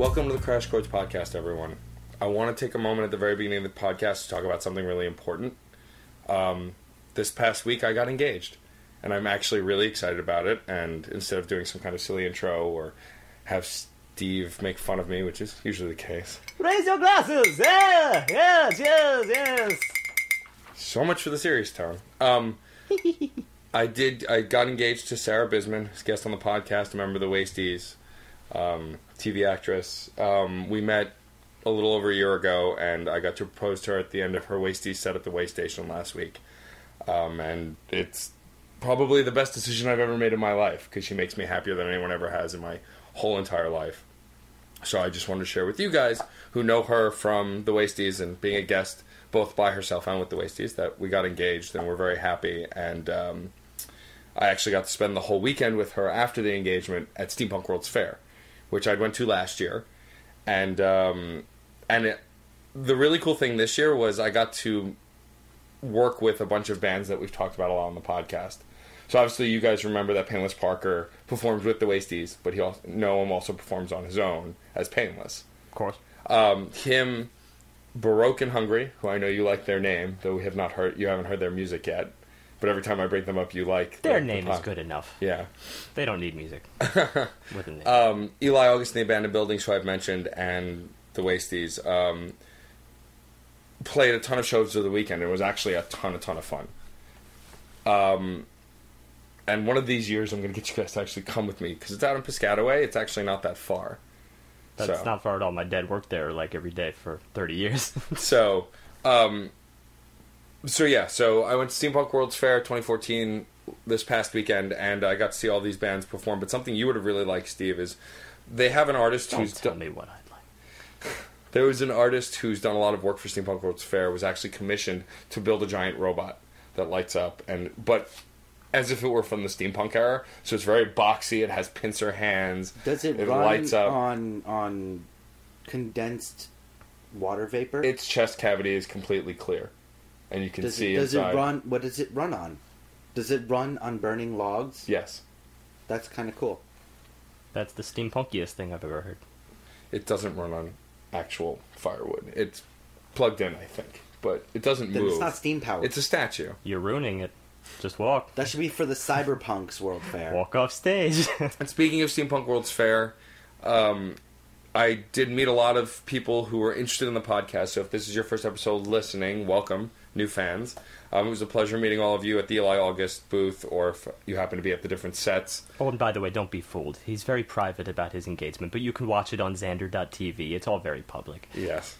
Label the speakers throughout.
Speaker 1: Welcome to the Crash Chords podcast, everyone. I want to take a moment at the very beginning of the podcast to talk about something really important. This past week, I got engaged, and I'm actually really excited about it. And instead of doing some kind of silly intro or have Steve make fun of me, which is usually the case.
Speaker 2: Raise your glasses! Yeah! Yes, yes, yes!
Speaker 1: So much for the serious tone. I got engaged to Sarah Bisman, who's a guest on the podcast, a member of the Wasties, TV actress. We met a little over a year ago, and I got to propose to her at the end of her Wasties set at the Way Station last week. And it's probably the best decision I've ever made in my life, because she makes me happier than anyone ever has in my whole entire life. So I just wanted to share with you guys, who know her from the Wasties and being a guest, both by herself and with the Wasties, that we got engaged, and we're very happy. And I actually got to spend the whole weekend with her after the engagement at Steampunk World's Fair, which I went to last year. And the really cool thing this year was I got to work with a bunch of bands that we've talked about a lot on the podcast. So obviously you guys remember that Painless Parker performed with the Wasties, but Noam also performs on his own as Painless.
Speaker 2: Of course.
Speaker 1: Him, Baroque and Hungry, who I know you like their name, though you haven't heard their music yet. But every time I bring them up, you like
Speaker 2: their name is good enough.
Speaker 1: Yeah,
Speaker 2: they don't need music with a name.
Speaker 1: Eli August and the Abandoned Buildings, who I've mentioned, and the Wasties played a ton of shows over the weekend. It was actually a ton of fun. And one of these years, I'm going to get you guys to actually come with me, because it's out in Piscataway. It's actually not that far.
Speaker 2: That's not far at all. My dad worked there like every day for 30 years.
Speaker 1: So I went to Steampunk World's Fair 2014 this past weekend, and I got to see all these bands perform. But something you would have really liked, Steve, is they have an artist
Speaker 2: Don't tell me what I'd like.
Speaker 1: There was an artist who's done a lot of work for Steampunk World's Fair, was actually commissioned to build a giant robot that lights up, but as if it were from the steampunk era. So it's very boxy. It has pincer hands.
Speaker 3: Does it run lights up on condensed water vapor?
Speaker 1: Its chest cavity is completely clear, and you can see inside.
Speaker 3: What does it run on? Does it run on burning logs?
Speaker 1: Yes.
Speaker 3: That's kind of cool.
Speaker 2: That's the steampunkiest thing I've ever heard.
Speaker 1: It doesn't run on actual firewood. It's plugged in, I think, but it doesn't move.
Speaker 3: It's not steam powered.
Speaker 1: It's a statue.
Speaker 2: You're ruining it. Just walk.
Speaker 3: That should be for the Cyberpunks World Fair.
Speaker 2: Walk off stage.
Speaker 1: And speaking of Steampunk World's Fair, I did meet a lot of people who were interested in the podcast. So if this is your first episode listening, welcome, new fans. It was a pleasure meeting all of you at the Eli August booth, or if you happen to be at the different sets.
Speaker 2: Oh, and by the way, don't be fooled. He's very private about his engagement, but you can watch it on Xander.tv. It's all very public.
Speaker 1: Yes.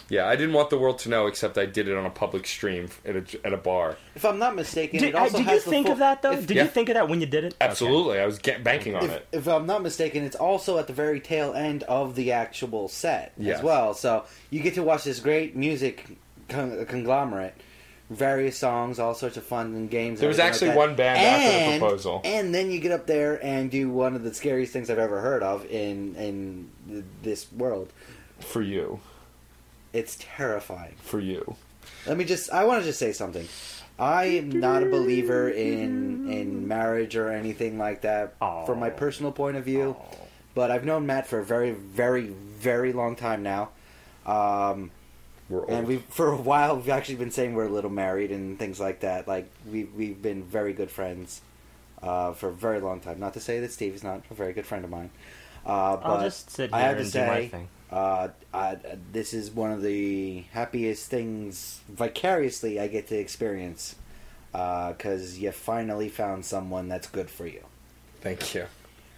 Speaker 1: Yeah, I didn't want the world to know, except I did it on a public stream at a bar.
Speaker 3: If I'm not mistaken,
Speaker 2: Did you think of that, though? Did you think of that when you did it?
Speaker 1: Absolutely. Okay. I was banking on it.
Speaker 3: If I'm not mistaken, it's also at the very tail end of the actual set as well. So you get to watch this great music conglomerate, various songs, all sorts of fun and games.
Speaker 1: There was actually one band after the proposal.
Speaker 3: And then you get up there and do one of the scariest things I've ever heard of in this world.
Speaker 1: For you.
Speaker 3: It's terrifying.
Speaker 1: For you.
Speaker 3: I want to just say something. I am not a believer in marriage or anything like that from my personal point of view. But I've known Matt for a very, very, very long time now.
Speaker 1: We're old.
Speaker 3: And for a while, we've actually been saying we're a little married and things like that. Like, we've been very good friends for a very long time. Not to say that Steve is not a very good friend of mine. But
Speaker 2: I'll just sit here and do my thing.
Speaker 3: This is one of the happiest things vicariously I get to experience, because you finally found someone that's good for you.
Speaker 1: Thank you.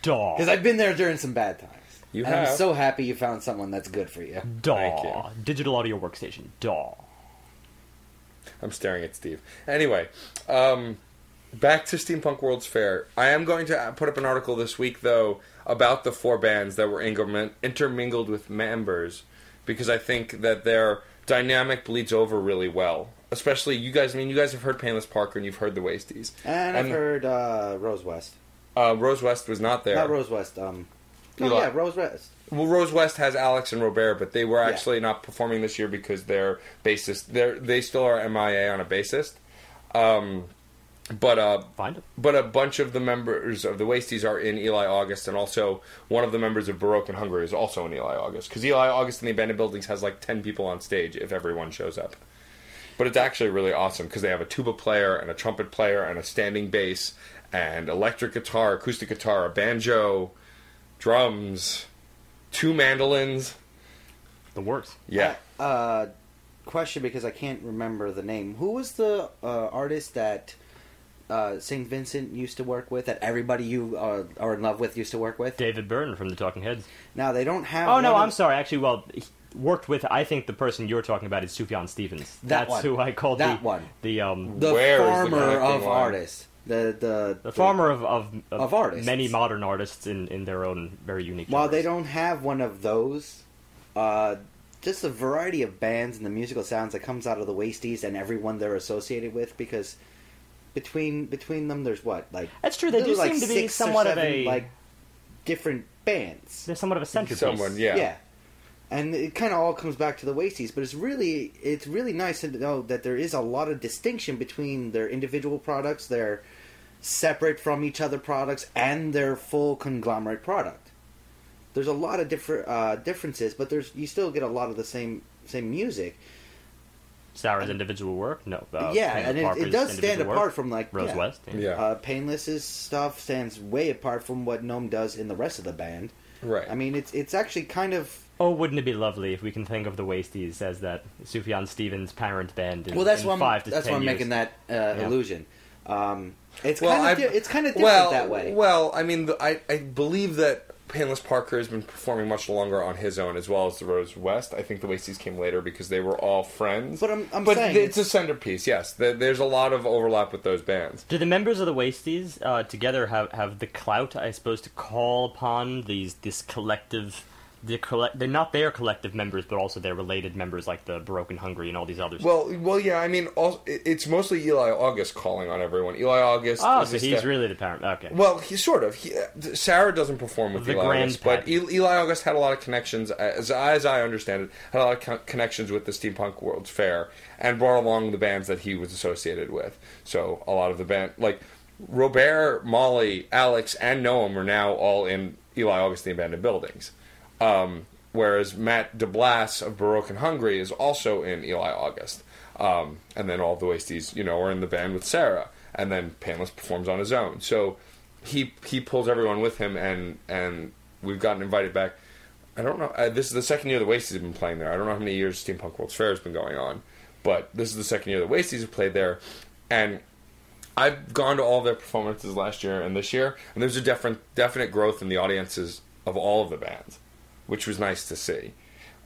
Speaker 3: Because I've been there during some bad times.
Speaker 1: You
Speaker 3: and
Speaker 1: have.
Speaker 3: I'm so happy you found someone that's good for you.
Speaker 1: Thank you.
Speaker 2: Digital audio workstation.
Speaker 1: I'm staring at Steve. Anyway, back to Steampunk World's Fair. I am going to put up an article this week, though, about the 4 bands that were intermingled with members, because I think that their dynamic bleeds over really well. Especially you guys. I mean, you guys have heard Painless Parker and you've heard the Wasties.
Speaker 3: And I've heard Rose West.
Speaker 1: Rose West was not there.
Speaker 3: Not Rose West. Rose West.
Speaker 1: Well, Rose West has Alex and Robert, but they were actually not performing this year because their bassist. They still are MIA on a bassist.
Speaker 2: Find it.
Speaker 1: But a bunch of the members of the Wasties are in Eli August, and also one of the members of Baroque and Hungary is also in Eli August. Because Eli August in the Abandoned Buildings has like 10 people on stage if everyone shows up. But it's actually really awesome because they have a tuba player and a trumpet player and a standing bass and electric guitar, acoustic guitar, a banjo, drums, 2 mandolins.
Speaker 2: The works.
Speaker 1: Yeah.
Speaker 3: Question, because I can't remember the name. Who was the artist that St. Vincent used to work with, that everybody you are in love with used to work with?
Speaker 2: David Byrne from the Talking Heads.
Speaker 3: Now, they don't have...
Speaker 2: Oh, no, I'm sorry. Actually, well, he worked with... I think the person you're talking about is Sufjan Stevens. That's who I called
Speaker 3: the farmer of artists. The
Speaker 2: farmer of
Speaker 3: artists.
Speaker 2: Many modern artists in their own very unique
Speaker 3: While
Speaker 2: genres.
Speaker 3: they don't have one of those... just the variety of bands and the musical sounds that comes out of the Wasties and everyone they're associated with, because between them there's what, like...
Speaker 2: That's true, they do
Speaker 3: like
Speaker 2: seem to be
Speaker 3: 6
Speaker 2: somewhat
Speaker 3: or 7,
Speaker 2: of a...
Speaker 3: like, different bands.
Speaker 2: They're somewhat of a centerpiece.
Speaker 1: Someone, yeah.
Speaker 3: Yeah. And it kind of all comes back to the Wasties, but it's really nice to know that there is a lot of distinction between their individual products, their separate from each other products, and their full conglomerate product. There's a lot of differences, but you still get a lot of the same music.
Speaker 2: Sarah's individual work? No.
Speaker 3: Yeah, and it does stand apart from, like...
Speaker 2: Rose West?
Speaker 1: Yeah.
Speaker 3: Painless's stuff stands way apart from what Gnome does in the rest of the band.
Speaker 1: Right.
Speaker 3: I mean, it's actually kind of...
Speaker 2: Oh, wouldn't it be lovely if we can think of the Wasties as that Sufjan Stevens' parent band in,
Speaker 3: that's
Speaker 2: in
Speaker 3: why
Speaker 2: 5 to 10
Speaker 3: that's why I'm
Speaker 2: years.
Speaker 3: making that illusion. It's kind of different that way.
Speaker 1: Well, I mean, I believe that Painless Parker has been performing much longer on his own, as well as the Rose West. I think the Wasties came later because they were all friends.
Speaker 3: But I'm saying
Speaker 1: it's a centerpiece. Yes, there's a lot of overlap with those bands.
Speaker 2: Do the members of the Wasties together have the clout, I suppose, to call upon this collective? They're not their collective members, but also their related members, like the Baroque and Hungary and all these others.
Speaker 1: Well, yeah. I mean, it's mostly Eli August calling on everyone. Eli August.
Speaker 2: Oh, so he's really the parent. Okay.
Speaker 1: Well, he's sort of. Sarah doesn't perform with Eli August, but Eli August had a lot of connections, as I understand it, had a lot of connections with the Steampunk World's Fair, and brought along the bands that he was associated with. So a lot of the band, like Robert, Molly, Alex, and Noam, are now all in Eli August and the Abandoned Buildings. Whereas Matt DeBlas of Baroque and Hungary is also in Eli August. And then all of the Wasties, are in the band with Sarah. And then Painless performs on his own. So he pulls everyone with him, and we've gotten invited back. I don't know. This is the second year the Wasties have been playing there. I don't know how many years Steampunk World's Fair has been going on. But this is the second year the Wasties have played there. And I've gone to all of their performances last year and this year. And there's a definite growth in the audiences of all of the bands, which was nice to see.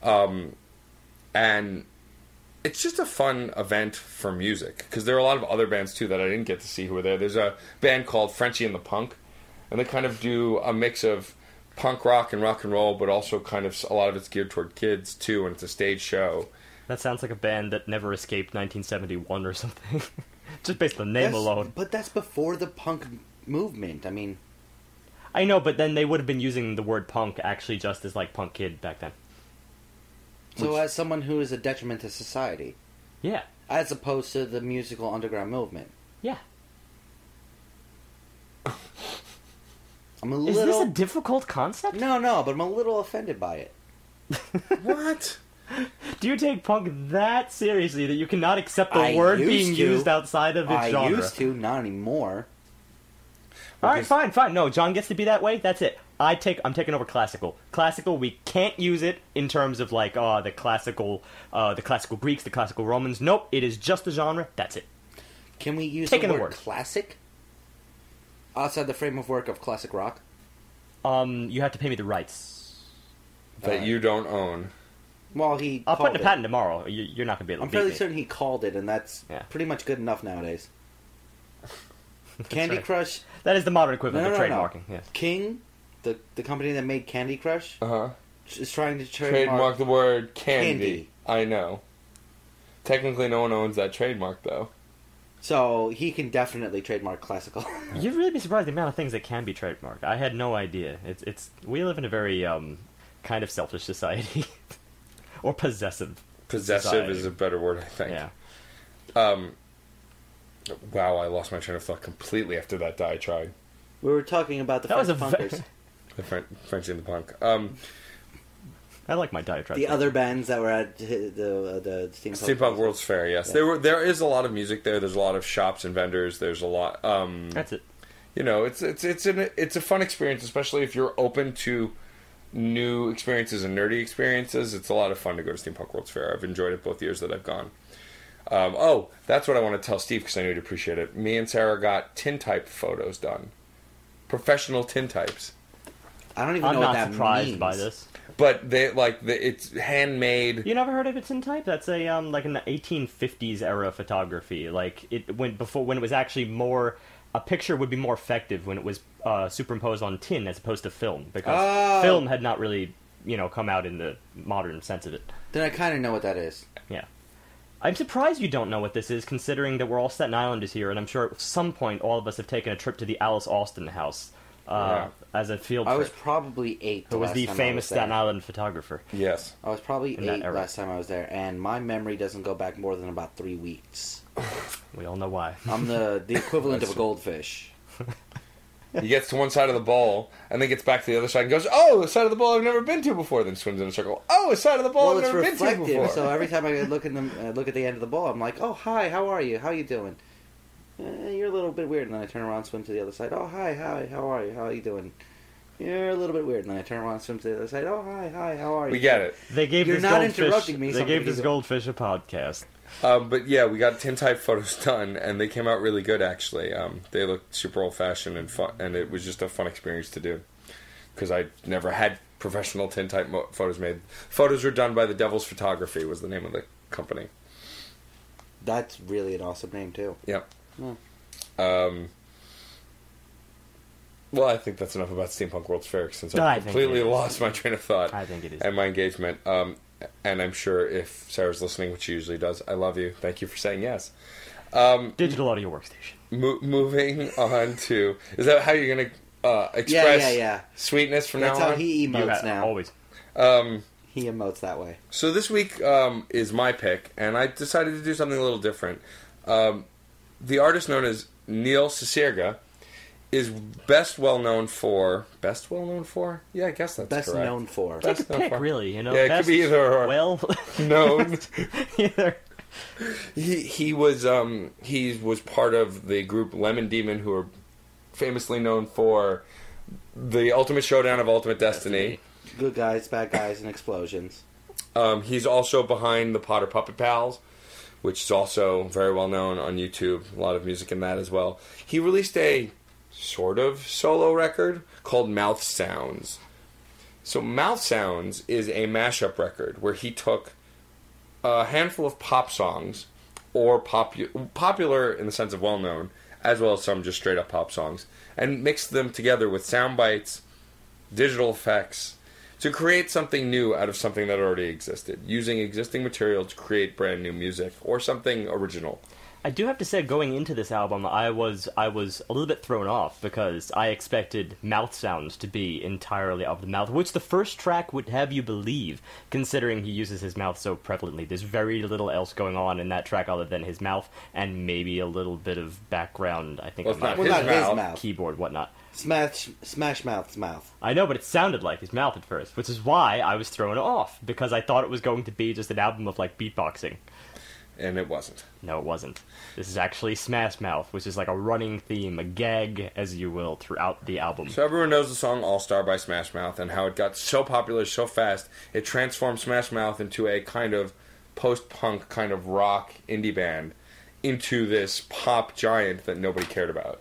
Speaker 1: And it's just a fun event for music, because there are a lot of other bands, too, that I didn't get to see who were there. There's a band called Frenchie and the Punk, and they kind of do a mix of punk rock and roll, but also kind of a lot of it's geared toward kids, too, and it's a stage show.
Speaker 2: That sounds like a band that never escaped 1971 or something. Just based on the name alone.
Speaker 3: But that's before the punk movement, I mean...
Speaker 2: I know, but then they would have been using the word punk actually just as, like, punk kid back then.
Speaker 3: So as someone who is a detriment to society.
Speaker 2: Yeah.
Speaker 3: As opposed to the musical underground movement.
Speaker 2: Yeah.
Speaker 3: I'm a little...
Speaker 2: Is this a difficult concept?
Speaker 3: No, but I'm a little offended by it.
Speaker 1: What?
Speaker 2: Do you take punk that seriously that you cannot accept the word being used outside of its genre?
Speaker 3: I used to, not anymore.
Speaker 2: Alright, fine. No, John gets to be that way. That's it. I'm taking over classical. Classical, we can't use it in terms of like the classical Greeks, the classical Romans. Nope, it is just the genre. That's it.
Speaker 3: Can we use the word classic outside the framework of classic rock?
Speaker 2: You have to pay me the rights
Speaker 1: that you don't own.
Speaker 3: Well,
Speaker 2: I'll put in a patent tomorrow. You're not gonna be able to.
Speaker 3: I'm fairly certain he called it, and that's pretty much good enough nowadays. Candy Crush.
Speaker 2: That is the modern equivalent of trademarking.
Speaker 3: No. Yes. King, the company that made Candy Crush, is trying to
Speaker 1: trademark the word candy. I know. Technically, no one owns that trademark, though.
Speaker 3: So he can definitely trademark classical.
Speaker 2: You'd really be surprised the amount of things that can be trademarked. I had no idea. We live in a very kind of selfish society, or possessive.
Speaker 1: Possessive
Speaker 2: society.
Speaker 1: is a better word, I think.
Speaker 2: Yeah.
Speaker 1: Wow, I lost my train of thought completely after that diatribe.
Speaker 3: We were talking about the French punkers.
Speaker 1: The French and the punk.
Speaker 2: I like my diatribe.
Speaker 3: The other bands that were at the
Speaker 1: Steampunk World's Fair, yes. Yeah. There is a lot of music there. There's a lot of shops and vendors. There's a lot...
Speaker 2: That's it.
Speaker 1: You know, it's a fun experience, especially if you're open to new experiences and nerdy experiences. It's a lot of fun to go to Steampunk World's Fair. I've enjoyed it both years that I've gone. That's what I want to tell Steve, because I know he'd appreciate it. Me and Sarah got tintype photos done. Professional tintypes.
Speaker 3: I don't even know what that means.
Speaker 2: I'm not surprised by this.
Speaker 1: But it's handmade.
Speaker 2: You never heard of it tintype? That's a like in the 1850s era photography. Like when it was actually more, a picture would be more effective when it was superimposed on tin as opposed to film, because film had not really come out in the modern sense of it.
Speaker 3: Then I kind of know what that is.
Speaker 2: Yeah. I'm surprised you don't know what this is, considering that we're all Staten Islanders here, and I'm sure at some point all of us have taken a trip to the Alice Austin house. As a field trip.
Speaker 3: I was probably 8.
Speaker 2: Who was the famous Staten Island photographer?
Speaker 1: Yes.
Speaker 3: I was probably 8 last time I was there, and my memory doesn't go back more than about 3 weeks.
Speaker 2: We all know why.
Speaker 3: I'm the equivalent of a goldfish.
Speaker 1: He gets to one side of the bowl, and then gets back to the other side and goes, "Oh, a side of the bowl I've never been to before." Then swims in a circle. "Oh, a side of the bowl I've never been to before."
Speaker 3: So every time I look at the end of the bowl, I'm like, "Oh, hi, how are you? How you doing? You're a little bit weird." And then I turn around, swim to the other side. "Oh, hi, how are you? How are you doing? You're a little bit weird." And then I turn around, swim to the other side. "Oh, hi, how are you?"
Speaker 1: We get it.
Speaker 3: You're not interrupting me.
Speaker 2: They gave this goldfish a podcast.
Speaker 1: But yeah, we got tintype photos done, and they came out really good, actually. They looked super old-fashioned and fun, and it was just a fun experience to do, because I never had professional tintype photos made. Photos were done by the Devil's Photography, was the name of the company.
Speaker 3: That's really an awesome name, too.
Speaker 1: Yep.
Speaker 3: Yeah.
Speaker 1: Well, I think that's enough about Steampunk World's Fair, since I completely lost my train of thought.
Speaker 2: I think it is.
Speaker 1: And my engagement. And I'm sure if Sarah's listening, which she usually does, I love you. Thank you for saying yes.
Speaker 2: Digital audio workstation.
Speaker 1: Moving on to... Is that how you're going to express sweetness from now on?
Speaker 3: That's how he emotes now.
Speaker 2: Always.
Speaker 3: He emotes that way.
Speaker 1: So this week is my pick, and I decided to do something a little different. The artist known as Neil Cicierega is best well known for? Yeah, I guess that's
Speaker 3: best
Speaker 1: correct.
Speaker 3: Known for.
Speaker 2: Take a pick, really.
Speaker 1: Yeah, it could be either or.
Speaker 2: Well
Speaker 1: known.
Speaker 2: Either.
Speaker 1: He was part of the group Lemon Demon, who are famously known for the Ultimate Showdown of Ultimate Destiny.
Speaker 3: Good guys, bad guys, and explosions.
Speaker 1: He's also behind the Potter Puppet Pals, which is also very well known on YouTube. A lot of music in that as well. He released a sort of solo record called Mouth Sounds. So Mouth Sounds is a mashup record where he took a handful of pop songs, or popular in the sense of well-known, as well as some just straight-up pop songs, and mixed them together with sound bites, digital effects, to create something new out of something that already existed, using existing material to create brand new music, or something original.
Speaker 2: I do have to say, going into this album, I was a little bit thrown off, because I expected mouth sounds to be entirely of the mouth, which the first track would have you believe, considering he uses his mouth so prevalently. There's very little else going on in that track other than his mouth, and maybe a little bit of background, I think,
Speaker 1: well,
Speaker 2: not
Speaker 3: his mouth.
Speaker 2: Keyboard, whatnot.
Speaker 3: Smash Mouth's mouth.
Speaker 2: I know, but it sounded like his mouth at first, which is why I was thrown off, because I thought it was going to be just an album of, like, beatboxing.
Speaker 1: And it wasn't.
Speaker 2: No, it wasn't. This is actually Smash Mouth, which is like a running theme, a gag, as you will, throughout the album.
Speaker 1: So everyone knows the song All-Star by Smash Mouth, and how it got so popular so fast, it transformed Smash Mouth into a kind of post-punk, kind of rock indie band, into this pop giant that nobody cared about.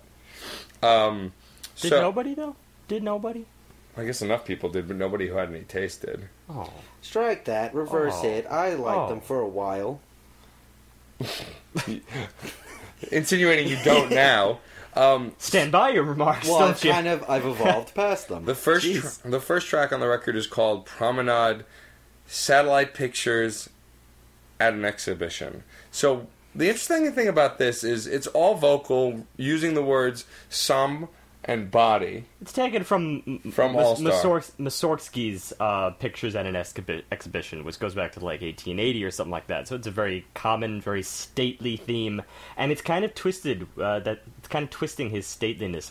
Speaker 2: Did nobody, though? Did nobody?
Speaker 1: I guess enough people did, but nobody who had any taste did.
Speaker 2: Oh.
Speaker 3: Strike that. Reverse it. I liked them for a while.
Speaker 1: Insinuating you don't now.
Speaker 2: Stand by your remarks,
Speaker 3: well,
Speaker 2: don't you?
Speaker 3: I've evolved past them.
Speaker 1: The first track on the record is called Promenade, Satellite Pictures at an Exhibition. So the interesting thing about this is it's all vocal, using the words some and Body.
Speaker 2: It's taken from
Speaker 1: All-Star.
Speaker 2: Mussorgsky's Pictures at an Exhibition, which goes back to like 1880 or something like that. So it's a very common, very stately theme, and it's kind of twisted. It's kind of twisting his stateliness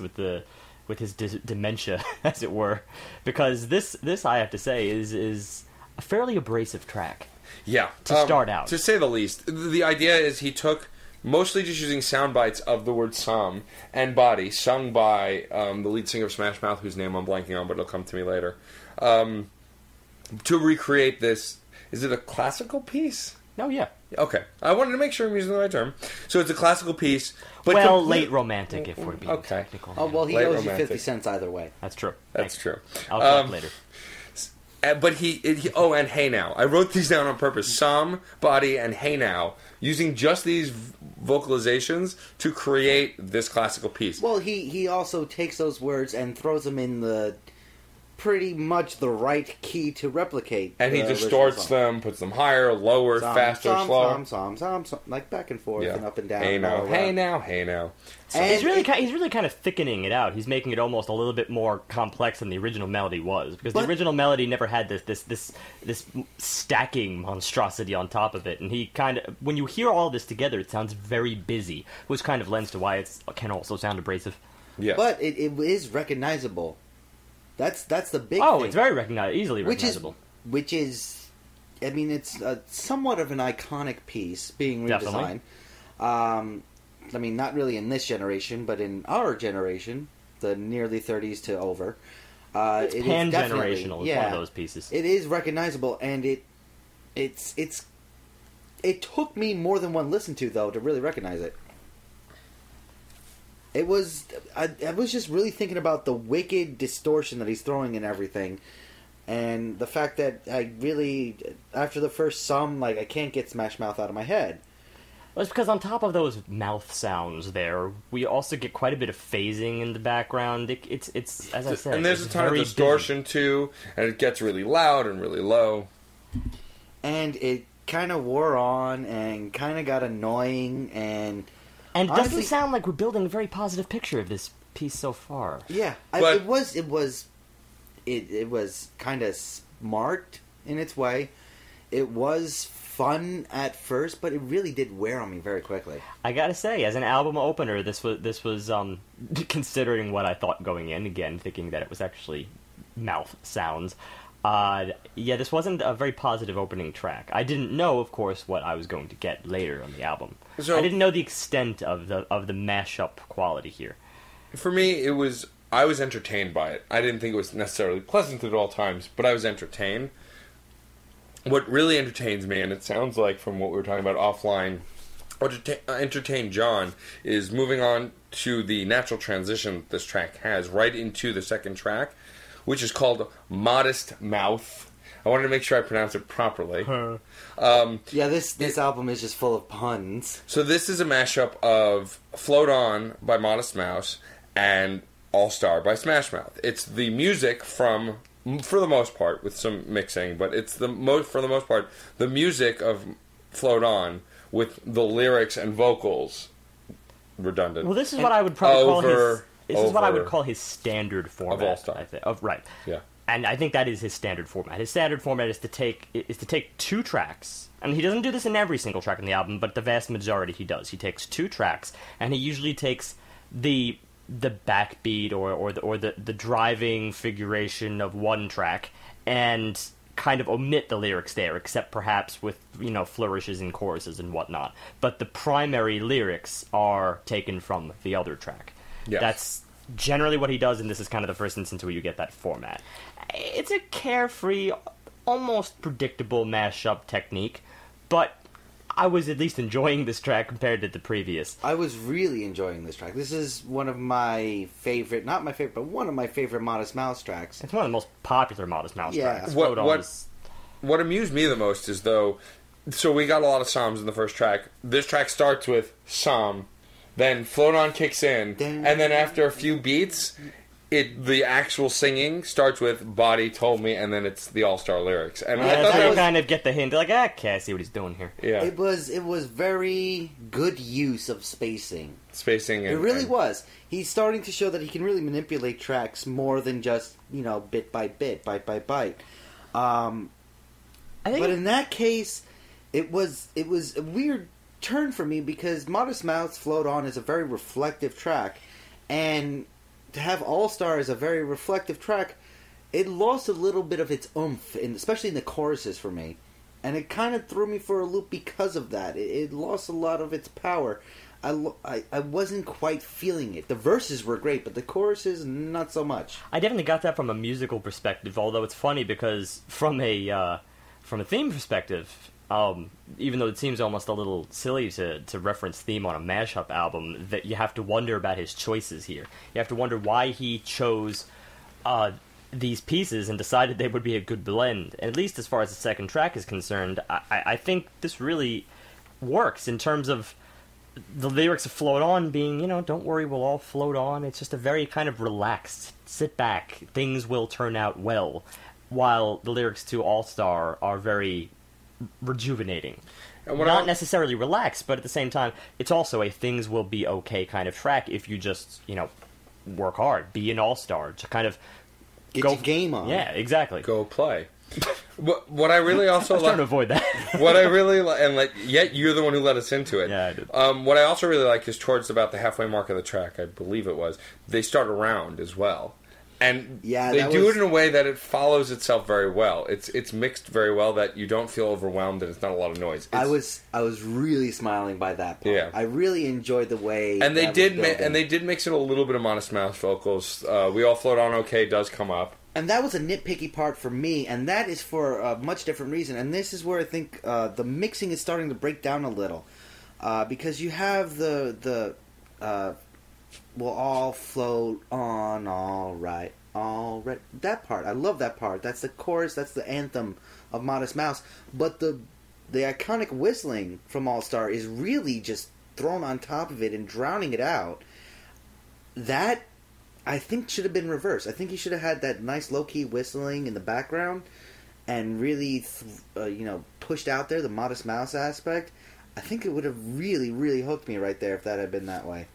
Speaker 2: with his dementia, as it were, because this I have to say is a fairly abrasive track.
Speaker 1: Yeah,
Speaker 2: to start out,
Speaker 1: to say the least. The idea is he took. Mostly just using sound bites of the word "some" and "body," sung by the lead singer of Smash Mouth, whose name I'm blanking on, but it'll come to me later, to recreate this. Is it a classical piece?
Speaker 2: Oh, yeah.
Speaker 1: Okay. I wanted to make sure I'm using the right term. So it's a classical piece. But
Speaker 2: late romantic, if we're being technical.
Speaker 3: Oh, well, he owes you 50 cents either way.
Speaker 2: That's true.
Speaker 1: That's true.
Speaker 2: I'll talk later.
Speaker 1: But and Hey Now. I wrote these down on purpose. Some, Body, and Hey Now. Using just these vocalizations to create this classical piece.
Speaker 3: Well, he also takes those words and throws them in the pretty much the right key to replicate.
Speaker 1: And he distorts them, puts them higher, lower, faster, slower.
Speaker 3: Like back and forth and up and down.
Speaker 1: Hey now, hey now, hey now.
Speaker 2: So he's really kind of thickening it out. He's making it almost a little bit more complex than the original melody was, because the original melody never had this stacking monstrosity on top of it. And he kind of, when you hear all this together, it sounds very busy, which kind of lends to why it can also sound abrasive.
Speaker 1: Yeah,
Speaker 3: but it is recognizable. That's the big thing.
Speaker 2: Oh, it's very easily recognizable.
Speaker 3: Which is, I mean, it's somewhat of an iconic piece being redesigned. Definitely. I mean, not really in this generation, but in our generation, the nearly 30s to over.
Speaker 2: It's pan-generational. It's one of those pieces.
Speaker 3: It is recognizable, and it took me more than one listen to, though, to really recognize it. It was. I was just really thinking about the wicked distortion that he's throwing in everything, and the fact that I really, after the first sum, like I can't get Smash Mouth out of my head.
Speaker 2: Well, it's because on top of those mouth sounds, there we also get quite a bit of phasing in the background. It's as I said,
Speaker 1: and there's a ton of distortion too, and it gets really loud and really low,
Speaker 3: and it kind of wore on and kind of got annoying and.
Speaker 2: And it doesn't sound like we're building a very positive picture of this piece so far.
Speaker 3: Yeah, it was kind of smart in its way. It was fun at first, but it really did wear on me very quickly.
Speaker 2: I gotta say, as an album opener, this was considering what I thought going in, again, thinking that it was actually mouth sounds. This wasn't a very positive opening track. I didn't know, of course, what I was going to get later on the album. So, I didn't know the extent of the mashup quality here.
Speaker 1: For me, I was entertained by it. I didn't think it was necessarily pleasant at all times, but I was entertained. What really entertains me, and it sounds like from what we were talking about offline, what entertained John is moving on to the natural transition this track has right into the second track, which is called Modest Mouth. I wanted to make sure I pronounce it properly.
Speaker 3: This album is just full of puns.
Speaker 1: So this is a mashup of Float On by Modest Mouse and All Star by Smash Mouth. It's the music from, for the most part, with some mixing, but it's for the most part, the music of Float On with the lyrics and vocals redundant.
Speaker 2: Well, this is what I would probably call his... This is what I would call his standard format.
Speaker 1: Of All-Star.
Speaker 2: I think. Right.
Speaker 1: Yeah.
Speaker 2: And I think that is his standard format. His standard format is to take two tracks, and he doesn't do this in every single track in the album, but the vast majority he does. He takes two tracks, and he usually takes the backbeat or the driving figuration of one track and kind of omit the lyrics there, except perhaps with flourishes and choruses and whatnot. But the primary lyrics are taken from the other track.
Speaker 1: Yes.
Speaker 2: That's generally what he does, and this is kind of the first instance where you get that format. It's a carefree, almost predictable mashup technique, but I was at least enjoying this track compared to the previous.
Speaker 3: I was really enjoying this track. This is one of my favorite, not my favorite, but one of my favorite Modest Mouse tracks.
Speaker 2: It's one of the most popular Modest Mouse tracks.
Speaker 1: What amused me the most is, though, so we got a lot of psalms in the first track. This track starts with psalm, then Float On kicks in, and then after a few beats, the actual singing starts with "Body Told Me," and then it's the all-star lyrics. And
Speaker 2: I thought that kind of get the hint, like, okay, I see what he's doing here.
Speaker 1: Yeah,
Speaker 3: it was very good use of spacing.
Speaker 1: And,
Speaker 3: it really was. He's starting to show that he can really manipulate tracks more than just bit by bit, byte by byte. But in that case, it was a weird turn for me because Modest Mouse Float On is a very reflective track, and to have All Star as a very reflective track, it lost a little bit of its oomph, especially in the choruses for me. And it kind of threw me for a loop because of that. It lost a lot of its power. I wasn't quite feeling it. The verses were great, but the choruses, not so much.
Speaker 2: I definitely got that from a musical perspective, although it's funny because from a theme perspective, even though it seems almost a little silly to reference theme on a mashup album, that you have to wonder about his choices here. You have to wonder why he chose these pieces and decided they would be a good blend. And at least as far as the second track is concerned, I think this really works in terms of the lyrics of Float On being, don't worry, we'll all float on. It's just a very kind of relaxed, sit back, things will turn out well, while the lyrics to All Star are very rejuvenating. Not necessarily relaxed, but at the same time, it's also a things will be okay kind of track if you just, work hard, be an all-star, to kind of
Speaker 3: get your game on.
Speaker 2: Yeah, exactly.
Speaker 1: Go play. What I really also
Speaker 2: I was trying to avoid that.
Speaker 1: What I really yet you're the one who let us into it.
Speaker 2: Yeah, I did.
Speaker 1: What I also really like is towards about the halfway mark of the track, I believe it was, they start around as well. And they do it in a way that it follows itself very well. It's mixed very well that you don't feel overwhelmed and it's not a lot of noise.
Speaker 3: I was really smiling by that part.
Speaker 1: Yeah.
Speaker 3: I really enjoyed the way
Speaker 1: they did mix in a little bit of Modest Mouse vocals. We All Float On Okay does come up.
Speaker 3: And that was a nitpicky part for me, and that is for a much different reason. And this is where I think the mixing is starting to break down a little. Because you have the we'll all float on, all right. That part, I love that part. That's the chorus, that's the anthem of Modest Mouse. But the iconic whistling from All Star is really just thrown on top of it and drowning it out. That, I think, should have been reversed. I think he should have had that nice low-key whistling in the background and really, pushed out there the Modest Mouse aspect. I think it would have really, really hooked me right there if that had been that way.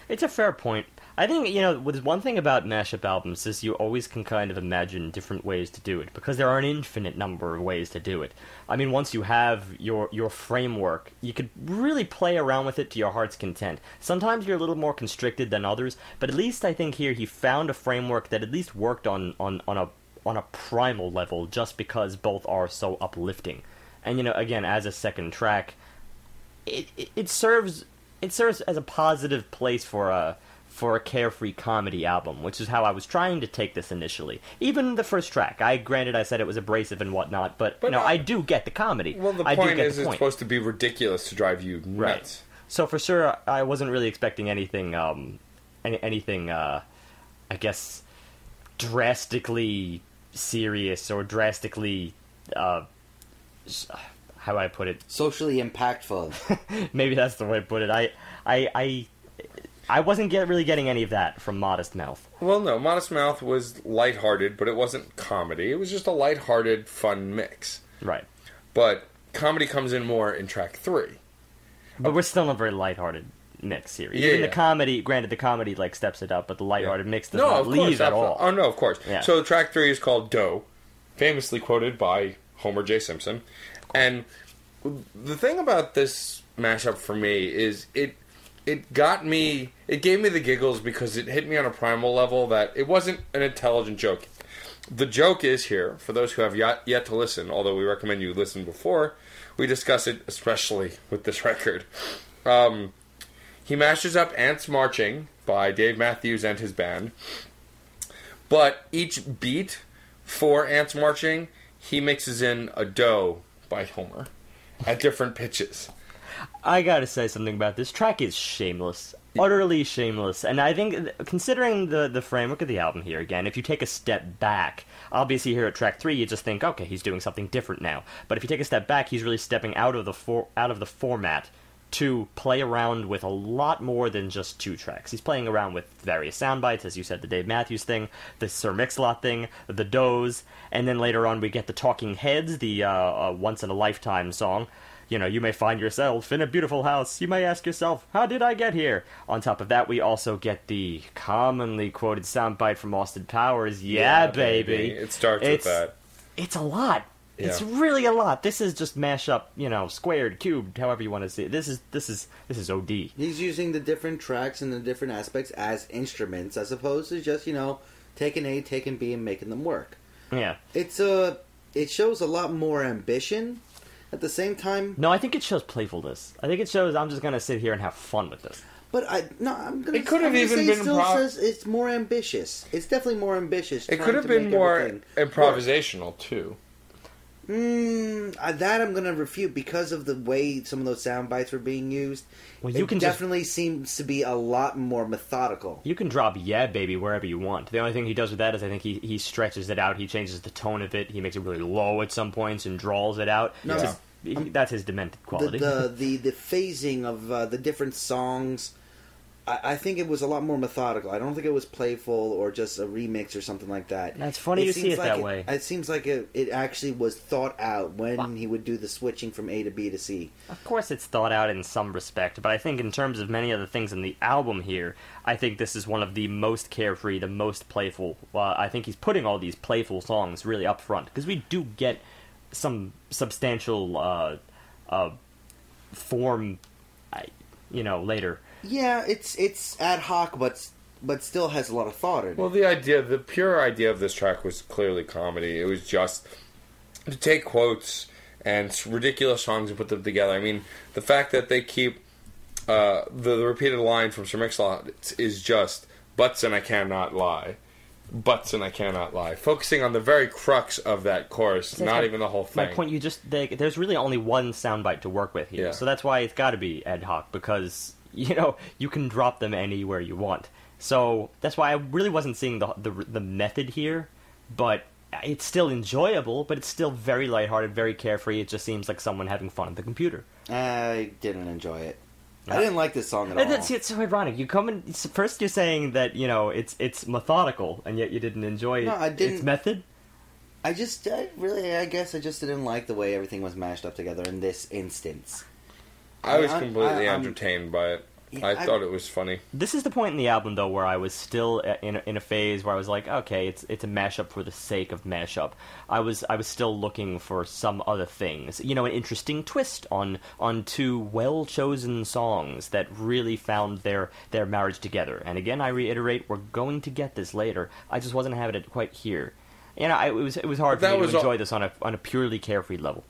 Speaker 2: It's a fair point. I think, with one thing about mashup albums is you always can kind of imagine different ways to do it, because there are an infinite number of ways to do it. I mean, once you have your framework, you could really play around with it to your heart's content. Sometimes you're a little more constricted than others, but at least I think here he found a framework that at least worked on a primal level, just because both are so uplifting. And, again, as a second track, it serves as a positive place for a carefree comedy album, which is how I was trying to take this initially. Even the first track, granted I said it was abrasive and whatnot, but I do get the comedy.
Speaker 1: Well, the point is it's supposed to be ridiculous to drive you nuts.
Speaker 2: Right. So for sure, I wasn't really expecting anything, I guess, drastically serious or drastically, how do I put it?
Speaker 3: Socially impactful.
Speaker 2: Maybe that's the way to put it. I wasn't really getting any of that from Modest Mouth.
Speaker 1: Well, no, Modest Mouth was lighthearted, but it wasn't comedy. It was just a lighthearted, fun mix.
Speaker 2: Right.
Speaker 1: But comedy comes in more in track 3.
Speaker 2: But we're still in a very lighthearted mix here. Even the comedy, granted, the comedy steps it up, but the lighthearted mix does not leave at all.
Speaker 1: Oh, no, of course.
Speaker 2: Yeah.
Speaker 1: So track 3 is called Doe, famously quoted by Homer J. Simpson. And the thing about this mashup for me is it gave me the giggles because it hit me on a primal level that it wasn't an intelligent joke. The joke is here, for those who have yet to listen, although we recommend you listen before we discuss it, especially with this record. He mashes up Ants Marching by Dave Matthews and his band, but each beat for Ants Marching, he mixes in a Doe by Homer at different pitches.
Speaker 2: I gotta say something about this. Track is shameless. Utterly shameless. And I think, considering the framework of the album here, again, if you take a step back, obviously here at track 3, you just think, okay, he's doing something different now. But if you take a step back, he's really stepping out of the format to play around with a lot more than just 2 tracks. He's playing around with various sound bites, as you said, the Dave Matthews thing, the Sir Mix-a-Lot thing, the Does, and then later on we get the Talking Heads, the once-in-a-lifetime song. You know, you may find yourself in a beautiful house. You may ask yourself, how did I get here? On top of that, we also get the commonly quoted soundbite from Austin Powers, yeah baby.
Speaker 1: It starts with that.
Speaker 2: It's a lot. Yeah. It's really a lot. This is just mashup, you know, squared, cubed, however you want to see it. This is OD.
Speaker 3: He's using the different tracks and the different aspects as instruments, as opposed to just, you know, taking A, taking B, and making them work.
Speaker 2: Yeah.
Speaker 3: It shows a lot more ambition. At the same time...
Speaker 2: No, I think it shows playfulness. I think it shows I'm just going to sit here and have fun with this.
Speaker 3: But I'm going to...
Speaker 1: It could have even been...
Speaker 3: says it's more ambitious. It's definitely more ambitious.
Speaker 1: It could have been more improvisational, too.
Speaker 3: That I'm going to refute because of the way some of those sound bites were being used. Well, it definitely seems to be a lot more methodical.
Speaker 2: You can drop "yeah, baby" wherever you want. The only thing he does with that is I think he stretches it out. He changes the tone of it. He makes it really low at some points and draws it out.
Speaker 3: No,
Speaker 2: that's his demented quality.
Speaker 3: The phasing of the different songs. I think it was a lot more methodical. I don't think it was playful or just a remix or something like that.
Speaker 2: That's funny to see it that way.
Speaker 3: It seems like it actually was thought out when he would do the switching from A to B to C.
Speaker 2: Of course it's thought out in some respect, but I think in terms of many other things in the album here, I think this is one of the most carefree, the most playful. I think he's putting all these playful songs really up front, because we do get some substantial form, later.
Speaker 3: Yeah, it's ad hoc, but still has a lot of thought in it.
Speaker 1: Well, the pure idea of this track was clearly comedy. It was just to take quotes and ridiculous songs and put them together. I mean, the fact that they keep the repeated line from Sir Mix-a-Lot is just "Butts and I cannot lie." Butts and I cannot lie. Focusing on the very crux of that chorus, not even the whole thing.
Speaker 2: My point, there's really only one soundbite to work with here, so that's why it's got to be ad hoc, because... you can drop them anywhere you want. So that's why I really wasn't seeing the method here, but it's still enjoyable, but it's still very lighthearted, very carefree. It just seems like someone having fun at the computer.
Speaker 3: I didn't enjoy it. I didn't like this song at all.
Speaker 2: It's so ironic. You come in first, you're saying that it's methodical, and yet you didn't enjoy its method.
Speaker 3: I guess I just didn't like the way everything was mashed up together in this instance.
Speaker 1: I was completely entertained by it. I thought it was funny.
Speaker 2: This is the point in the album, though, where I was still in a phase where I was like, okay, it's a mashup for the sake of mashup. I was still looking for some other things. An interesting twist on 2 well-chosen songs that really found their marriage together. And again, I reiterate, we're going to get this later. I just wasn't having it quite here. It was hard for me to enjoy this on a purely carefree level.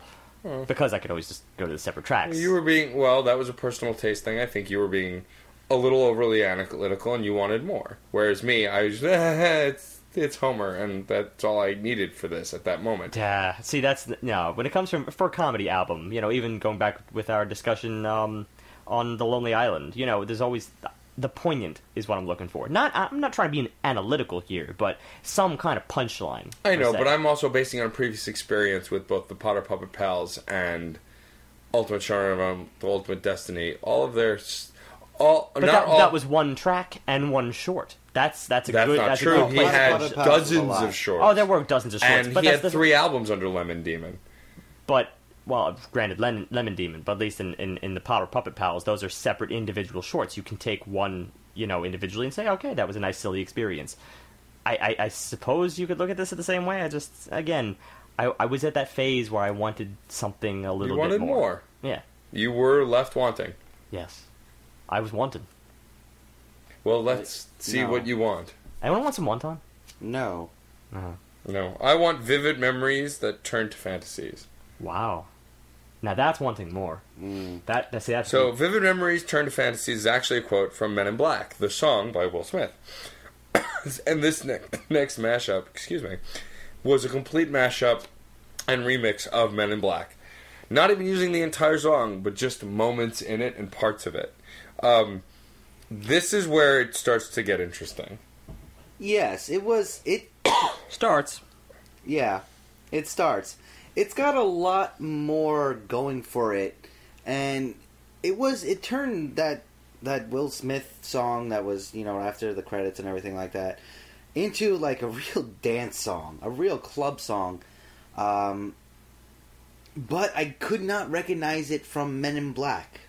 Speaker 2: Because I could always just go to the separate tracks.
Speaker 1: You were that was a personal taste thing. I think you were being a little overly analytical and you wanted more. Whereas me, I was it's Homer, and that's all I needed for this at that moment.
Speaker 2: Yeah, see, when it comes for a comedy album, even going back with our discussion on The Lonely Island, there's always... The poignant is what I'm looking for. I'm not trying to be analytical here, but some kind of punchline.
Speaker 1: I know, but I'm also basing on previous experience with both the Potter Puppet Pals and Ultimate Charm, The Ultimate Destiny. All of their... That was one track and one short. That's not true. He had dozens of shorts.
Speaker 2: Oh, there were dozens of shorts.
Speaker 1: And he had 3 albums under Lemon Demon.
Speaker 2: But... Well, granted, Lemon Demon, but at least in the Potter Puppet Pals, those are separate individual shorts. You can take one, individually and say, okay, that was a nice, silly experience. I suppose you could look at this the same way. I was at that phase where I wanted something a little bit more.
Speaker 1: You wanted more.
Speaker 2: Yeah.
Speaker 1: You were left wanting.
Speaker 2: Yes. I was wanted.
Speaker 1: Well, let's see what you want.
Speaker 2: Anyone want some wonton?
Speaker 3: No.
Speaker 1: No. I want vivid memories that turn to fantasies.
Speaker 2: Wow. Now that's wanting more. That's
Speaker 1: so vivid memories turn to fantasies is actually a quote from Men in Black, the song by Will Smith. And this next mashup, was a complete mashup and remix of Men in Black. Not even using the entire song, but just moments in it and parts of it. This is where it starts to get interesting.
Speaker 3: Yes, it
Speaker 2: starts.
Speaker 3: Yeah, it starts. It's got a lot more going for it, and It turned that Will Smith song that was, after the credits and everything like that, into like a real dance song, a real club song. But I could not recognize it from Men in Black.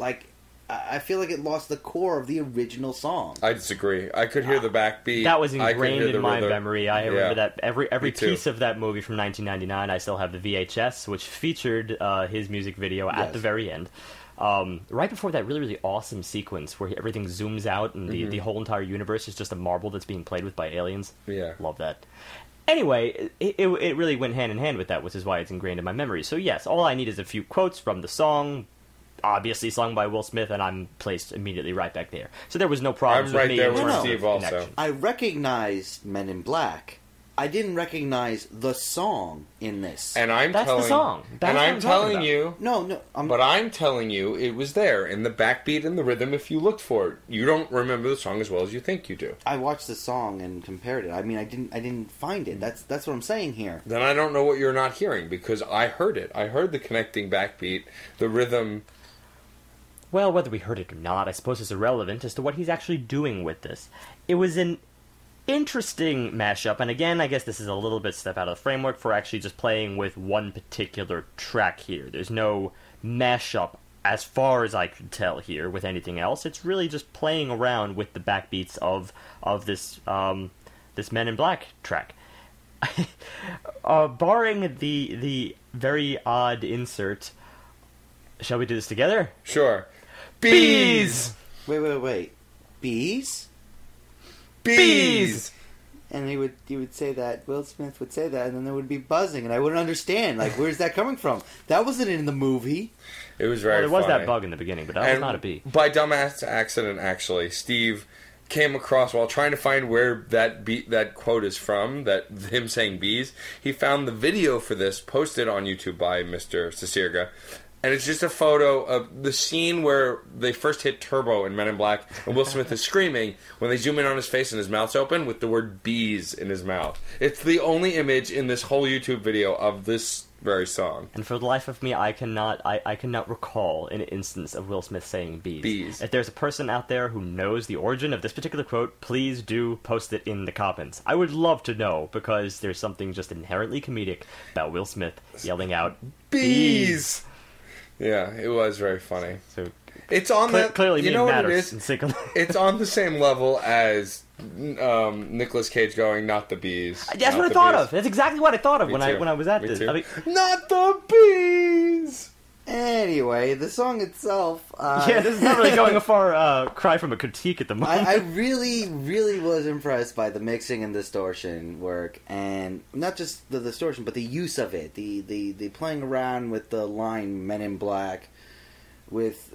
Speaker 3: Like, I feel like it lost the core of the original song.
Speaker 1: I disagree. I could hear the backbeat.
Speaker 2: That was ingrained in my memory. I remember that every piece of that movie from 1999. I still have the VHS, which featured his music video at the very end. Right before that really, really awesome sequence where everything zooms out and the whole entire universe is just a marble that's being played with by aliens.
Speaker 1: Yeah.
Speaker 2: Love that. Anyway, it really went hand in hand with that, which is why it's ingrained in my memory. So yes, all I need is a few quotes from the song, obviously sung by Will Smith, and I'm placed immediately right back there. So there was no problem with me.
Speaker 1: I'm right there with Steve also.
Speaker 2: Connection.
Speaker 3: I recognized Men in Black. I didn't recognize the song in this.
Speaker 1: And
Speaker 2: That's the song. That's
Speaker 1: and
Speaker 2: what
Speaker 1: I'm telling you...
Speaker 3: No.
Speaker 1: But I'm telling you, it was there, in the backbeat and the rhythm, if you looked for it. You don't remember the song as well as you think you do.
Speaker 3: I watched the song and compared it. I mean, I didn't find it. That's what I'm saying here.
Speaker 1: Then I don't know what you're not hearing, because I heard it. I heard the connecting backbeat, the rhythm...
Speaker 2: Well, whether we heard it or not, I suppose is irrelevant as to what he's actually doing with this. It was an interesting mashup, and again, I guess this is a little bit step out of the framework for actually just playing with one particular track here. There's no mashup, as far as I could tell here, with anything else. It's really just playing around with the backbeats of this this Men in Black track. Barring the very odd insert, shall we do this together?
Speaker 1: Sure. Bees!
Speaker 3: Wait. Bees?
Speaker 1: Bees!
Speaker 3: And you would say that, Will Smith would say that, and then there would be buzzing, and I wouldn't understand. Like, where's that coming from? That wasn't in the movie.
Speaker 1: It was very
Speaker 2: there was that bug in the beginning, but that was not a bee.
Speaker 1: By dumbass accident, actually, Steve came across, while trying to find where that quote is from, that him saying bees, he found the video for this posted on YouTube by Mr. Cicierega. And it's just a photo of the scene where they first hit turbo in Men in Black, and Will Smith is screaming when they zoom in on his face and his mouth's open with the word bees in his mouth. It's the only image in this whole YouTube video of this very song.
Speaker 2: And for the life of me, I cannot recall an instance of Will Smith saying bees.
Speaker 1: Bees.
Speaker 2: If there's a person out there who knows the origin of this particular quote, please do post it in the comments. I would love to know, because there's something just inherently comedic about Will Smith yelling out,
Speaker 1: bees! Yeah, it was very funny.
Speaker 2: So
Speaker 1: it's on that.
Speaker 2: Clearly,
Speaker 1: you know what it is?
Speaker 2: It's
Speaker 1: on the same level as Nicolas Cage going, "Not the bees."
Speaker 2: That's what I thought of. That's exactly what I thought of when I was at this.
Speaker 1: I mean, not the bees.
Speaker 3: Anyway, the song itself...
Speaker 2: yeah, this is not really going a far cry from a critique at the moment.
Speaker 3: I really, really was impressed by the mixing and distortion work, and not just the distortion, but the use of it. The playing around with the line Men in Black, with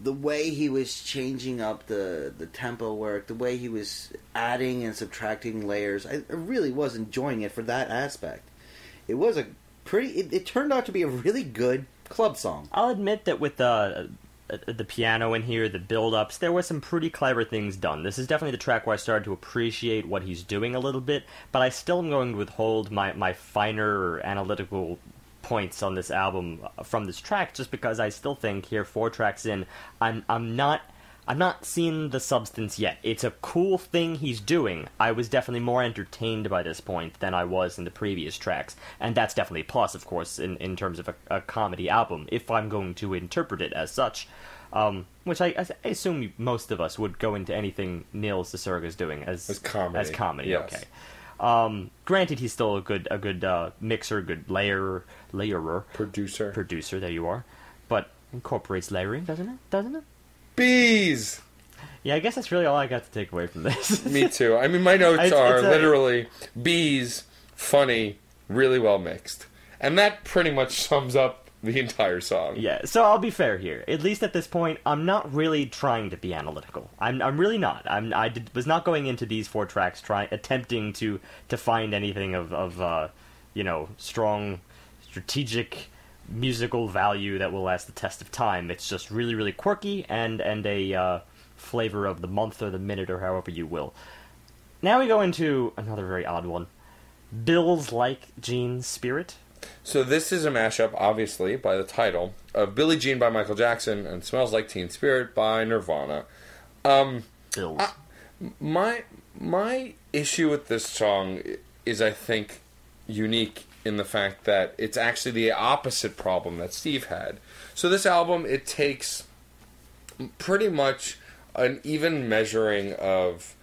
Speaker 3: the way he was changing up the tempo work, the way he was adding and subtracting layers. I really was enjoying it for that aspect. It was it turned out to be a really good club song.
Speaker 2: I'll admit that with the piano in here, the build-ups, there were some pretty clever things done. This is definitely the track where I started to appreciate what he's doing a little bit, but I still am going to withhold my finer analytical points on this album from this track, just because I still think here, 4 tracks in, I'm not seeing the substance yet. It's a cool thing he's doing. I was definitely more entertained by this point than I was in the previous tracks. And that's definitely a plus, of course, in terms of a comedy album, if I'm going to interpret it as such. Which I assume most of us would go into anything Neil Cicierega is doing as comedy.
Speaker 1: Yes.
Speaker 2: Okay. Granted, he's still a good mixer, good layerer. Producer, there you are. But incorporates layering, doesn't it?
Speaker 1: Bees!
Speaker 2: Yeah, I guess that's really all I got to take away from this.
Speaker 1: Me too. I mean, my notes are literally bees, funny, really well mixed. And that pretty much sums up the entire song.
Speaker 2: Yeah, so I'll be fair here. At least at this point, I'm not really trying to be analytical. I'm really not. Was not going into these 4 tracks attempting to find anything of strong strategic musical value that will last the test of time. It's just really, really quirky and a flavor of the month or the minute or however you will. Now we go into another very odd one. Bill's Like Jean's Spirit.
Speaker 1: So this is a mashup, obviously, by the title, of Billie Jean by Michael Jackson and Smells Like Teen Spirit by Nirvana. My issue with this song is, I think, unique in the fact that it's actually the opposite problem that Steve had. So this album, it takes pretty much an even measuring of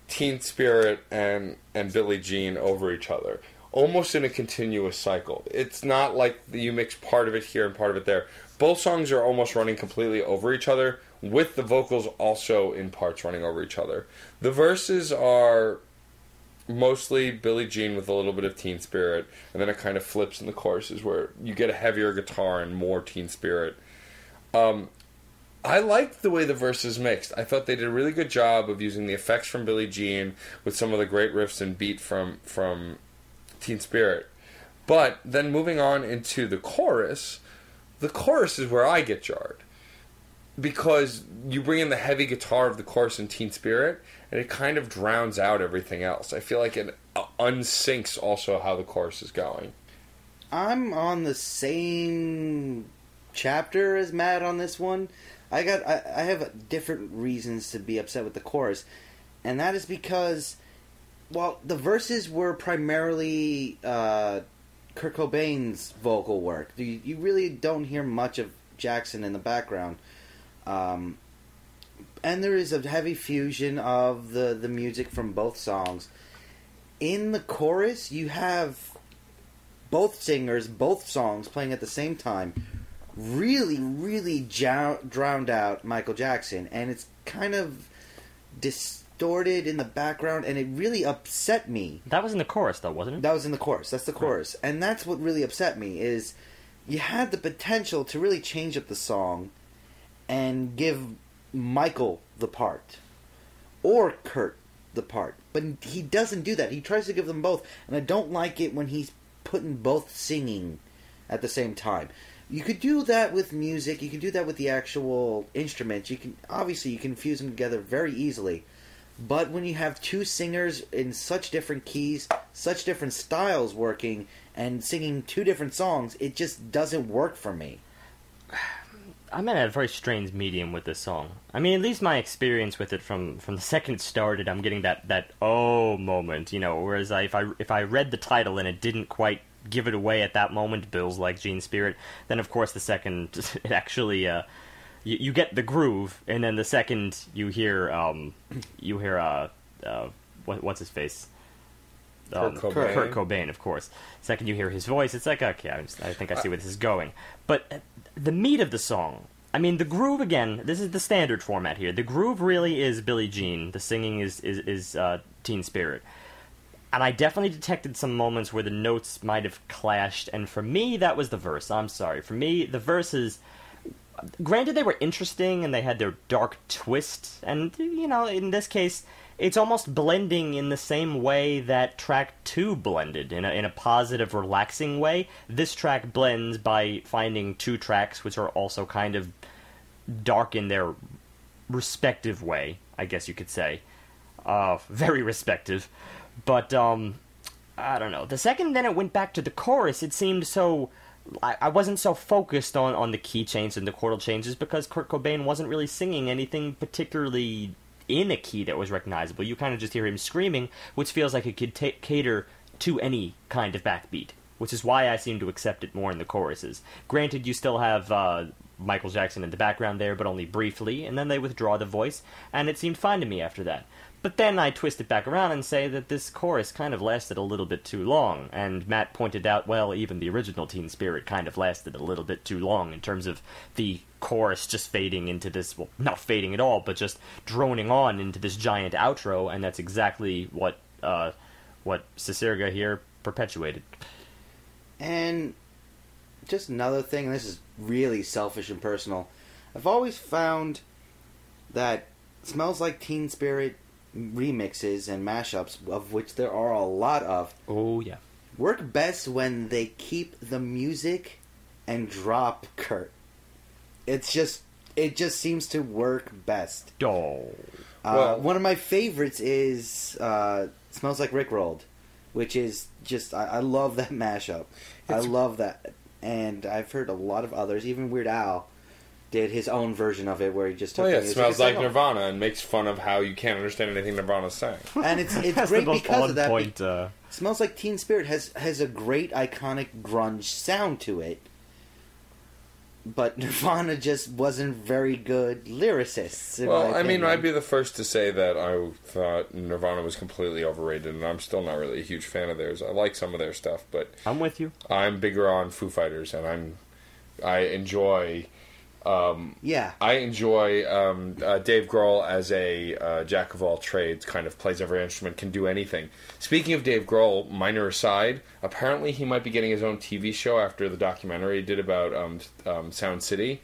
Speaker 1: Teen Spirit and Billie Jean over each other, almost in a continuous cycle. It's not like you mix part of it here and part of it there. Both songs are almost running completely over each other, with the vocals also in parts running over each other. The verses are mostly Billie Jean with a little bit of Teen Spirit, and then it kind of flips in the choruses where you get a heavier guitar and more Teen Spirit. I liked the way the verses mixed. I thought they did a really good job of using the effects from Billie Jean with some of the great riffs and beat from Teen Spirit. But then moving on into the chorus is where I get jarred. Because you bring in the heavy guitar of the chorus in Teen Spirit, and it kind of drowns out everything else. I feel like it unsyncs also how the chorus is going.
Speaker 3: I'm on the same chapter as Matt on this one. I have different reasons to be upset with the chorus, and that is because, well, the verses were primarily Kurt Cobain's vocal work. You really don't hear much of Jackson in the background. And there is a heavy fusion of the music from both songs. In the chorus, you have both singers, both songs playing at the same time, really, really drowned out Michael Jackson, and it's kind of distorted in the background, and it really upset me.
Speaker 2: That was in the chorus, though, wasn't it?
Speaker 3: That was in the chorus. That's the chorus. Right. And that's what really upset me, is you had the potential to really change up the song and give Michael the part, or Kurt the part. But he doesn't do that. He tries to give them both, and I don't like it when he's putting both singing at the same time. You could do that with music. You can do that with the actual instruments. You can fuse them together very easily. But when you have two singers in such different keys, such different styles working, and singing two different songs, it just doesn't work for me.
Speaker 2: I'm at a very strange medium with this song. I mean, at least my experience with it from the second it started, I'm getting that oh moment, whereas if I read the title and it didn't quite give it away at that moment, Bills Like Teen Spirit, then of course the second it actually you get the groove, and then the second you hear what's his face,
Speaker 1: Kurt
Speaker 2: Cobain, of course. Second you hear his voice, it's like, okay, I think I see where this is going. But the meat of the song, I mean, the groove, again, this is the standard format here. The groove really is Billie Jean. The singing is Teen Spirit. And I definitely detected some moments where the notes might have clashed, and for me, that was the verse. I'm sorry. For me, the verses, granted they were interesting, and they had their dark twist, and, in this case, it's almost blending in the same way that track 2 blended, in a positive, relaxing way. This track blends by finding two tracks which are also kind of dark in their respective way, I guess you could say. Very respective. But, I don't know. The second then it went back to the chorus, it seemed so... I wasn't so focused on the key change and the chordal changes because Kurt Cobain wasn't really singing anything particularly in a key that was recognizable. You kind of just hear him screaming, which feels like it could cater to any kind of backbeat, which is why I seem to accept it more in the choruses. Granted, you still have Michael Jackson in the background there, but only briefly, and then they withdraw the voice, and it seemed fine to me after that. But then I twist it back around and say that this chorus kind of lasted a little bit too long, and Matt pointed out, well, even the original Teen Spirit kind of lasted a little bit too long in terms of the chorus just fading into this, well, not fading at all, but just droning on into this giant outro, and that's exactly what Cicierega here perpetuated.
Speaker 3: And just another thing, and this is really selfish and personal, I've always found that Smells Like Teen Spirit remixes and mashups, of which there are a lot of, work best when they keep the music and drop Kurt. It just seems to work best.
Speaker 2: Well,
Speaker 3: one of my favorites is Smells Like Rickrolled. which is just I love that mashup. I love that, and I've heard a lot of others. Even Weird Al did his own version of it, where he just took
Speaker 1: it smells like Nirvana and makes fun of how you can't understand anything Nirvana's saying.
Speaker 3: And it's great because of that. It Smells Like Teen Spirit has a great iconic grunge sound to it, but Nirvana just wasn't very good lyricists.
Speaker 1: Well, I mean, I'd be the first to say that I thought Nirvana was completely overrated, and I'm still not really a huge fan of theirs. I like some of their stuff, but
Speaker 2: I'm with you.
Speaker 1: I'm bigger on Foo Fighters, and I enjoy. I enjoy Dave Grohl as a jack of all trades, kind of plays every instrument, can do anything. Speaking of Dave Grohl, minor aside, apparently he might be getting his own TV show after the documentary he did about Sound City,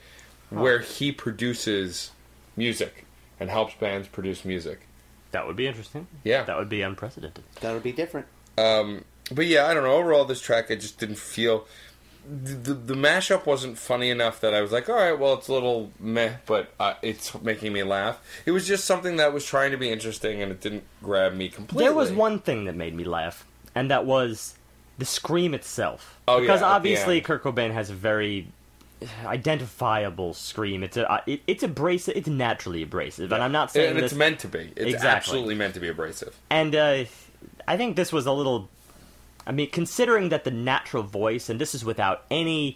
Speaker 1: where he produces music and helps bands produce music.
Speaker 2: That would be interesting.
Speaker 1: Yeah.
Speaker 2: That would be unprecedented.
Speaker 3: That would be different.
Speaker 1: But yeah, I don't know. Overall, this track, I just didn't feel... The mashup wasn't funny enough that I was like, all right, well, it's a little meh, but it's making me laugh. It was just something that was trying to be interesting, and it didn't grab me completely.
Speaker 2: There was one thing that made me laugh, and that was the scream itself.
Speaker 1: Oh,
Speaker 2: because obviously Kurt Cobain has a very identifiable scream. It's abrasive. It's naturally abrasive, and I'm not saying
Speaker 1: and it's meant to be. It's absolutely meant to be abrasive.
Speaker 2: And I think this was a little... I mean, considering that the natural voice, and this is without any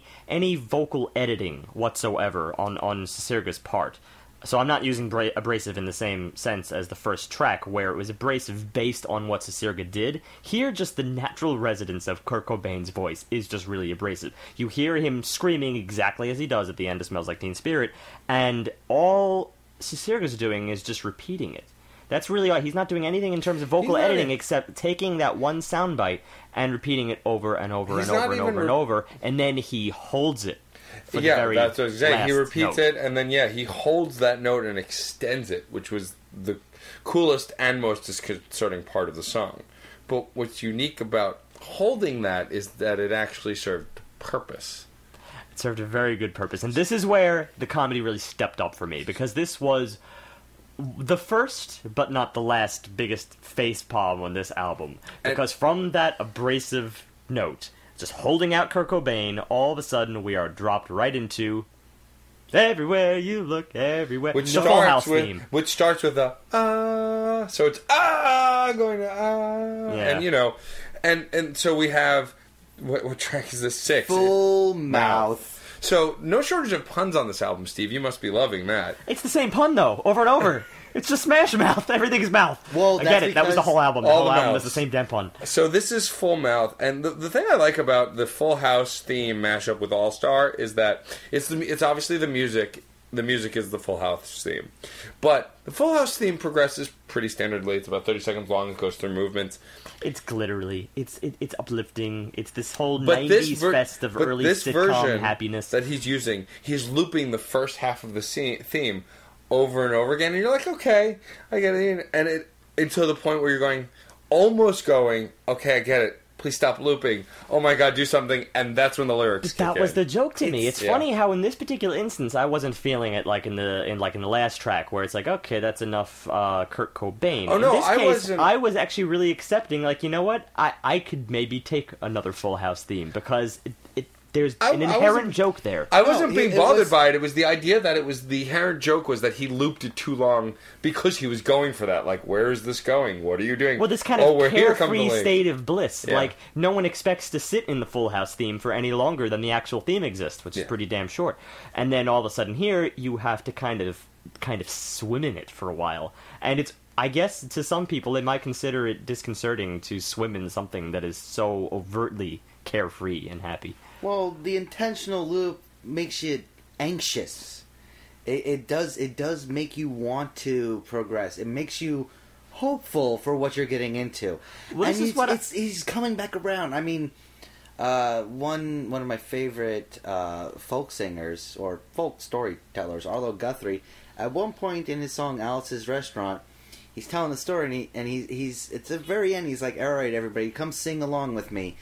Speaker 2: vocal editing whatsoever on Cicierega's part, so I'm not using abrasive in the same sense as the first track, where it was abrasive based on what Cicierega did. Here, just the natural resonance of Kurt Cobain's voice is just really abrasive. You hear him screaming exactly as he does at the end of Smells Like Teen Spirit, and all Cicierega's doing is just repeating it. That's really all. He's not doing anything in terms of vocal editing except taking that one soundbite and repeating it over and over and over and over and over, and then he holds it for the very
Speaker 1: that's what exactly. He repeats
Speaker 2: note.
Speaker 1: it, and then he holds that note and extends it, which was the coolest and most disconcerting part of the song. But what's unique about holding that is that it actually served purpose.
Speaker 2: It served a very good purpose, and this is where the comedy really stepped up for me, because this was the first, but not the last, biggest facepalm on this album. Because from that abrasive note, just holding out Kurt Cobain, all of a sudden we are dropped right into Everywhere You Look, Everywhere.
Speaker 1: Which
Speaker 2: the Full House theme.
Speaker 1: Which starts with a so it's going to
Speaker 2: Yeah.
Speaker 1: And so we have, what track is this? 6?
Speaker 3: Full Mouth.
Speaker 1: So, no shortage of puns on this album, Steve. You must be loving that.
Speaker 2: It's the same pun, though, over and over. It's just Smash Mouth. Everything's mouth.
Speaker 3: Well,
Speaker 2: I get it. That was the whole album. The whole album was the same damn pun.
Speaker 1: So this is Full Mouth, and the thing I like about the Full House theme mashup with All Star is that it's obviously the music. The music is the Full House theme, but the Full House theme progresses pretty standardly. It's about 30 seconds long. It goes through movements.
Speaker 2: It's glittery. It's uplifting. It's this whole 90s fest of early sitcom happiness
Speaker 1: that he's using. He's looping the first half of the theme over and over again, and you're like, okay, I get it. And until the point where you're almost going, okay, I get it. Please stop looping. Oh my God, do something. And that's when the lyrics kick in.
Speaker 2: That was the joke to me. It's funny how in this particular instance I wasn't feeling it like in the last track where it's like, okay, that's enough Kurt Cobain.
Speaker 1: Oh no,
Speaker 2: in this case, I was actually really accepting, like, you know what? I could maybe take another Full House theme because there's an inherent joke there.
Speaker 1: I wasn't being bothered by it. It was the idea that it was the inherent joke was that he looped it too long because he was going for that. Like, where is this going? What are you doing?
Speaker 2: Well, this kind of carefree state of bliss. Yeah. Like, no one expects to sit in the Full House theme for any longer than the actual theme exists, which is pretty damn short. And then all of a sudden here, you have to kind of swim in it for a while. And it's, I guess, to some people, they might consider it disconcerting to swim in something that is so overtly carefree and happy.
Speaker 3: Well, the intentional loop makes you anxious. It does make you want to progress. It makes you hopeful for what you're getting into.
Speaker 2: Well, and
Speaker 3: he's coming back around. I mean, one of my favorite folk singers or folk storytellers, Arlo Guthrie, at one point in his song Alice's Restaurant, he's telling the story, and he's at the very end, he's like, all right, everybody, come sing along with me.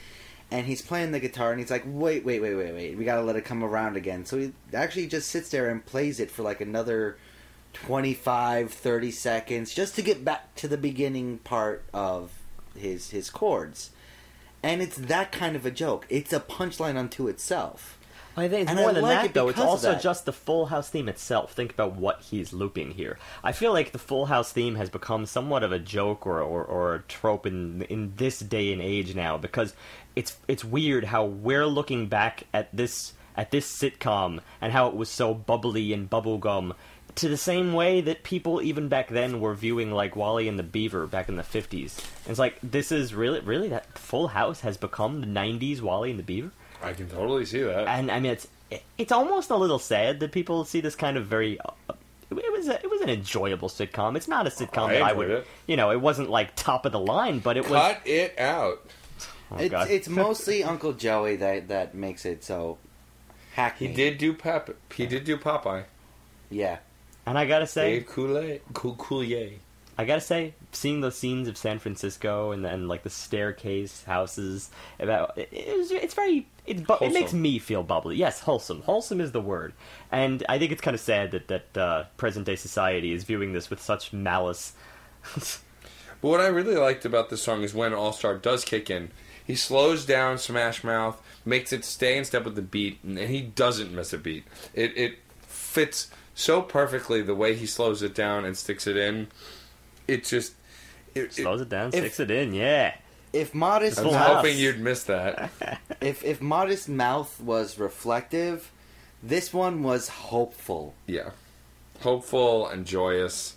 Speaker 3: And he's playing the guitar, and he's like, wait, we gotta let it come around again. So he actually just sits there and plays it for like another 25, 30 seconds, just to get back to the beginning part of his chords. And it's that kind of a joke. It's a punchline unto itself.
Speaker 2: I think it's more than that, though. It's also just the Full House theme itself. Think about what he's looping here. I feel like the Full House theme has become somewhat of a joke or a trope in this day and age now, because it's weird how we're looking back at this sitcom and how it was so bubbly and bubblegum, to the same way that people even back then were viewing like Wally and the Beaver back in the 50s. And it's like, this is really that Full House has become the 90s Wally and the Beaver?
Speaker 1: I can totally see that.
Speaker 2: And I mean, it's almost a little sad that people see this kind of very... It was an enjoyable sitcom. It's not a sitcom that I would... It. You know, it wasn't like top of the line, but it was...
Speaker 1: Cut it out.
Speaker 3: Oh, it's mostly Uncle Joey that makes it so hackney.
Speaker 1: He did do Popeye.
Speaker 3: Yeah.
Speaker 2: And I gotta say...
Speaker 1: Dave Coulier.
Speaker 2: I gotta say, seeing those scenes of San Francisco and then like the staircase houses, it makes me feel bubbly. Yes, wholesome. Wholesome is the word. And I think it's kind of sad that present day society is viewing this with such malice.
Speaker 1: But what I really liked about this song is when All Star does kick in. He slows down Smash Mouth, makes it stay in step with the beat, and he doesn't miss a beat. It fits so perfectly the way he slows it down and sticks it in. It just...
Speaker 2: slows it down, sticks it in, yeah.
Speaker 3: If Modest
Speaker 1: I was hoping you'd miss that.
Speaker 3: If Modest Mouth was reflective, this one was hopeful.
Speaker 1: Yeah. Hopeful and joyous.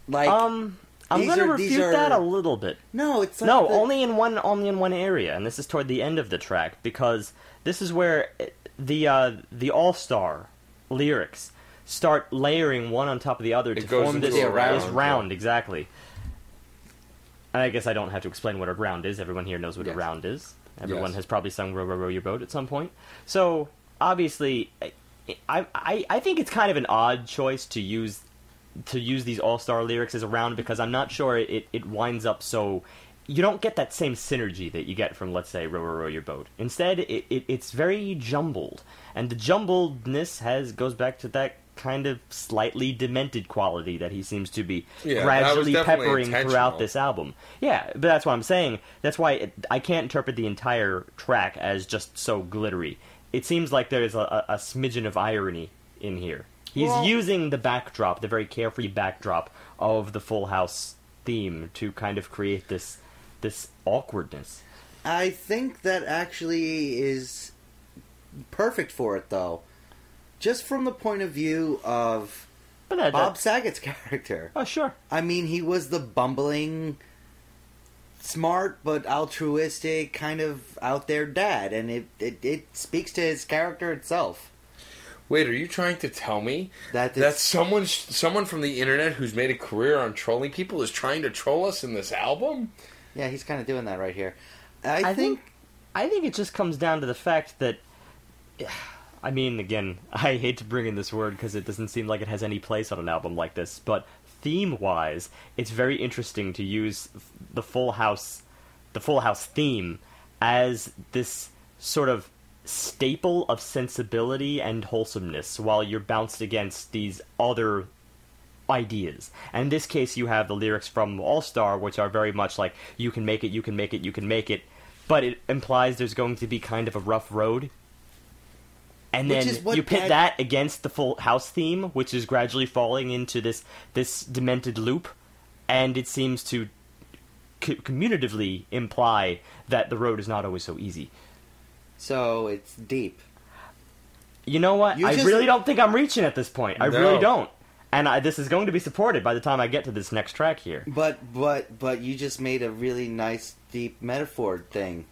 Speaker 2: Like, I'm going to refute that a little bit.
Speaker 3: No, it's like
Speaker 2: only in one area, and this is toward the end of the track, because this is where the All-Star lyrics start layering one on top of the other to form this round, exactly. And I guess I don't have to explain what a round is. Everyone here knows what a round is. Everyone has probably sung "Row, Row, Row Your Boat" at some point. So obviously, I think it's kind of an odd choice to use these all-star lyrics as a round, because I'm not sure it winds up so. You don't get that same synergy that you get from, let's say, "Row, Row, Row Your Boat." Instead, it's very jumbled, and the jumbledness goes back to that kind of slightly demented quality that he seems to be gradually peppering throughout this album. Yeah, but that's what I'm saying. That's why I can't interpret the entire track as just so glittery. It seems like there's a smidgen of irony in here. He's using the backdrop, the very carefree backdrop of the Full House theme to kind of create this awkwardness.
Speaker 3: I think that actually is perfect for it, though. Just from the point of view of Bob Saget's character.
Speaker 2: Oh, sure.
Speaker 3: I mean, he was the bumbling, smart but altruistic, kind of out there dad, and it speaks to his character itself.
Speaker 1: Wait, are you trying to tell me that someone from the internet who's made a career on trolling people is trying to troll us in this album?
Speaker 3: Yeah, he's kind of doing that right here.
Speaker 2: I think it just comes down to the fact that... I mean, again, I hate to bring in this word because it doesn't seem like it has any place on an album like this, but theme-wise, it's very interesting to use the Full House theme as this sort of staple of sensibility and wholesomeness while you're bounced against these other ideas. And in this case, you have the lyrics from All-Star, which are very much like, you can make it, you can make it, you can make it, but it implies there's going to be kind of a rough road. And then you pit that against the Full House theme, which is gradually falling into this demented loop, and it seems to commutatively imply that the road is not always so easy.
Speaker 3: So it's deep.
Speaker 2: You know what? I really don't think I'm reaching at this point. I really don't. And this is going to be supported by the time I get to this next track here.
Speaker 3: But you just made a really nice, deep metaphor thing.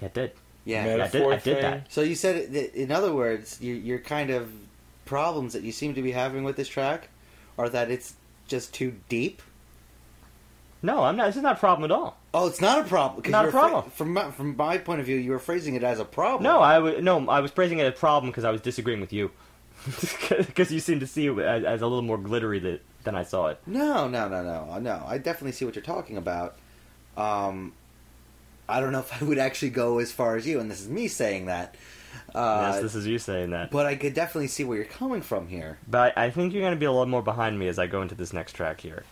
Speaker 2: Yeah, it did.
Speaker 3: Yeah,
Speaker 2: I did that.
Speaker 3: So you said, in other words, your kind of problems that you seem to be having with this track are that it's just too deep?
Speaker 2: No, I'm not. This is not a problem at all.
Speaker 3: Oh, it's not a problem.
Speaker 2: Not a problem.
Speaker 3: From my point of view, you were phrasing it as a problem.
Speaker 2: No, I was phrasing it as a problem because I was disagreeing with you. Because you seem to see it as a little more glittery than I saw it.
Speaker 3: No. I definitely see what you're talking about. I don't know if I would actually go as far as you, and this is me saying that.
Speaker 2: Yes, this is you saying that.
Speaker 3: But I could definitely see where you're coming from here.
Speaker 2: But I think you're going to be a little more behind me as I go into this next track here.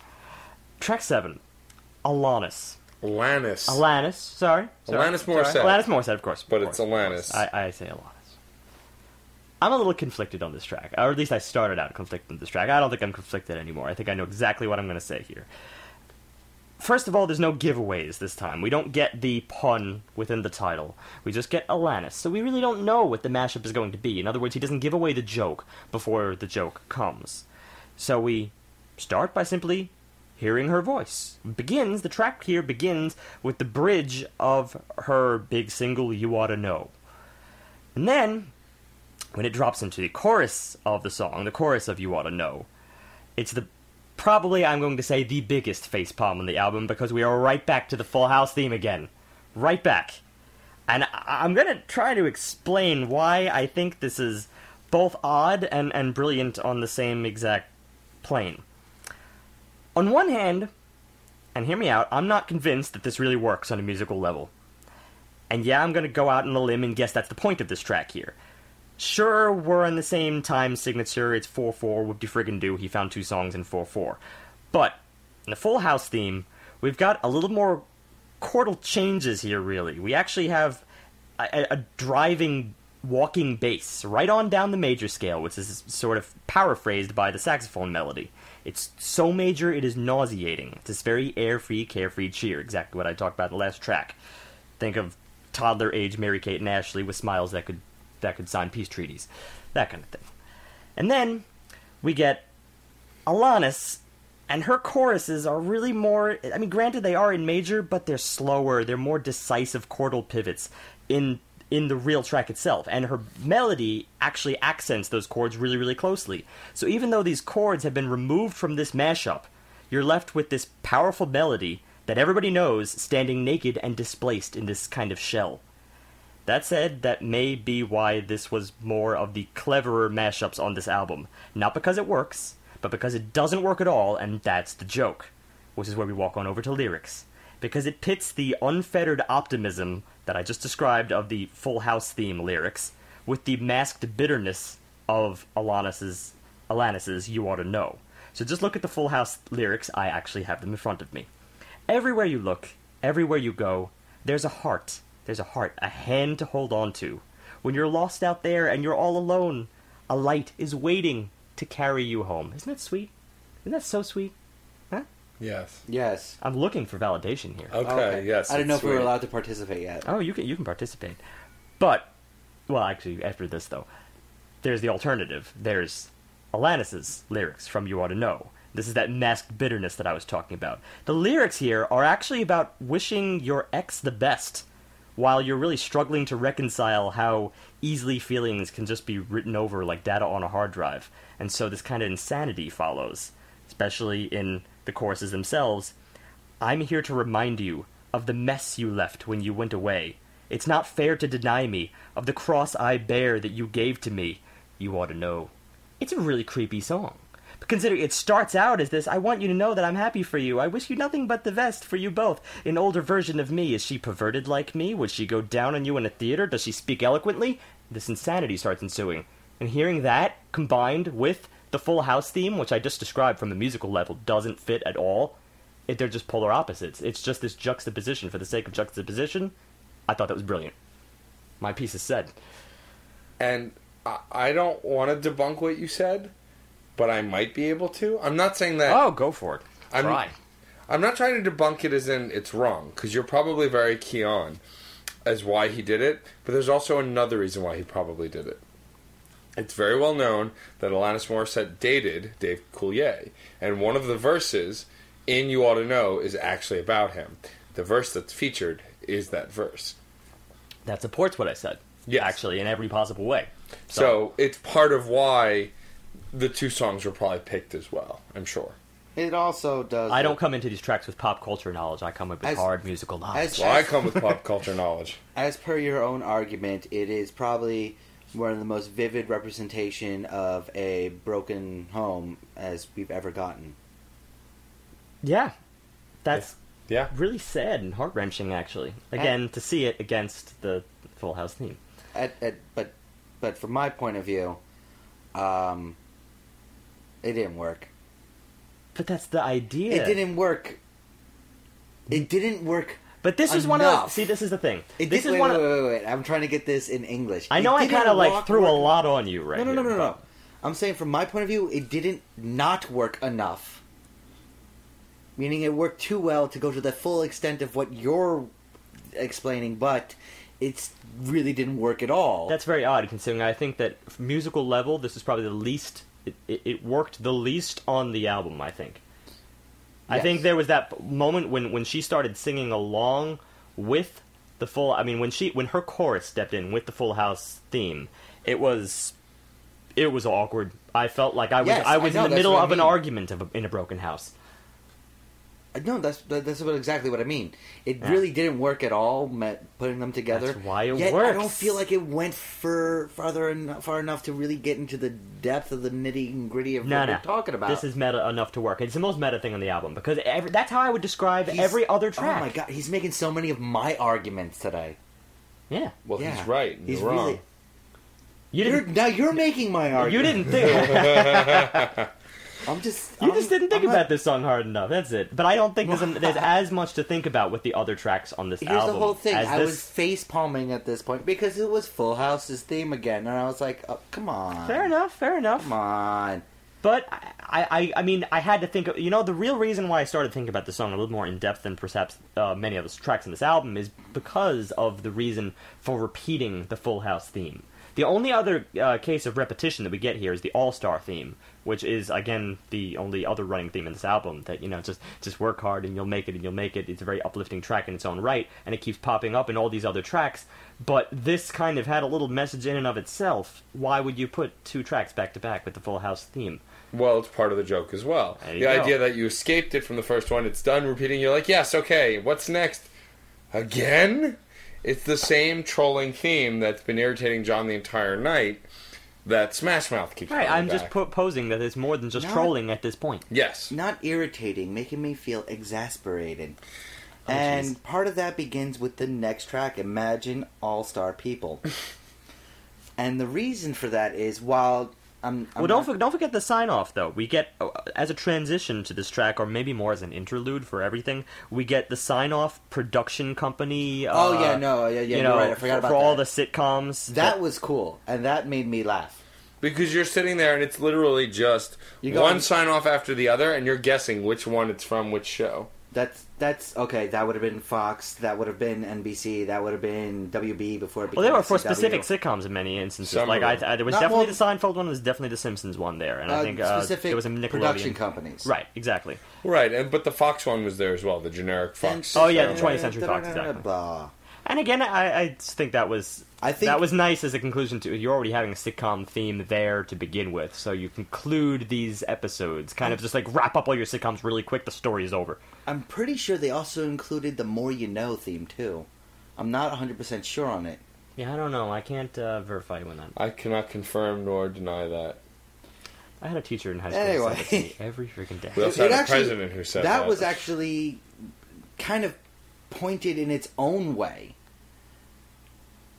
Speaker 2: Track 7, Alanis.
Speaker 1: Alanis.
Speaker 2: Sorry.
Speaker 1: Alanis Morissette.
Speaker 2: Alanis Morissette, of course.
Speaker 1: But it's Alanis.
Speaker 2: I say Alanis. I'm a little conflicted on this track. Or at least I started out conflicted on this track. I don't think I'm conflicted anymore. I think I know exactly what I'm going to say here. First of all, there's no giveaways this time. We don't get the pun within the title. We just get Alanis. So we really don't know what the mashup is going to be. In other words, he doesn't give away the joke before the joke comes. So we start by simply hearing her voice. The track here begins with the bridge of her big single, You Oughta Know. And then, when it drops into the chorus of the song, the chorus of You Oughta Know, it's probably, I'm going to say, the biggest facepalm on the album, because we are right back to the Full House theme again. Right back. And I'm going to try to explain why I think this is both odd and brilliant on the same exact plane. On one hand, and hear me out, I'm not convinced that this really works on a musical level. And yeah, I'm going to go out on a limb and guess that's the point of this track here. Sure, we're in the same time signature, it's 4/4, whoop-de-friggin-do, he found 2 songs in 4/4. But, in the Full House theme, we've got a little more chordal changes here, really. We actually have a driving, walking bass, right on down the major scale, which is sort of paraphrased by the saxophone melody. It's so major, it is nauseating. It's this very air-free, carefree cheer, exactly what I talked about in the last track. Think of toddler-age Mary-Kate and Ashley with smiles that could sign peace treaties. That kind of thing. And then, we get Alanis, and her choruses are really more... I mean, granted, they are in major, but they're slower, they're more decisive chordal pivots in the real track itself, and her melody actually accents those chords really, really closely. So even though these chords have been removed from this mashup, you're left with this powerful melody that everybody knows standing naked and displaced in this kind of shell. That said, that may be why this was more of the cleverer mashups on this album. Not because it works, but because it doesn't work at all, and that's the joke. Which is where we walk on over to lyrics. Because it pits the unfettered optimism that I just described of the Full House theme lyrics with the masked bitterness of Alanis's You Oughta Know. So just look at the Full House lyrics. I actually have them in front of me. Everywhere you look, everywhere you go, there's a heart. There's a heart, a hand to hold on to. When you're lost out there and you're all alone, a light is waiting to carry you home. Isn't that sweet? Isn't that so sweet? Huh?
Speaker 3: Yes.
Speaker 2: I'm looking for validation here.
Speaker 1: Okay. Yes.
Speaker 3: I didn't know if we were allowed to participate yet.
Speaker 2: Oh, you can participate. But, well, actually, after this, though, there's the alternative. There's Alanis's lyrics from You Oughta Know. This is that masked bitterness that I was talking about. The lyrics here are actually about wishing your ex the best, while you're really struggling to reconcile how easily feelings can just be written over like data on a hard drive. And so this kind of insanity follows, especially in the choruses themselves. I'm here to remind you of the mess you left when you went away. It's not fair to deny me of the cross I bear that you gave to me. You ought to know. It's a really creepy song. But consider it starts out as this, I want you to know that I'm happy for you. I wish you nothing but the best for you both. An older version of me. Is she perverted like me? Would she go down on you in a theater? Does she speak eloquently? This insanity starts ensuing. And hearing that, combined with the Full House theme, which I just described from a musical level, doesn't fit at all. They're just polar opposites. It's just this juxtaposition for the sake of juxtaposition. I thought that was brilliant. My piece is said.
Speaker 1: And I don't want to debunk what you said, but I might be able to. I'm not saying that...
Speaker 2: Oh, go for it. Try.
Speaker 1: I'm not trying to debunk it as in it's wrong, because you're probably very key on as why he did it, but there's also another reason why he probably did it. It's very well known that Alanis Morissette dated Dave Coulier, and one of the verses in You Oughta Know is actually about him. The verse that's featured is that verse.
Speaker 2: That supports what I said.
Speaker 1: Yes.
Speaker 2: Actually, in every possible way.
Speaker 1: So it's part of why the two songs were probably picked as well, I'm sure.
Speaker 3: It also does...
Speaker 2: I don't come into these tracks with pop culture knowledge. I come with hard musical knowledge.
Speaker 1: I come with pop culture knowledge.
Speaker 3: As per your own argument, it is probably one of the most vivid representation of a broken home as we've ever gotten.
Speaker 2: Yeah. That's really sad and heart-wrenching, actually. Again, to see it against the Full House theme.
Speaker 3: But from my point of view, it didn't work.
Speaker 2: But that's the idea.
Speaker 3: It didn't work it didn't work.
Speaker 2: But this is one of the... See, this is the thing. This is
Speaker 3: wait. I'm trying to get this in English.
Speaker 2: I know I kind of, like, threw a lot on you right here.
Speaker 3: No. I'm saying from my point of view, it didn't not work enough. Meaning it worked too well to go to the full extent of what you're explaining, but it really didn't work at all.
Speaker 2: That's very odd, considering I think that musical level, this is probably the least... It worked the least on the album, I think. Yes. I think there was that moment when she started singing along with the full... I mean, when her chorus stepped in with the Full House theme, it was awkward. I felt like I was in the middle of an argument in a broken house.
Speaker 3: No, that's exactly what I mean. It really didn't work at all, putting them together.
Speaker 2: That's why it
Speaker 3: Yet
Speaker 2: works.
Speaker 3: I don't feel like it went far enough to really get into the depth of the nitty and gritty of what we're talking about.
Speaker 2: This is meta enough to work. It's the most meta thing on the album, because that's how I would describe every other track.
Speaker 3: Oh my god, he's making so many of my arguments today.
Speaker 2: Yeah.
Speaker 1: Well, he's right. He's wrong.
Speaker 3: Now you're making my argument.
Speaker 2: You didn't think...
Speaker 3: You just
Speaker 2: didn't think about this song hard enough. That's it. But I don't think there's as much to think about with the other tracks on this album.
Speaker 3: Here's the whole thing. I was face palming at this point because it was Full House's theme again, and I was like, "Oh, come on."
Speaker 2: Fair enough.
Speaker 3: Come on.
Speaker 2: But I mean, I had to think. The real reason why I started thinking about the song a little more in depth than perhaps many of the tracks in this album is because of the reason for repeating the Full House theme. The only other case of repetition that we get here is the All-Star theme, which is, again, the only other running theme in this album, that, just work hard and you'll make it and you'll make it. It's a very uplifting track in its own right, and it keeps popping up in all these other tracks, but this kind of had a little message in and of itself. Why would you put two tracks back-to-back with the Full House theme?
Speaker 1: Well, it's part of the joke as well. The idea that you escaped it from the first one, it's done repeating, you're like, yes, okay, what's next? Again? It's the same trolling theme that's been irritating John the entire night that Smash Mouth keeps coming
Speaker 2: I'm
Speaker 1: back.
Speaker 2: just proposing that it's more than just trolling at this point.
Speaker 1: Yes.
Speaker 3: Not irritating, making me feel exasperated. And part of that begins with the next track, Imagine All-Star People. And the reason for that is, while... don't
Speaker 2: forget the sign-off, though. We get, as a transition to this track, or maybe more as an interlude for everything, we get the sign-off production company...
Speaker 3: you're right, I forgot about that.
Speaker 2: For all the sitcoms.
Speaker 3: That was cool, and that made me laugh.
Speaker 1: Because you're sitting there, and it's literally just one sign-off after the other, and you're guessing which one it's from which show.
Speaker 3: That's okay. That would have been Fox. That would have been NBC. That would have been WB before it became
Speaker 2: they were for
Speaker 3: CW.
Speaker 2: Specific sitcoms in many instances. There was
Speaker 3: Not
Speaker 2: definitely the Seinfeld one. There's definitely the Simpsons one there, and I think
Speaker 3: specific
Speaker 2: there was a Nickelodeon
Speaker 3: production companies.
Speaker 2: Right, exactly.
Speaker 1: Right, but the Fox one was there as well. The generic Fox.
Speaker 2: The 20th Century Fox, exactly. And again, I just think that was nice as a conclusion to. You're already having a sitcom theme there to begin with, so you conclude these episodes, kind of just like wrap up all your sitcoms really quick. The story is over.
Speaker 3: I'm pretty sure they also included the More You Know theme too. I'm not 100% sure on it.
Speaker 2: Yeah, I don't know. I can't verify when that.
Speaker 1: I cannot confirm nor deny that.
Speaker 2: I had a teacher in high school who said that to me every freaking day.
Speaker 1: We also had a president who said that.
Speaker 3: That was actually kind of pointed in its own way.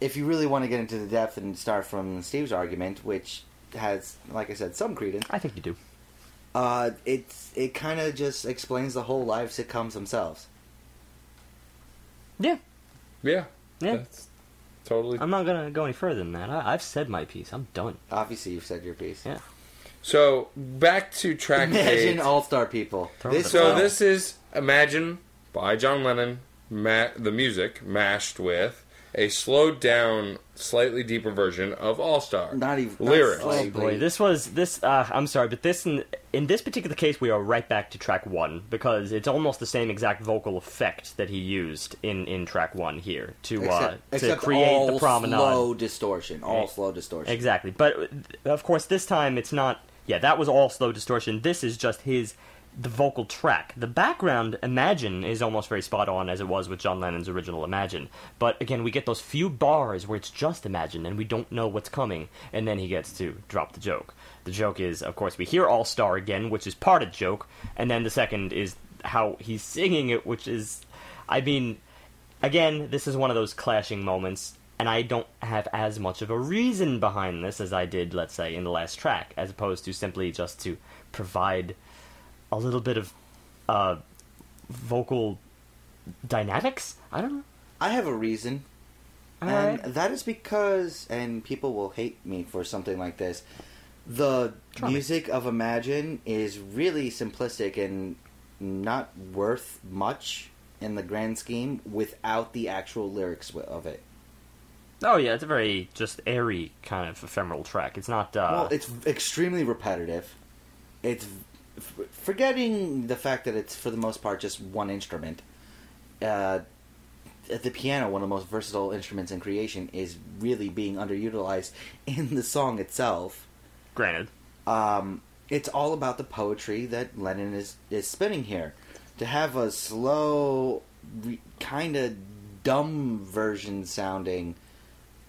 Speaker 3: If you really want to get into the depth and start from Steve's argument, which has, like I said, some credence.
Speaker 2: I think you do.
Speaker 3: It kind of just explains the whole live sitcoms themselves.
Speaker 2: Yeah.
Speaker 1: Yeah. That's totally...
Speaker 2: I'm not going to go any further than that. I've said my piece. I'm done.
Speaker 3: Obviously, you've said your piece.
Speaker 2: Yeah.
Speaker 1: So, back to track 8.
Speaker 3: Imagine All-Star People.
Speaker 1: This is Imagine by John Lennon, the music mashed with a slowed down, slightly deeper version of All Star.
Speaker 3: Not even
Speaker 1: lyrics.
Speaker 2: Oh boy, I'm sorry, but in this particular case, we are right back to track 1 because it's almost the same exact vocal effect that he used in track 1 here to create the promenade.
Speaker 3: Slow distortion, slow distortion.
Speaker 2: Exactly, but of course this time it's not. Yeah, that was all slow distortion. This is just the vocal track. The background, Imagine, is almost very spot on as it was with John Lennon's original Imagine. But again, we get those few bars where it's just Imagine and we don't know what's coming, and then he gets to drop the joke. The joke is, of course, we hear All Star again, which is part of the joke, and then the second is how he's singing it, which is, I mean, again, this is one of those clashing moments, and I don't have as much of a reason behind this as I did, let's say, in the last track, as opposed to simply just to provide a little bit of vocal dynamics. I don't know.
Speaker 3: I have a reason. That is because, and people will hate me for something like this, the music of Imagine is really simplistic and not worth much in the grand scheme without the actual lyrics of it.
Speaker 2: Oh yeah, it's a very just airy kind of ephemeral track. It's not...
Speaker 3: Well, it's extremely repetitive. It's... forgetting the fact that it's, for the most part, just one instrument. The piano, one of the most versatile instruments in creation, is really being underutilized in the song itself.
Speaker 2: Granted.
Speaker 3: It's all about the poetry that Lennon is spinning here. To have a slow, kind of dumb version sounding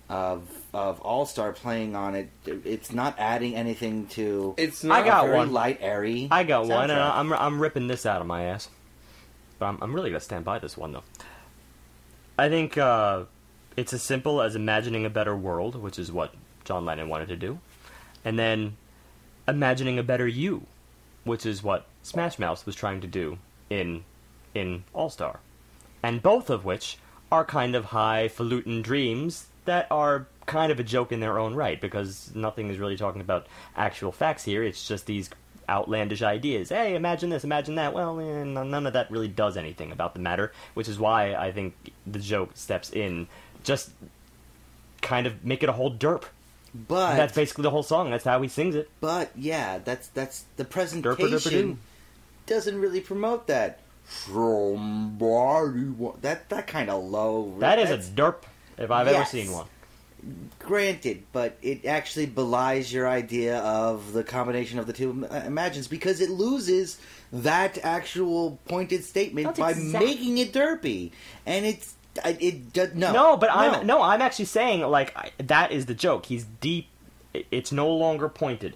Speaker 3: of All-Star playing on it, it's not adding anything to...
Speaker 1: It's not
Speaker 2: I got
Speaker 3: very
Speaker 2: one.
Speaker 3: light, airy
Speaker 2: I got
Speaker 3: soundtrack.
Speaker 2: one, and I'm ripping this out of my ass. But I'm really going to stand by this one, though. I think it's as simple as imagining a better world, which is what John Lennon wanted to do, and then imagining a better you, which is what Smash Mouth was trying to do in All-Star. And both of which are kind of highfalutin dreams that are kind of a joke in their own right, because nothing is really talking about actual facts here. It's just these outlandish ideas. Hey, imagine this, imagine that. Well, none of that really does anything about the matter, which is why I think the joke steps in. Just kind of make it a whole derp.
Speaker 3: But
Speaker 2: that's basically the whole song. That's how he sings it.
Speaker 3: But yeah, that's the presentation
Speaker 2: Derp-a-derp-a-doo.
Speaker 3: doesn't really promote that. Somebody that kind of low.
Speaker 2: That is a derp if I've ever seen one.
Speaker 3: Granted, but it actually belies your idea of the combination of the two imagines, because it loses that actual pointed statement by making it derpy, and it does no.
Speaker 2: No, but I'm actually saying that is the joke. He's deep. It's no longer pointed.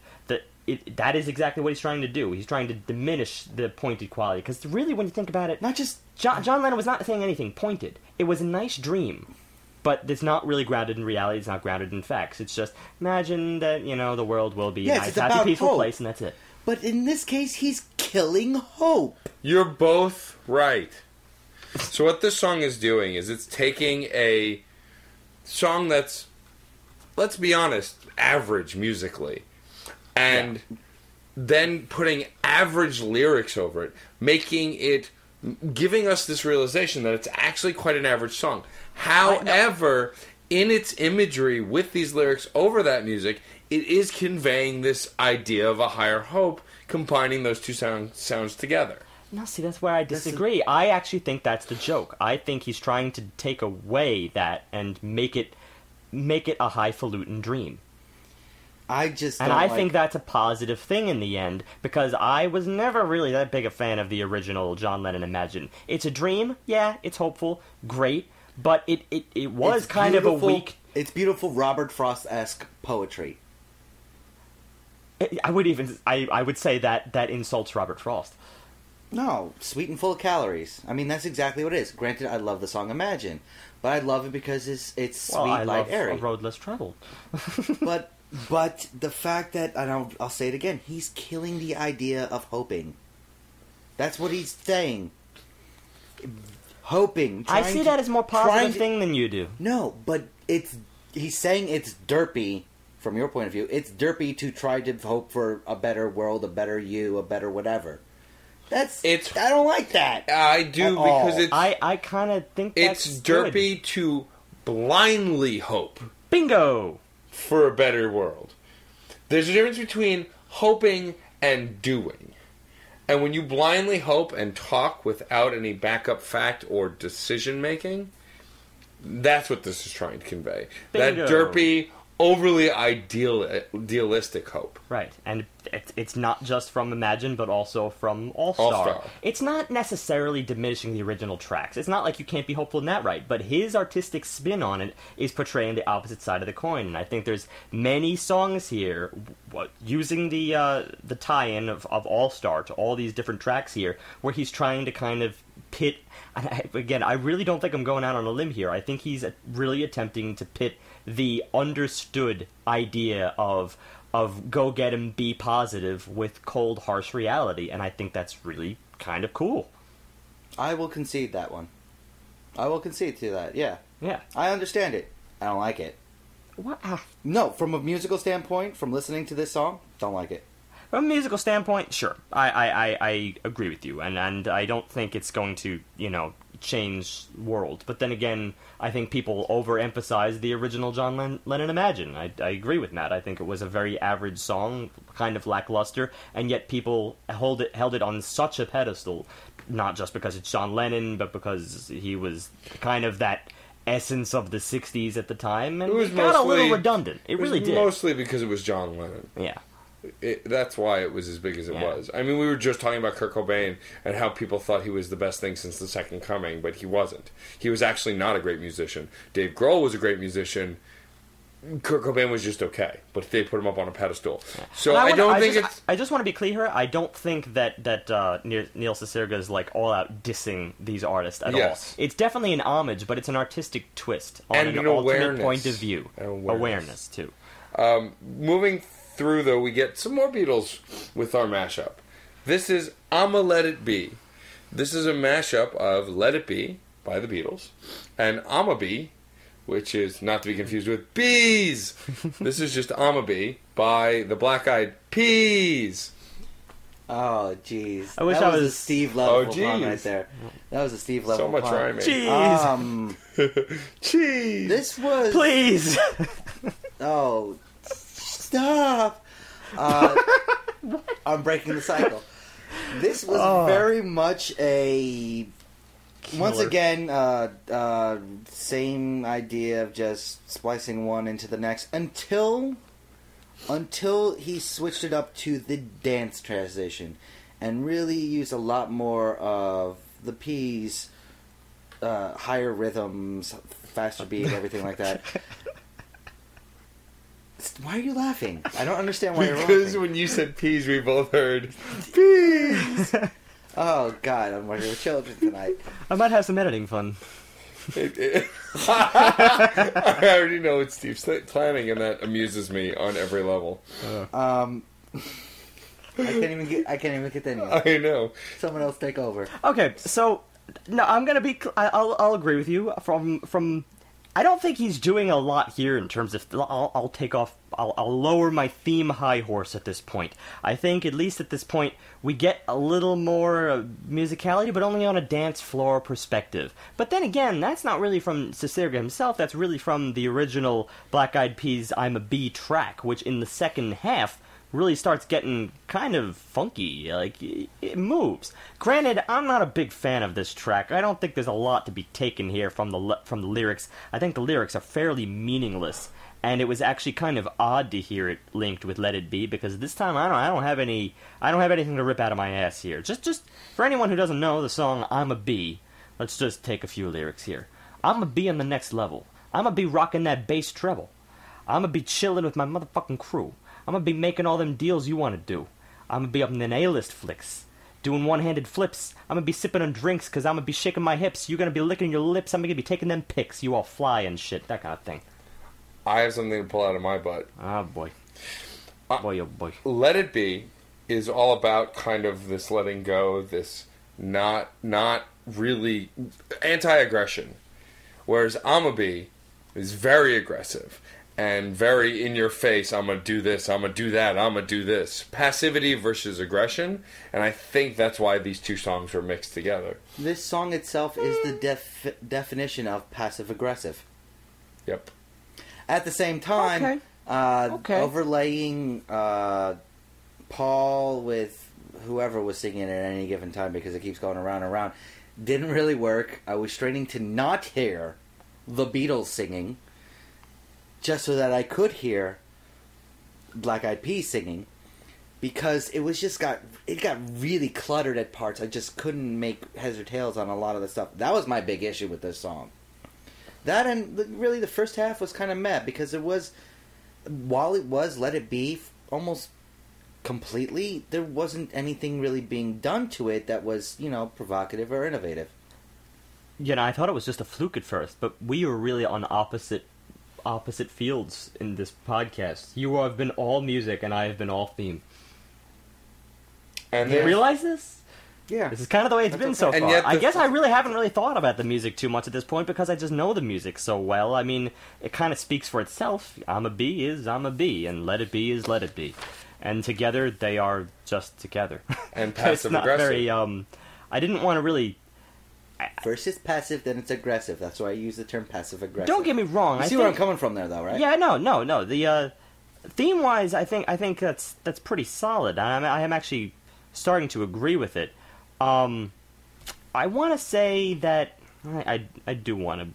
Speaker 2: That is exactly what he's trying to do. He's trying to diminish the pointed quality, because really, when you think about it,
Speaker 3: not just
Speaker 2: John Lennon was not saying anything pointed. It was a nice dream. But it's not really grounded in reality. It's not grounded in facts. It's just, imagine that, the world will be a nice, happy, peaceful place, and that's it.
Speaker 3: But in this case, he's killing hope.
Speaker 1: You're both right. So what this song is doing is it's taking a song that's, let's be honest, average musically, and then putting average lyrics over it, giving us this realization that it's actually quite an average song. However, in its imagery with these lyrics over that music, it is conveying this idea of a higher hope, combining those two sounds together.
Speaker 2: No, see, that's where I disagree. I actually think that's the joke. I think he's trying to take away that and make it a highfalutin dream.
Speaker 3: I
Speaker 2: think that's a positive thing in the end, because I was never really that big a fan of the original John Lennon Imagine. It's a dream, yeah, it's hopeful, great, but it was kind of a weak...
Speaker 3: It's beautiful Robert Frost-esque poetry.
Speaker 2: I would say that insults Robert Frost.
Speaker 3: No, sweet and full of calories. I mean, that's exactly what it is. Granted, I love the song Imagine, but I love it because it's sweet, light, airy.
Speaker 2: A road less traveled.
Speaker 3: But the fact that, and I'll say it again, he's killing the idea of hoping. That's what he's saying. Hoping.
Speaker 2: I see that as a more positive thing than you do.
Speaker 3: No, but he's saying it's derpy, from your point of view. It's derpy to try to hope for a better world, a better you, a better whatever. I don't like that.
Speaker 1: I do, because
Speaker 2: I kind of think that's
Speaker 1: it's derpy to blindly hope.
Speaker 2: Bingo!
Speaker 1: For a better world. There's a difference between hoping and doing. And when you blindly hope and talk without any backup fact or decision making, that's what this is trying to convey.
Speaker 2: Bingo.
Speaker 1: That derpy, overly idealistic hope.
Speaker 2: Right, and it's not just from Imagine, but also from All-Star. It's not necessarily diminishing the original tracks. It's not like you can't be hopeful in that, right? But his artistic spin on it is portraying the opposite side of the coin, and I think there's many songs here using the tie-in of All-Star to all these different tracks here, where he's trying to kind of pit... Again, I really don't think I'm going out on a limb here. I think he's really attempting to pit the understood idea of go get him, be positive, with cold, harsh reality, and I think that's really kind of cool.
Speaker 3: I will concede that one. I will concede to that, yeah.
Speaker 2: Yeah.
Speaker 3: I understand it. I don't like it.
Speaker 2: What?
Speaker 3: No, from a musical standpoint, from listening to this song, don't like it.
Speaker 2: From a musical standpoint, sure. I agree with you, and I don't think it's going to, change world. But then again, I think people overemphasize the original John Lennon Imagine. I agree with Matt. I think it was a very average song, kind of lackluster, and yet people held it on such a pedestal, not just because it's John Lennon, but because he was kind of that essence of the 60s at the time, and it got a little redundant. It really did.
Speaker 1: Mostly because it was John Lennon.
Speaker 2: Yeah.
Speaker 1: That's why it was as big as it was. I mean, we were just talking about Kurt Cobain and how people thought he was the best thing since the Second Coming, but he wasn't. He was actually not a great musician. Dave Grohl was a great musician. Kurt Cobain was just okay, but they put him up on a pedestal. Yeah. So I
Speaker 2: just want to be clear here. I don't think that Neil Cicierega is like all out dissing these artists at all. It's definitely an homage, but it's an artistic twist on an alternate point of view. Awareness too.
Speaker 1: Moving through, though, we get some more Beatles with our mashup. This is I'ma Let It Be. This is a mashup of Let It Be by the Beatles and I'ma Be, which is not to be confused with Bees. This is just I'ma Be by the Black Eyed Peas.
Speaker 3: Oh, jeez.
Speaker 2: I wish
Speaker 3: that
Speaker 2: was
Speaker 3: a Steve level pun right there. That was a Steve level
Speaker 1: pun. So much rhyming.
Speaker 2: Jeez.
Speaker 1: Jeez.
Speaker 3: This was...
Speaker 2: Please.
Speaker 3: Oh, stop. I'm breaking the cycle. This was very much a... Killer. Once again, same idea of just splicing one into the next until he switched it up to the dance transition and really used a lot more of the P's higher rhythms, faster beat, everything like that. Why are you laughing? I don't understand why you're laughing.
Speaker 1: Because when you said peas, we both heard peas.
Speaker 3: Oh, God, I'm working with children tonight.
Speaker 2: I might have some editing fun.
Speaker 1: I already know it's Steve's planning, and that amuses me on every level.
Speaker 3: I can't even get the name.
Speaker 1: I know.
Speaker 3: Someone else take over.
Speaker 2: Okay, so no, I'm gonna be. I'll agree with you. From I don't think he's doing a lot here in terms of. I'll take off. I'll lower my theme high horse at this point. I think at least at this point we get a little more musicality, but only on a dance floor perspective. But then again, that's not really from Cicierega himself. That's really from the original Black Eyed Peas "I'm a Bee" track, which in the second half really starts getting kind of funky. Like, it moves. Granted, I'm not a big fan of this track. I don't think there's a lot to be taken here from the lyrics. I think the lyrics are fairly meaningless, and it was actually kind of odd to hear it linked with "Let It Be," because this time I don't have anything to rip out of my ass here. Just for anyone who doesn't know the song "I'm a Bee," let's just take a few lyrics here. "I'ma be on the next level. I'ma be rocking that bass treble. I'ma be chilling with my motherfucking crew. I'm gonna be making all them deals you want to do. I'm gonna be up in the A-list flicks, doing one-handed flips. I'm gonna be sipping on drinks because I'm gonna be shaking my hips. You're gonna be licking your lips. I'm gonna be taking them pics. You all fly and shit, that kind of thing."
Speaker 1: I have something to pull out of my butt.
Speaker 2: Oh, boy. Boy, oh, boy.
Speaker 1: "Let It Be" is all about kind of this letting go, this not really anti-aggression. Whereas "I'ma Be" is very aggressive. And very in your face, I'm going to do this, I'm going to do that, I'm going to do this. Passivity versus aggression, and I think that's why these two songs were mixed together.
Speaker 3: This song itself is the definition of passive-aggressive.
Speaker 1: Yep.
Speaker 3: At the same time, overlaying Paul with whoever was singing at any given time, because it keeps going around and around, didn't really work. I was straining to not hear the Beatles singing, just so that I could hear Black Eyed Peas singing, because it got really cluttered at parts. I just couldn't make heads or tails on a lot of the stuff. That was my big issue with this song. That, and really the first half was kind of meh, because while it was Let It Be almost completely, there wasn't anything really being done to it that was, provocative or innovative.
Speaker 2: I thought it was just a fluke at first, but we were really on opposite fields in this podcast. You have been all music, and I have been all theme. And you realize this?
Speaker 3: Yeah.
Speaker 2: This is kind of the way it's been so far.
Speaker 1: Yet
Speaker 2: I guess I really haven't really thought about the music too much at this point because I just know the music so well. I mean, it kind of speaks for itself. I'm a bee is I'm a bee, and let it be is let it be. And together, they are just together.
Speaker 1: And passive-aggressive.
Speaker 2: Very, I didn't want to really...
Speaker 3: First it's passive, then it's aggressive. That's why I use the term passive-aggressive.
Speaker 2: Don't get me wrong.
Speaker 3: You see where I'm coming from there, though, right?
Speaker 2: Yeah, no. The theme-wise, I think that's pretty solid. I am actually starting to agree with it. I want to say that I do want to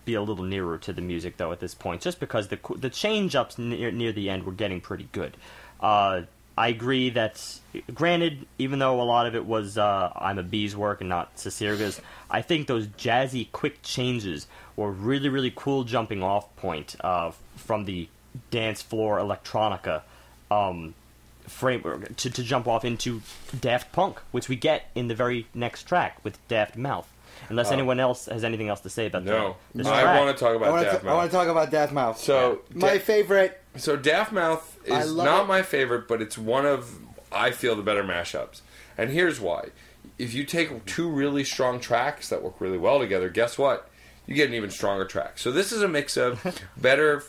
Speaker 2: be a little nearer to the music, though, at this point, just because the change-ups near the end were getting pretty good. I agree that, granted, even though a lot of it was I'm a Bee's work and not Cicierega's, I think those jazzy, quick changes were really, really cool jumping off point from the dance floor electronica framework to jump off into Daft Punk, which we get in the very next track with Daft Mouth. Unless anyone else has anything else to say about this track.
Speaker 1: I want to talk about Daft Mouth.
Speaker 3: I want to talk about Daft Mouth.
Speaker 1: So
Speaker 3: my favorite.
Speaker 1: So Daft Mouth is not my favorite, but it's one of, I feel, the better mashups. And here's why. If you take two really strong tracks that work really well together, guess what? You get an even stronger track. So this is a mix of better,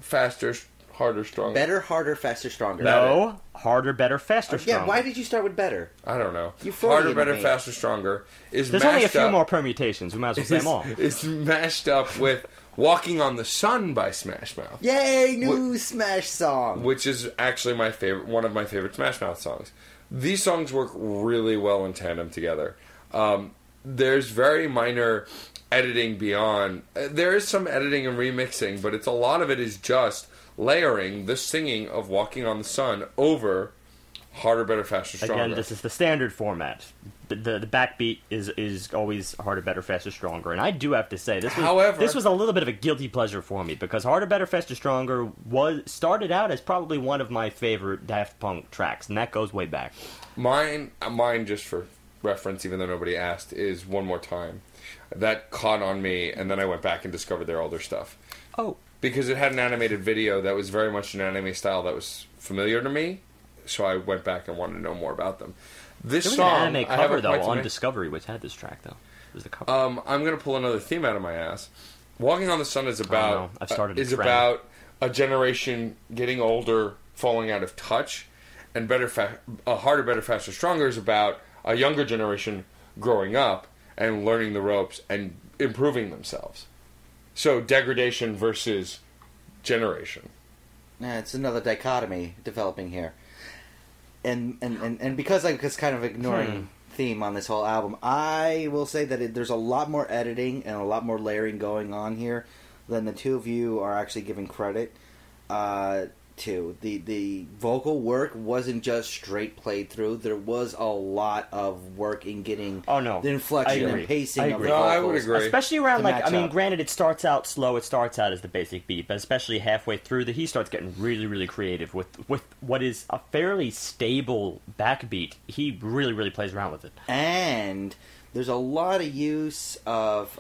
Speaker 1: faster, harder, stronger.
Speaker 3: Better, harder, faster, stronger.
Speaker 2: No, harder, better, faster, stronger.
Speaker 3: Yeah, why did you start with better?
Speaker 1: I don't know.
Speaker 3: Harder,
Speaker 1: better, faster, stronger is
Speaker 2: There's only a few more permutations. We might as well say them all.
Speaker 1: It's mashed up with Walking on the Sun by Smash Mouth.
Speaker 3: Yay, new Smash song.
Speaker 1: Which is actually one of my favorite Smash Mouth songs. These songs work really well in tandem together. There's very minor editing beyond. There is some editing and remixing, but a lot of it is just layering the singing of Walking on the Sun over Harder, Better, Faster, Stronger.
Speaker 2: Again, this is the standard format. The backbeat is always Harder, Better, Faster, Stronger. And I do have to say, this was a little bit of a guilty pleasure for me, because Harder, Better, Faster, Stronger started out as probably one of my favorite Daft Punk tracks, and that goes way back.
Speaker 1: Mine, just for reference, even though nobody asked, is One More Time. That caught on me, and then I went back and discovered their older stuff.
Speaker 2: Oh.
Speaker 1: Because it had an animated video that was very much an anime style that was familiar to me, so I went back and wanted to know more about them. There was song,
Speaker 2: an anime cover, though, on Discovery, which had this track, though. It was the cover.
Speaker 1: I'm going to pull another theme out of my ass. Walking on the Sun is about about a generation getting older, falling out of touch, and Harder, Better, Faster, Stronger is about a younger generation growing up and learning the ropes and improving themselves. So degradation versus generation.
Speaker 3: Yeah, it's another dichotomy developing here. And because I was kind of ignoring theme on this whole album, I will say that there's a lot more editing and a lot more layering going on here than the two of you are actually giving credit to. The vocal work wasn't just straight played through. There was a lot of work in getting the inflection and pacing of the vocals.
Speaker 1: I would agree.
Speaker 2: Especially around, granted, it starts out slow. It starts out as the basic beat, but especially halfway through, he starts getting really, really creative with what is a fairly stable backbeat. He really, really plays around with it.
Speaker 3: And there's a lot of use of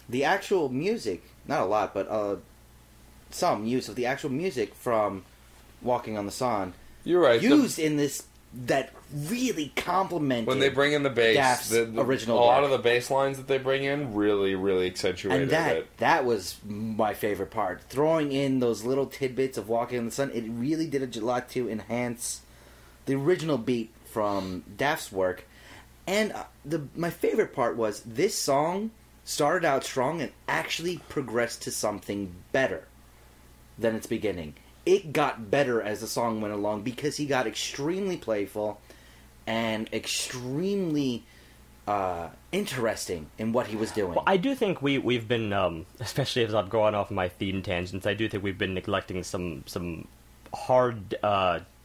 Speaker 3: the actual music. Not a lot, but some use of the actual music from Walking on the Sun.
Speaker 1: You're right.
Speaker 3: Used in this that really complemented
Speaker 1: when they bring in the bass,
Speaker 3: Daft's original
Speaker 1: a lot of the bass lines that they bring in really, really accentuated it.
Speaker 3: That was my favorite part. Throwing in those little tidbits of Walking on the Sun, it really did a lot to enhance the original beat from Daft's work. And my favorite part was this song started out strong and actually progressed to something better than its beginning. It got better as the song went along because he got extremely playful and extremely interesting in what he was doing.
Speaker 2: Well, I do think we've been, especially as I'm going off my theme tangents, I do think we've been neglecting some hard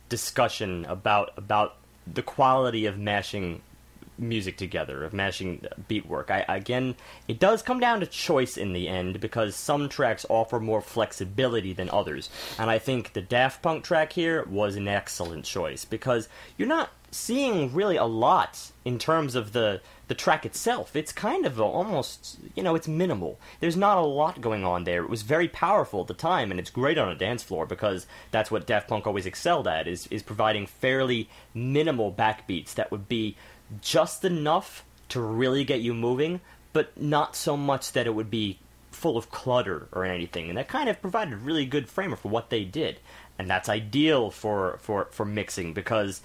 Speaker 2: discussion about the quality of mashing music together, of mashing beat work. Again, it does come down to choice in the end, because some tracks offer more flexibility than others, and I think the Daft Punk track here was an excellent choice, because you're not seeing really a lot in terms of the track itself. It's kind of almost, it's minimal. There's not a lot going on there. It was very powerful at the time, and it's great on a dance floor because that's what Daft Punk always excelled at, is providing fairly minimal backbeats that would be just enough to really get you moving, but not so much that it would be full of clutter or anything. And that kind of provided a really good framework for what they did. And that's ideal for mixing because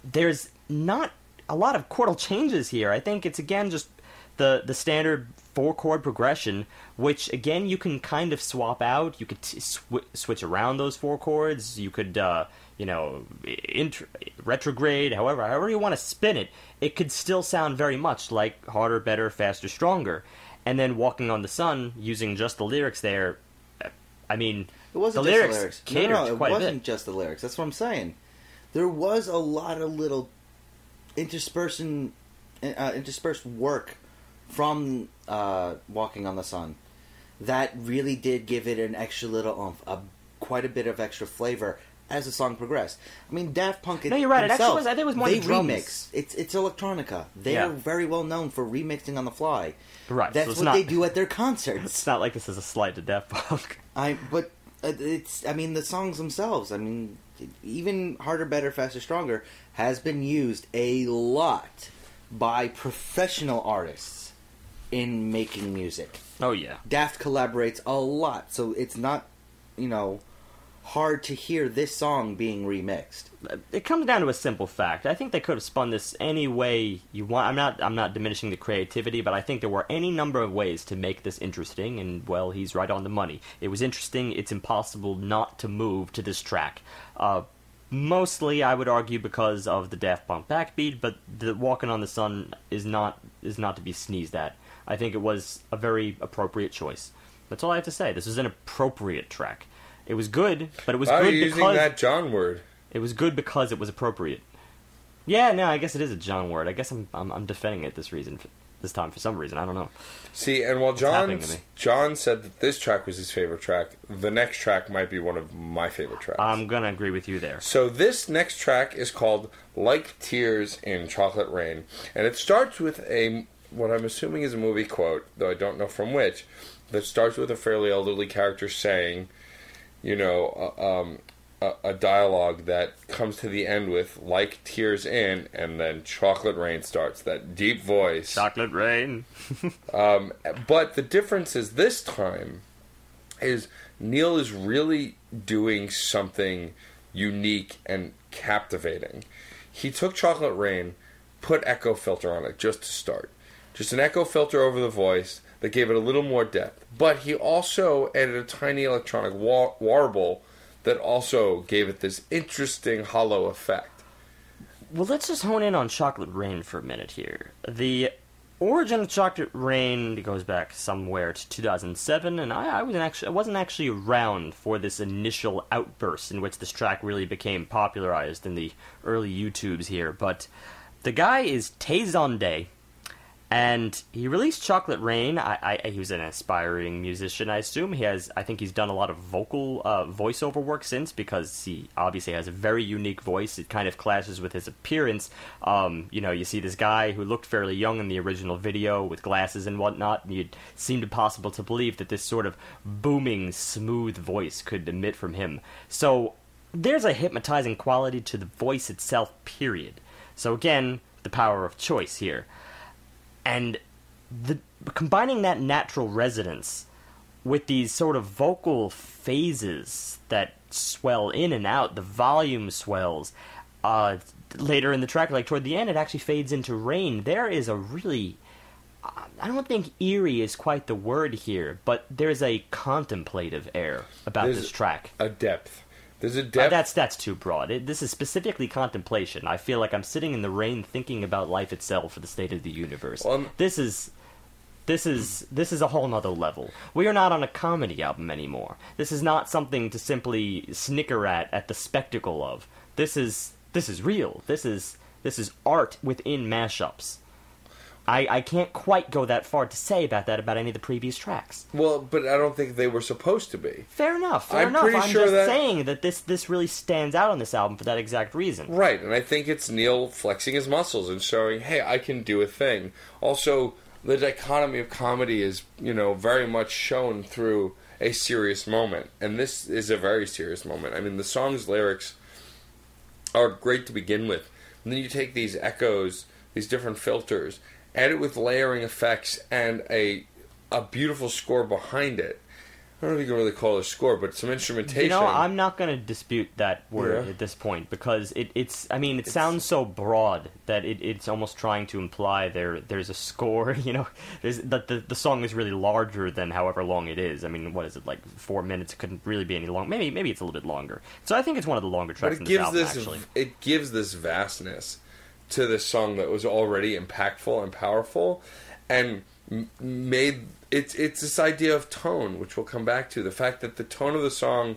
Speaker 2: there's not a lot of chordal changes here. I think it's, again, just the standard 4-chord progression, which, again, you can kind of swap out. You could switch around those 4 chords. You could, retrograde, however you want to spin it. It could still sound very much like Harder, Better, Faster, Stronger. And then Walking on the Sun, using just the lyrics there, I mean,
Speaker 3: it wasn't
Speaker 2: the
Speaker 3: just
Speaker 2: lyrics
Speaker 3: the lyrics.
Speaker 2: catered
Speaker 3: No,
Speaker 2: quite
Speaker 3: it
Speaker 2: a bit.
Speaker 3: wasn't just the lyrics. That's what I'm saying. There was a lot of little interspersed work from Walking on the Sun that really did give it an extra little oomph, quite a bit of extra flavor as the song progressed. I mean, Daft Punk.
Speaker 2: No, you're right. It actually was. I think it was more
Speaker 3: they
Speaker 2: the drums.
Speaker 3: remix. It's electronica. They are very well known for remixing on the fly.
Speaker 2: Right.
Speaker 3: That's
Speaker 2: so
Speaker 3: what they do at their concerts.
Speaker 2: It's not like this is a slight to Daft Punk.
Speaker 3: But it's. I mean, the songs themselves. I mean, even Harder, Better, Faster, Stronger has been used a lot by professional artists in making music.
Speaker 2: Oh yeah.
Speaker 3: Daft collaborates a lot, so it's not, hard to hear this song being remixed.
Speaker 2: It comes down to a simple fact. I think they could have spun this any way you want. I'm not diminishing the creativity, but I think there were any number of ways to make this interesting, and, well, he's right on the money. It was interesting. It's impossible not to move to this track. Mostly, I would argue, because of the Daft Punk backbeat, but the Walking on the Sun is not to be sneezed at. I think it was a very appropriate choice. That's all I have to say. This is an appropriate track. It was good, but it was good
Speaker 1: using
Speaker 2: because
Speaker 1: that John word.
Speaker 2: It was good because it was appropriate. Yeah, no, I guess it is a John word. I guess I'm defending it this time for some reason. I don't know.
Speaker 1: See, and while John said that this track was his favorite track, the next track might be one of my favorite tracks.
Speaker 2: I'm gonna agree with you there.
Speaker 1: So this next track is called "Like Tears in Chocolate Rain," and it starts with what I'm assuming is a movie quote, though I don't know from which. That starts with a fairly elderly character saying, a dialogue that comes to the end with "like tears in," and then "chocolate rain" starts. That deep voice.
Speaker 2: Chocolate rain.
Speaker 1: But the difference is this time is Neil is really doing something unique and captivating. He took "Chocolate Rain," put echo filter on it just to start. Just an echo filter over the voice that gave it a little more depth. But he also added a tiny electronic warble that also gave it this interesting hollow effect.
Speaker 2: Well, let's just hone in on "Chocolate Rain" for a minute here. The origin of "Chocolate Rain" goes back somewhere to 2007, and I wasn't actually around for this initial outburst in which this track really became popularized in the early YouTubes here. But the guy is Tay Zonday, and he released "Chocolate Rain." He was an aspiring musician, I assume. I think he's done a lot of vocal voiceover work since, because he obviously has a very unique voice. It kind of clashes with his appearance. You see this guy who looked fairly young in the original video with glasses and whatnot, and it seemed impossible to believe that this sort of booming, smooth voice could emit from him. So there's a hypnotizing quality to the voice itself, period. So again, the power of choice here. And combining that natural resonance with these sort of vocal phases that swell in and out, the volume swells. Later in the track, like toward the end, it actually fades into rain. There is a really... I don't think eerie is quite the word here, but there's a contemplative air about this track.
Speaker 1: A depth. There's a depth.
Speaker 2: That's too broad. This is specifically contemplation. I feel like I'm sitting in the rain thinking about life itself or the state of the universe. This is a whole nother level. We are not on a comedy album anymore. This is not something to simply snicker at the spectacle of. This is real. This is art within mashups. I can't quite go that far to say about any of the previous tracks.
Speaker 1: Well, but I don't think they were supposed to be.
Speaker 2: Fair enough.
Speaker 1: I'm
Speaker 2: just saying that this really stands out on this album for that exact reason.
Speaker 1: Right, and I think it's Neil flexing his muscles and showing, hey, I can do a thing. Also, the dichotomy of comedy is, very much shown through a serious moment, and this is a very serious moment. I mean, the song's lyrics are great to begin with, and then you take these echoes, these different filters, add it with layering effects and a beautiful score behind it. I don't know if you can really call it a score, but some instrumentation.
Speaker 2: I'm not going to dispute that word at this point, because it sounds so broad that it's almost trying to imply there's a score, that the song is really larger than however long it is. I mean, what is it, like 4 minutes? It couldn't really be any long. Maybe it's a little bit longer. So I think it's one of the longer tracks in this album, actually.
Speaker 1: It gives this vastness to this song that was already impactful and powerful, and made it's this idea of tone, which we'll come back to. The fact that the tone of the song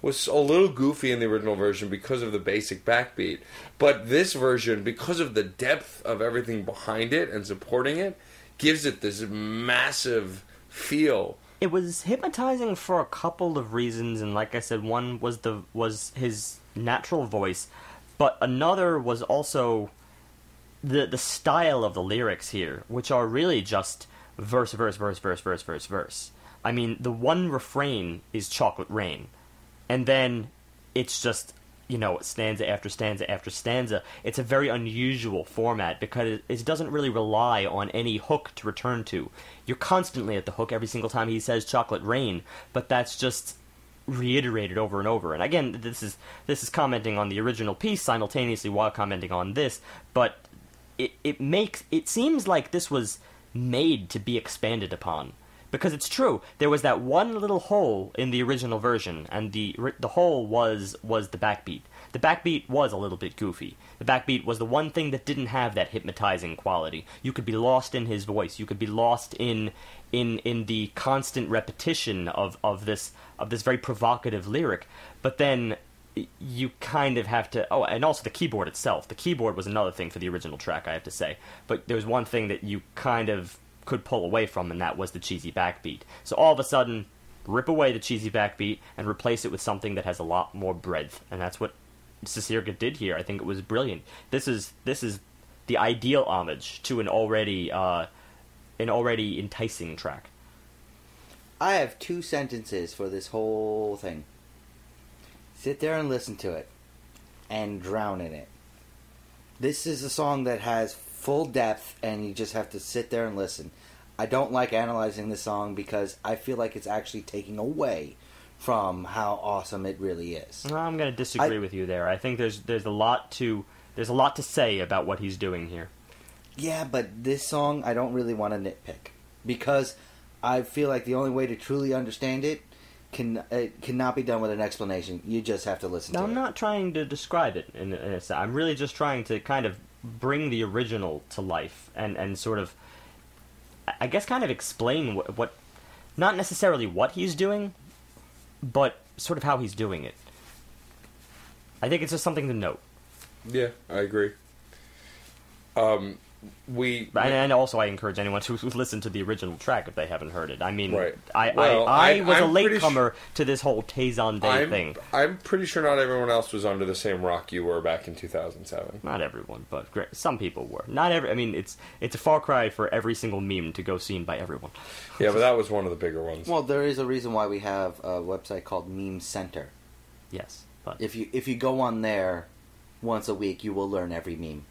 Speaker 1: was a little goofy in the original version because of the basic backbeat, but this version, because of the depth of everything behind it and supporting it, gives it this massive feel.
Speaker 2: It was hypnotizing for a couple of reasons, and like I said, one was his natural voice, but another was also the style of the lyrics here, which are really just verse, verse, verse, verse, verse, verse, verse. I mean, the one refrain is Chocolate Rain, and then it's just, stanza after stanza after stanza. It's a very unusual format because it doesn't really rely on any hook to return to. You're constantly at the hook every single time he says Chocolate Rain, but that's just reiterated over and over. And again, this is commenting on the original piece simultaneously while commenting on this, but it seems like this was made to be expanded upon, because it's true, there was that one little hole in the original version, and the hole was the backbeat. The backbeat was a little bit goofy. The backbeat was the one thing that didn't have that hypnotizing quality. You could be lost in his voice. You could be lost in the constant repetition of this very provocative lyric. But then you kind of have to... Oh, and also the keyboard itself. The keyboard was another thing for the original track, I have to say. But there was one thing that you kind of could pull away from, and that was the cheesy backbeat. So all of a sudden, rip away the cheesy backbeat and replace it with something that has a lot more breadth. And that's what Cicierega did here. I think it was brilliant. This is the ideal homage to an already enticing track.
Speaker 3: I have 2 sentences for this whole thing. Sit there and listen to it, and drown in it. This is a song that has full depth, and you just have to sit there and listen. I don't like analyzing this song because I feel like it's actually taking away from how awesome it really is.
Speaker 2: Well, I'm going to disagree with you there. I think there's a lot to say about what he's doing here.
Speaker 3: Yeah, but this song I don't really want to nitpick, because I feel like the only way to truly understand it cannot be done with an explanation. You just have to listen to it.
Speaker 2: I'm not trying to describe it in a sense. I'm really just trying to kind of bring the original to life and sort of, I guess, kind of explain what not necessarily what he's doing, but sort of how he's doing it. I think it's just something to note.
Speaker 1: Yeah, I agree.
Speaker 2: And also I encourage anyone to listen to the original track if they haven't heard it. I mean,
Speaker 1: right.
Speaker 2: I was a latecomer to this whole Tay Day thing.
Speaker 1: I'm pretty sure not everyone else was under the same rock you were back in 2007.
Speaker 2: Not everyone, but some people were. Not every. I mean, it's a far cry for every single meme to go seen by everyone.
Speaker 1: Yeah, but that was one of the bigger ones.
Speaker 3: Well, there is a reason why we have a website called Meme Center.
Speaker 2: Yes, but
Speaker 3: if you go on there once a week, you will learn every meme.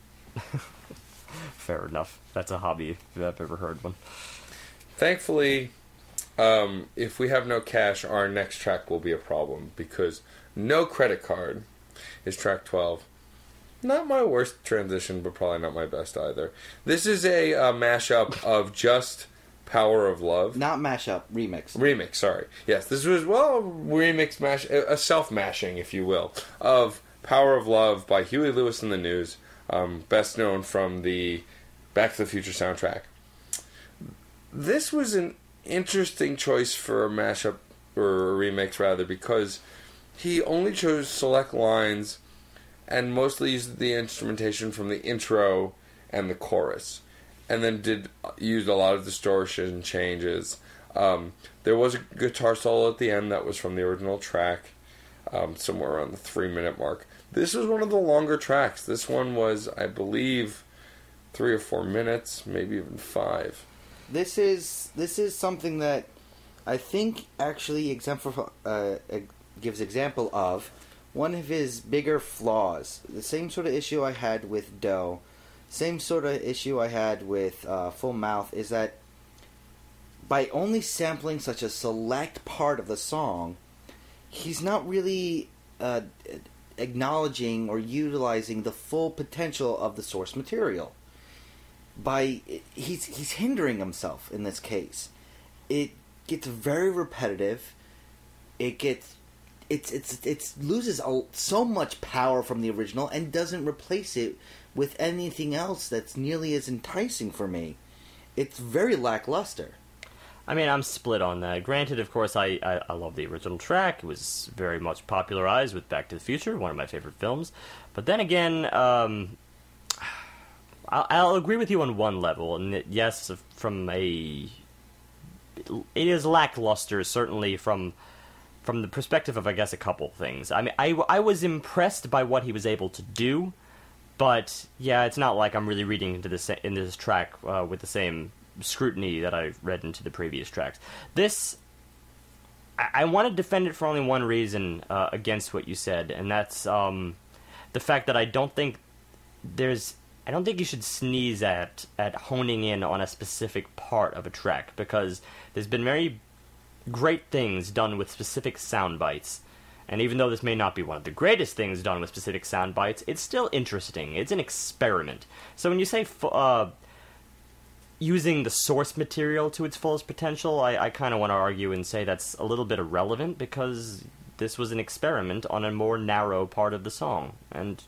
Speaker 2: Fair enough. That's a hobby if I've ever heard one.
Speaker 1: Thankfully, if we have no cash, our next track will be a problem, because No Credit Card is track 12. Not my worst transition, but probably not my best either. This is a mashup of just Power of Love.
Speaker 3: Not mashup, remix.
Speaker 1: Remix, sorry. Yes, this was, remix mash, a self-mashing, if you will, of Power of Love by Huey Lewis and the News. Best known from the Back to the Future soundtrack. This was an interesting choice for a mashup, or a remix rather, because he only chose select lines and mostly used the instrumentation from the intro and the chorus. and then used a lot of distortion changes. There was a guitar solo at the end that was from the original track, somewhere around the 3-minute mark. This was one of the longer tracks. This one was, I believe, 3 or 4 minutes, maybe even 5.
Speaker 3: This is something that I think actually gives example of one of his bigger flaws. The same sort of issue I had with Doe, same sort of issue I had with Full Mouth, is that by only sampling such a select part of the song, he's not really acknowledging or utilizing the full potential of the source material. He's hindering himself in this case. It gets very repetitive. It loses so much power from the original and doesn't replace it with anything else that's nearly as enticing for me. It's very lackluster.
Speaker 2: I mean, I'm split on that. Granted, of course, I love the original track. It was very much popularized with Back to the Future, one of my favorite films. But then again, I'll agree with you on one level. And yes, it is lackluster, certainly from the perspective of, I guess, a couple things. I mean, I was impressed by what he was able to do, but yeah, it's not like I'm really reading into this track with the same scrutiny that I read into the previous tracks. This, I want to defend it for only one reason against what you said, and that's the fact that I don't think you should sneeze at honing in on a specific part of a track, because there's been very great things done with specific sound bites, and even though this may not be one of the greatest things done with specific sound bites, it's still interesting. It's an experiment. So when you say using the source material to its fullest potential, I kind of want to argue and say that's a little bit irrelevant, because this was an experiment on a more narrow part of the song, and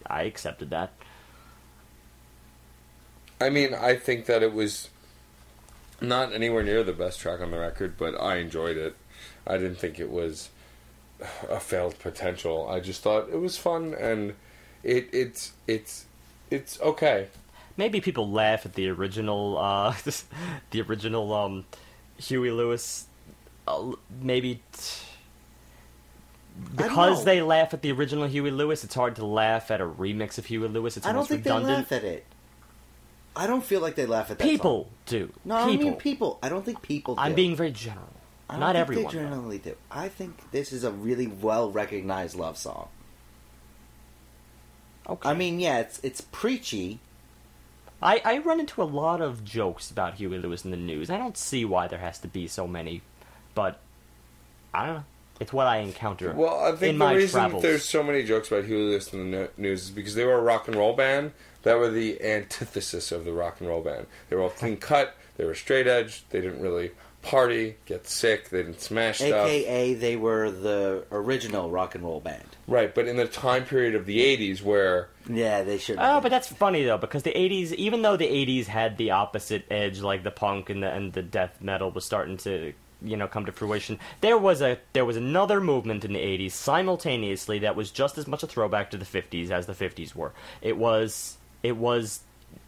Speaker 2: I accepted that.
Speaker 1: I mean, I think that it was not anywhere near the best track on the record, but I enjoyed it. I didn't think it was a failed potential. I just thought it was fun, and it's okay.
Speaker 2: Maybe people laugh at the original, Huey Lewis. Maybe because they laugh at the original Huey Lewis, it's hard to laugh at a remix of Huey Lewis. It's almost redundant.
Speaker 3: They laugh at it. I don't feel like they laugh at that
Speaker 2: people
Speaker 3: song.
Speaker 2: Do.
Speaker 3: No,
Speaker 2: people.
Speaker 3: I mean people. I don't think people do.
Speaker 2: I'm being very general. Not everyone.
Speaker 3: They generally do. I think this is a really well-recognized love song.
Speaker 2: Okay.
Speaker 3: I mean, yeah, it's preachy.
Speaker 2: I run into a lot of jokes about Huey Lewis in the news. I don't see why there has to be so many, but I don't know. It's what I encounter.
Speaker 1: Well, I think
Speaker 2: in
Speaker 1: the
Speaker 2: my
Speaker 1: reason
Speaker 2: travels.
Speaker 1: There's so many jokes about Huey Lewis in the news is because they were a rock and roll band that were the antithesis of the rock and roll band. They were all clean cut. They were straight edge. They didn't really party, get sick. They didn't smash stuff.
Speaker 3: AKA, they were the original rock and roll band.
Speaker 1: Right, but in the time period of the 80s where...
Speaker 3: Yeah, they should.
Speaker 2: Oh, but that's funny, though, because the 80s, even though the 80s had the opposite edge, like the punk and the death metal was starting to, come to fruition, there was another movement in the 80s simultaneously that was just as much a throwback to the 50s as the 50s were. It was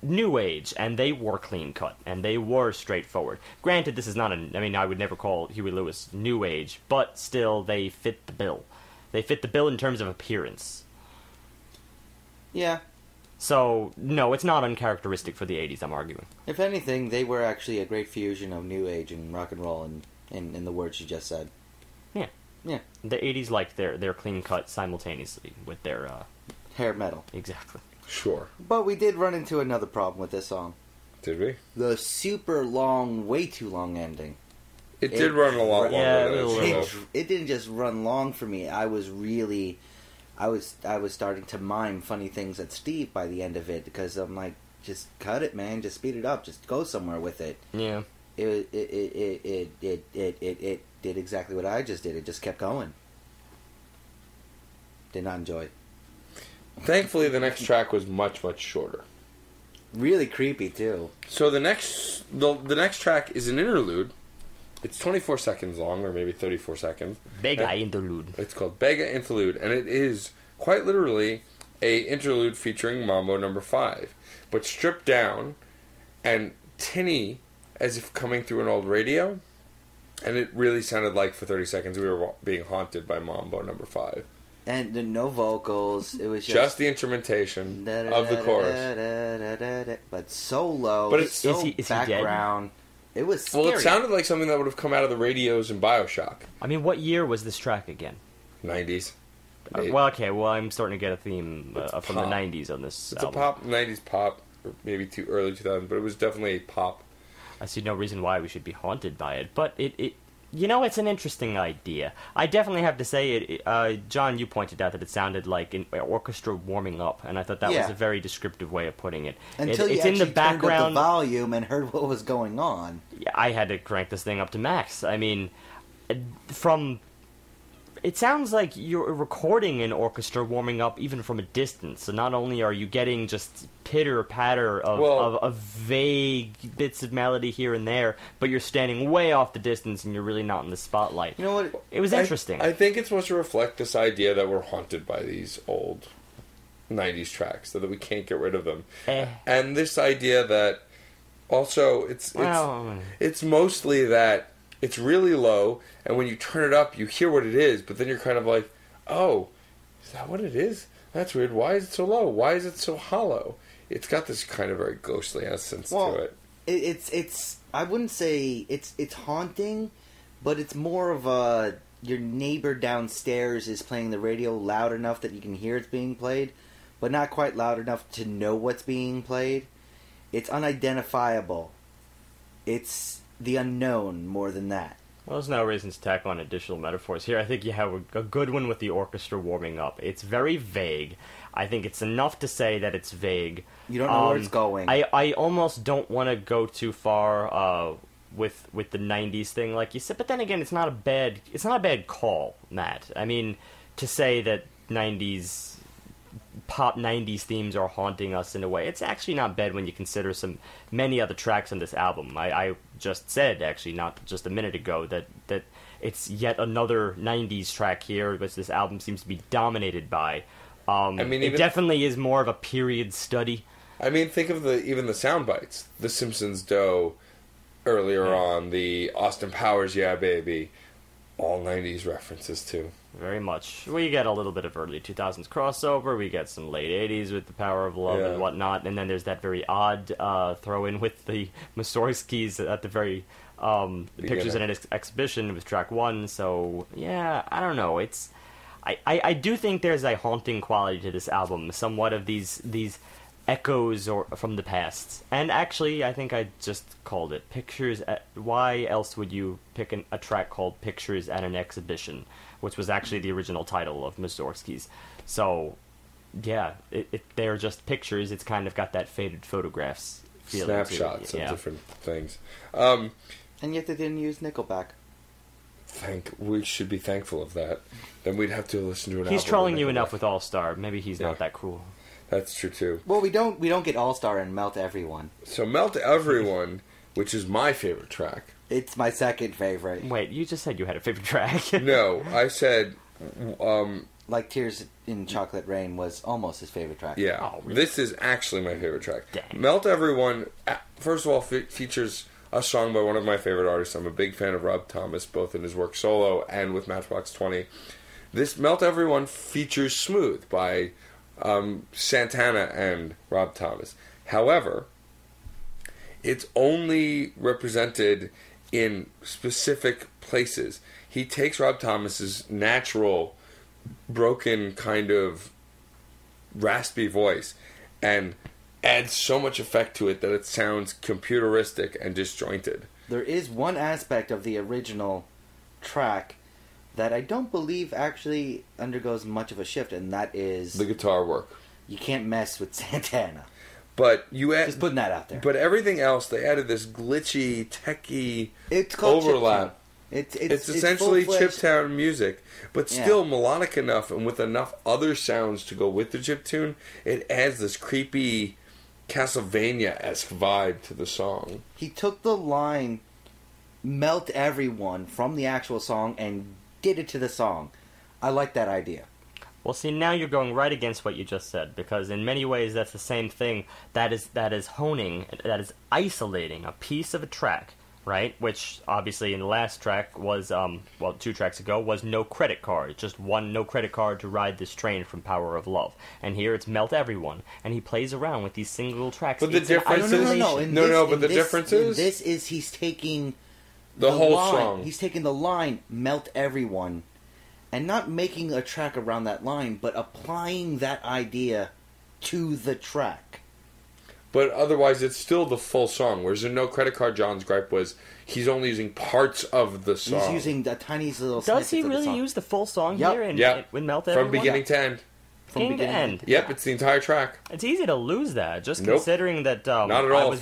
Speaker 2: New Age, and they were clean cut, and they were straightforward. Granted, this is not I would never call Huey Lewis New Age, but still, they fit the bill. They fit the bill in terms of appearance.
Speaker 3: Yeah.
Speaker 2: So, no, it's not uncharacteristic for the 80s, I'm arguing.
Speaker 3: If anything, they were actually a great fusion of New Age and rock and roll in the words you just said.
Speaker 2: Yeah.
Speaker 3: Yeah.
Speaker 2: The 80s liked their clean cut simultaneously with their...
Speaker 3: hair metal.
Speaker 2: Exactly.
Speaker 1: Sure.
Speaker 3: But we did run into another problem with this song.
Speaker 1: Did we?
Speaker 3: The super long, way too long ending.
Speaker 1: It did run a lot longer.
Speaker 2: Yeah,
Speaker 3: it didn't just run long for me. I was starting to mime funny things at Steve by the end of it, because I'm like, just cut it, man. Just speed it up. Just go somewhere with it.
Speaker 2: Yeah.
Speaker 3: It did exactly what I just did. It just kept going. Did not enjoy it.
Speaker 1: Thankfully, the next track was much, much shorter.
Speaker 3: Really creepy, too.
Speaker 1: So the next track is an interlude. It's 24 seconds long, or maybe 34 seconds.
Speaker 2: Bega interlude.
Speaker 1: It's called Bega Interlude, and it is quite literally a interlude featuring Mambo No. 5, but stripped down and tinny, as if coming through an old radio. And it really sounded like for 30 seconds we were being haunted by Mambo No. 5.
Speaker 3: And no vocals. It was
Speaker 1: just the instrumentation of the chorus.
Speaker 3: But so low.
Speaker 1: But it's
Speaker 3: so background. It was scary.
Speaker 1: Well, it sounded like something that would have come out of the radios in BioShock.
Speaker 2: I mean, what year was this track again?
Speaker 1: 90s.
Speaker 2: Well, okay. Well, I'm starting to get a theme from the 90s on this
Speaker 1: It's
Speaker 2: album.
Speaker 1: a pop, 90s pop, or maybe early 2000s, but it was definitely pop.
Speaker 2: I see no reason why we should be haunted by it, but it you know, it's an interesting idea. I definitely have to say John, you pointed out that it sounded like an orchestra warming up, and I thought that was a very descriptive way of putting it.
Speaker 3: Until you
Speaker 2: it's
Speaker 3: actually
Speaker 2: in the background,
Speaker 3: turned up the volume and heard what was going on.
Speaker 2: Yeah, I had to crank this thing up to max. I mean, it sounds like you're recording an orchestra warming up even from a distance. So not only are you getting just pitter-patter of vague bits of melody here and there, but you're standing way off the distance and you're really not in the spotlight.
Speaker 3: You know what?
Speaker 2: It was interesting.
Speaker 1: I think it's supposed to reflect this idea that we're haunted by these old 90s tracks, so that we can't get rid of them. And this idea that also it's mostly that it's really low, and when you turn it up, you hear what it is, but then you're kind of like, oh, is that what it is? That's weird. Why is it so low? Why is it so hollow? It's got this kind of very ghostly essence to it.
Speaker 3: It's I wouldn't say it's haunting, but it's more of a your neighbor downstairs is playing the radio loud enough that you can hear it's being played, but not quite loud enough to know what's being played. It's unidentifiable. It's the unknown more than that.
Speaker 2: Well, there's no reason to tack on additional metaphors here. I think you have a good one with the orchestra warming up. It's very vague. I think it's enough to say that it's vague.
Speaker 3: You don't know where it's going.
Speaker 2: I almost don't want to go too far with the 90s thing, like you said. But then again, it's not a bad call, Matt. I mean, to say that pop 90s themes are haunting us in a way, it's actually not bad when you consider many other tracks on this album. I just said, actually, not just a minute ago, that it's yet another 90s track here, which this album seems to be dominated by. It definitely is more of a period study.
Speaker 1: I mean, think of even the sound bites. The Simpsons Doe earlier on, the Austin Powers Yeah Baby, all 90s references too.
Speaker 2: Very much. We get a little bit of early 2000s crossover. We get some late 80s with The Power of Love and whatnot. And then there's that very odd throw-in with the Mussorgskis at the very Pictures in an Exhibition with track 1. So, yeah, I don't know. I do think there's a haunting quality to this album. Somewhat of these echoes from the past. And actually, I think I just called it Pictures why else would you pick a track called Pictures at an Exhibition, which was actually the original title of Mussorgsky's. So, yeah, they're just pictures. It's kind of got that faded photographs feeling.
Speaker 1: Snapshots of different things.
Speaker 3: And yet they didn't use Nickelback.
Speaker 1: We should be thankful of that. Then we'd have to listen to an album.
Speaker 2: He's trolling you enough with All Star. Maybe he's not that cruel.
Speaker 1: That's true too.
Speaker 3: Well, we don't get All Star and Melt Everyone.
Speaker 1: So Melt Everyone, which is my favorite track.
Speaker 3: It's my second favorite.
Speaker 2: Wait, you just said you had a favorite track.
Speaker 1: No, I said
Speaker 3: like Tears in Chocolate Rain was almost his favorite track.
Speaker 1: Yeah.
Speaker 2: Oh, really?
Speaker 1: This is actually my favorite track.
Speaker 2: Dang.
Speaker 1: Melt Everyone, first of all, features a song by one of my favorite artists. I'm a big fan of Rob Thomas, both in his work solo and with Matchbox 20. This Melt Everyone features Smooth by Santana and Rob Thomas. However, it's only represented in specific places. He takes Rob Thomas's natural, broken, kind of raspy voice and adds so much effect to it that it sounds computeristic and disjointed.
Speaker 3: There is one aspect of the original track that I don't believe actually undergoes much of a shift, and that is
Speaker 1: the guitar work.
Speaker 3: You can't mess with Santana.
Speaker 1: But you add,
Speaker 3: just putting that out there.
Speaker 1: But everything else, they added this glitchy, techie overlap. It's essentially chiptune music, but still melodic enough, and with enough other sounds to go with the chiptune, it adds this creepy Castlevania-esque vibe to the song.
Speaker 3: He took the line "Melt Everyone" from the actual song and did it to the song. I like that idea.
Speaker 2: Well, see, now you're going right against what you just said, because in many ways that's the same thing. That is honing, that is isolating a piece of a track, right? Which, obviously, in the last track was, 2 tracks ago, was No Credit Card. Just one No Credit Card to ride this train from Power of Love. And here it's Melt Everyone. And he plays around with these single tracks.
Speaker 1: But the difference is... but the difference is...
Speaker 3: This is he's taking...
Speaker 1: The whole
Speaker 3: line.
Speaker 1: song.
Speaker 3: He's taking the line, Melt Everyone, and not making a track around that line, but applying that idea to the track.
Speaker 1: But otherwise, it's still the full song. Whereas in No Credit Card, John's gripe was he's only using parts of the song.
Speaker 3: He's using the tiniest little
Speaker 2: Does he really use the full song here in Melt Everyone?
Speaker 1: From beginning to end.
Speaker 2: From beginning to end.
Speaker 1: Yep, it's the entire track.
Speaker 2: It's easy to lose that, just considering that not at all,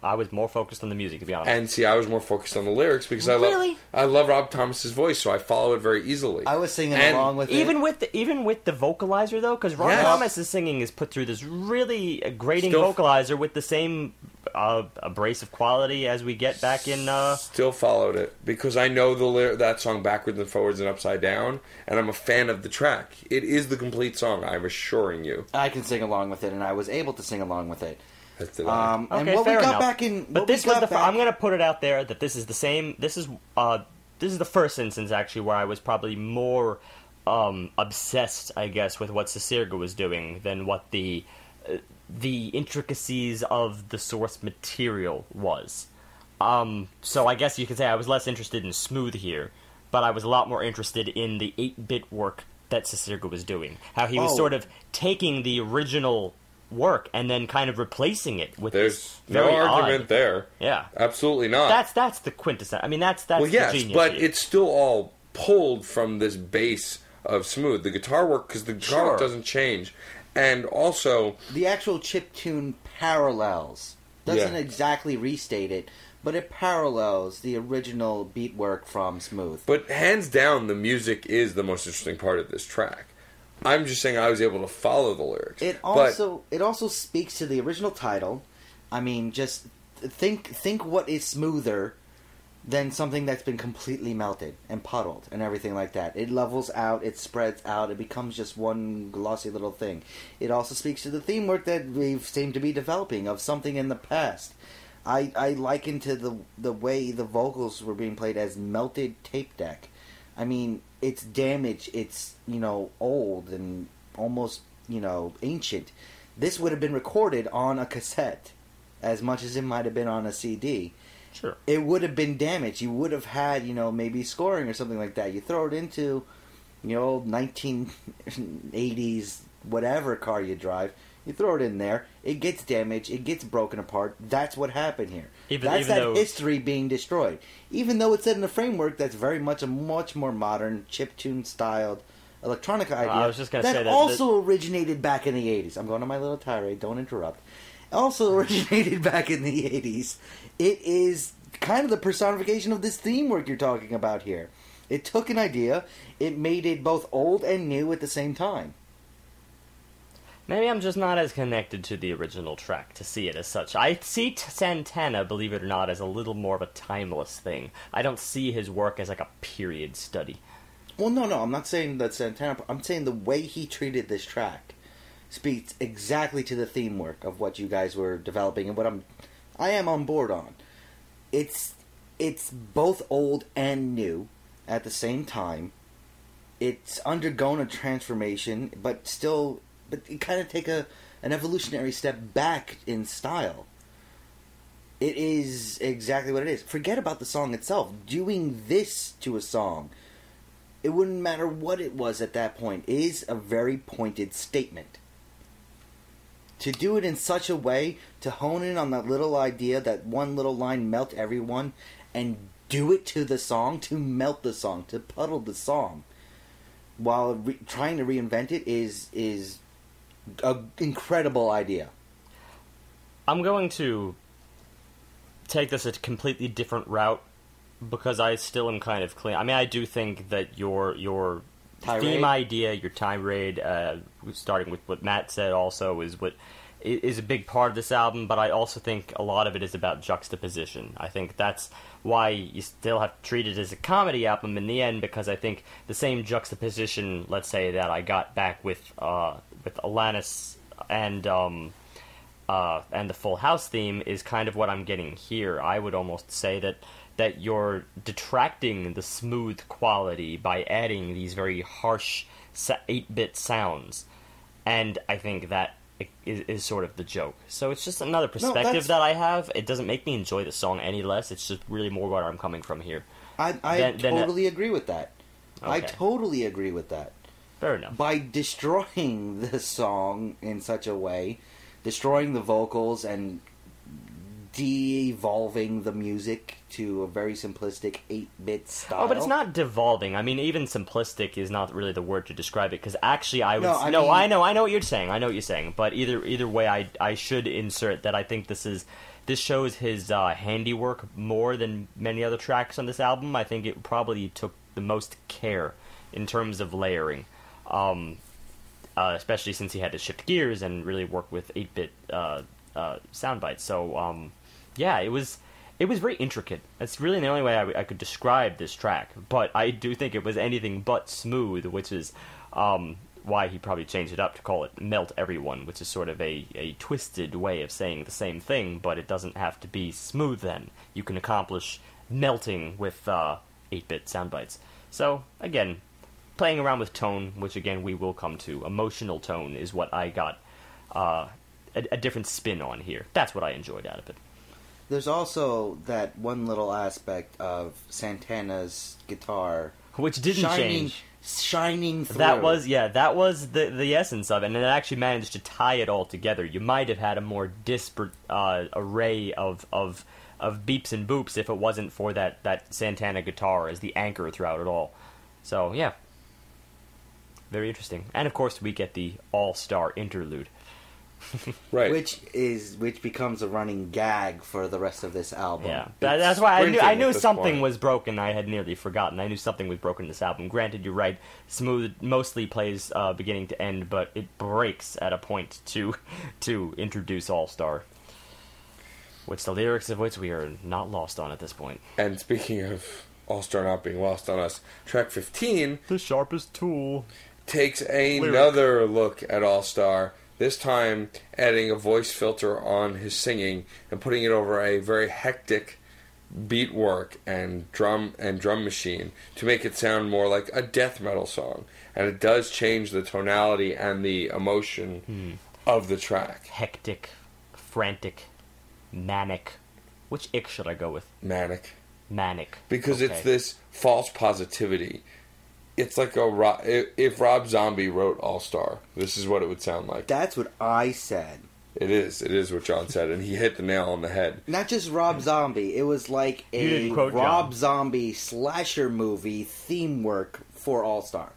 Speaker 2: I was more focused on the music, to be honest.
Speaker 1: And see, I was more focused on the lyrics because I love Rob Thomas's voice, so I follow it very easily.
Speaker 3: I was singing along with it.
Speaker 2: Even with the vocalizer, though, because Rob Thomas's singing is put through this really grating vocalizer with the same abrasive quality as we get back in...
Speaker 1: Still followed it, because I know that song backwards and forwards and upside down, and I'm a fan of the track. It is the complete song, I'm assuring you.
Speaker 3: I can sing along with it, and I was able to sing along with it.
Speaker 1: Okay,
Speaker 3: and what we got back in...
Speaker 2: But this was I'm going to put it out there that this is the same... This is the first instance, actually, where I was probably more obsessed, I guess, with what Cicierega was doing than what the intricacies of the source material was. So I guess you could say I was less interested in smooth here, but I was a lot more interested in the 8-bit work that Cicierega was doing. How he was sort of taking the original work and then kind of replacing it with
Speaker 1: There's no argument there.
Speaker 2: Yeah.
Speaker 1: Absolutely not.
Speaker 2: That's the quintessence. I mean, that's the genius
Speaker 1: but
Speaker 2: here.
Speaker 1: It's still all pulled from this base of smooth. The guitar work, because the guitar work doesn't change. And also...
Speaker 3: The actual chiptune parallels. Doesn't exactly restate it, but it parallels the original beat work from Smooth.
Speaker 1: But hands down, the music is the most interesting part of this track. I'm just saying I was able to follow the lyrics.
Speaker 3: It also speaks to the original title. I mean, just think what is smoother than something that's been completely melted and puddled and everything like that. It levels out, it spreads out, it becomes just one glossy little thing. It also speaks to the theme work that we seem to be developing of something in the past. I liken to the way the vocals were being played as melted tape deck. I mean, it's damaged, it's, old and almost, ancient. This would have been recorded on a cassette as much as it might have been on a CD.
Speaker 2: Sure.
Speaker 3: It would have been damaged. You would have had, maybe scoring or something like that. You throw it into, 1980s, whatever car you drive. You throw it in there. It gets damaged. It gets broken apart. That's what happened here. That's history being destroyed. Even though it's set in a framework that's very much a much more modern, chiptune-styled electronica idea.
Speaker 2: I was just going to say that
Speaker 3: also originated back in the 80s. I'm going on my little tirade. Don't interrupt. Also originated back in the 80s. It is kind of the personification of this theme work you're talking about here. It took an idea, it made it both old and new at the same time.
Speaker 2: Maybe I'm just not as connected to the original track to see it as such. I see Santana, believe it or not, as a little more of a timeless thing. I don't see his work as like a period study.
Speaker 3: Well, no, I'm not saying that Santana... I'm saying the way he treated this track speaks exactly to the theme work of what you guys were developing and what I am on board on. It's both old and new at the same time. It's undergone a transformation, but it kind of take an evolutionary step back in style. It is exactly what it is. Forget about the song itself. Doing this to a song, it wouldn't matter what it was at that point, is a very pointed statement. To do it in such a way, to hone in on that little idea, that one little line, melt everyone, and do it to the song, to melt the song, to puddle the song, while trying to reinvent it is an incredible idea.
Speaker 2: I'm going to take this a completely different route, because I still am kind of clean. I mean, I do think that your theme idea, your tirade, starting with what Matt said also, is what is a big part of this album, but I also think a lot of it is about juxtaposition. I think that's why you still have to treat it as a comedy album in the end, because I think the same juxtaposition, let's say, that I got back with Alanis and the Full House theme is kind of what I'm getting here. I would almost say that you're detracting the smooth quality by adding these very harsh 8-bit sounds, and I think that is sort of the joke. So it's just another perspective that I have. It doesn't make me enjoy the song any less. It's just really more where I'm coming from here.
Speaker 3: I totally agree with that. Okay. I totally agree with that.
Speaker 2: Fair enough.
Speaker 3: By destroying the song in such a way, destroying the vocals and de-evolving the music to a very simplistic 8-bit style.
Speaker 2: Oh, but it's not devolving. I mean, even simplistic is not really the word to describe it, because actually I would... I know what you're saying. I know what you're saying. But either way, I should insert that I think this shows his handiwork more than many other tracks on this album. I think it probably took the most care in terms of layering. Especially since he had to shift gears and really work with 8-bit sound bites. So, yeah, it was very intricate. That's really the only way I could describe this track. But I do think it was anything but smooth, which is why he probably changed it up to call it Melt Everyone, which is sort of a twisted way of saying the same thing, but it doesn't have to be smooth then. You can accomplish melting with 8-bit sound bites. So, again, playing around with tone, which again we will come to. Emotional tone is what I got a different spin on here. That's what I enjoyed out of it.
Speaker 3: There's also that one little aspect of Santana's guitar,
Speaker 2: which didn't change,
Speaker 3: shining through.
Speaker 2: That was the essence of it, and it actually managed to tie it all together. You might have had a more disparate array of beeps and boops if it wasn't for that Santana guitar as the anchor throughout it all. So yeah, very interesting. And of course, we get the all-star interlude.
Speaker 1: Right,
Speaker 3: which becomes a running gag for the rest of this album.
Speaker 2: Yeah, that's why I knew something was broken. I had nearly forgotten. I knew something was broken in this album. Granted, you're right. Smooth mostly plays beginning to end, but it breaks at a point to introduce All Star, which the lyrics of which we are not lost on at this point.
Speaker 1: And speaking of All Star not being lost on us, track 15,
Speaker 2: the sharpest tool,
Speaker 1: takes another look at All Star. This time, adding a voice filter on his singing and putting it over a very hectic beat work and drum machine to make it sound more like a death metal song. And it does change the tonality and the emotion of the track.
Speaker 2: Hectic, frantic, manic. Which ick should I go with?
Speaker 1: Manic.
Speaker 2: okay.
Speaker 1: Because it's this false positivity. It's like if Rob Zombie wrote All Star, this is what it would sound like.
Speaker 3: That's what I said.
Speaker 1: It is what John said, and he hit the nail on the head.
Speaker 3: Not just Rob Zombie, it was like a Rob Zombie slasher movie theme work for All Star.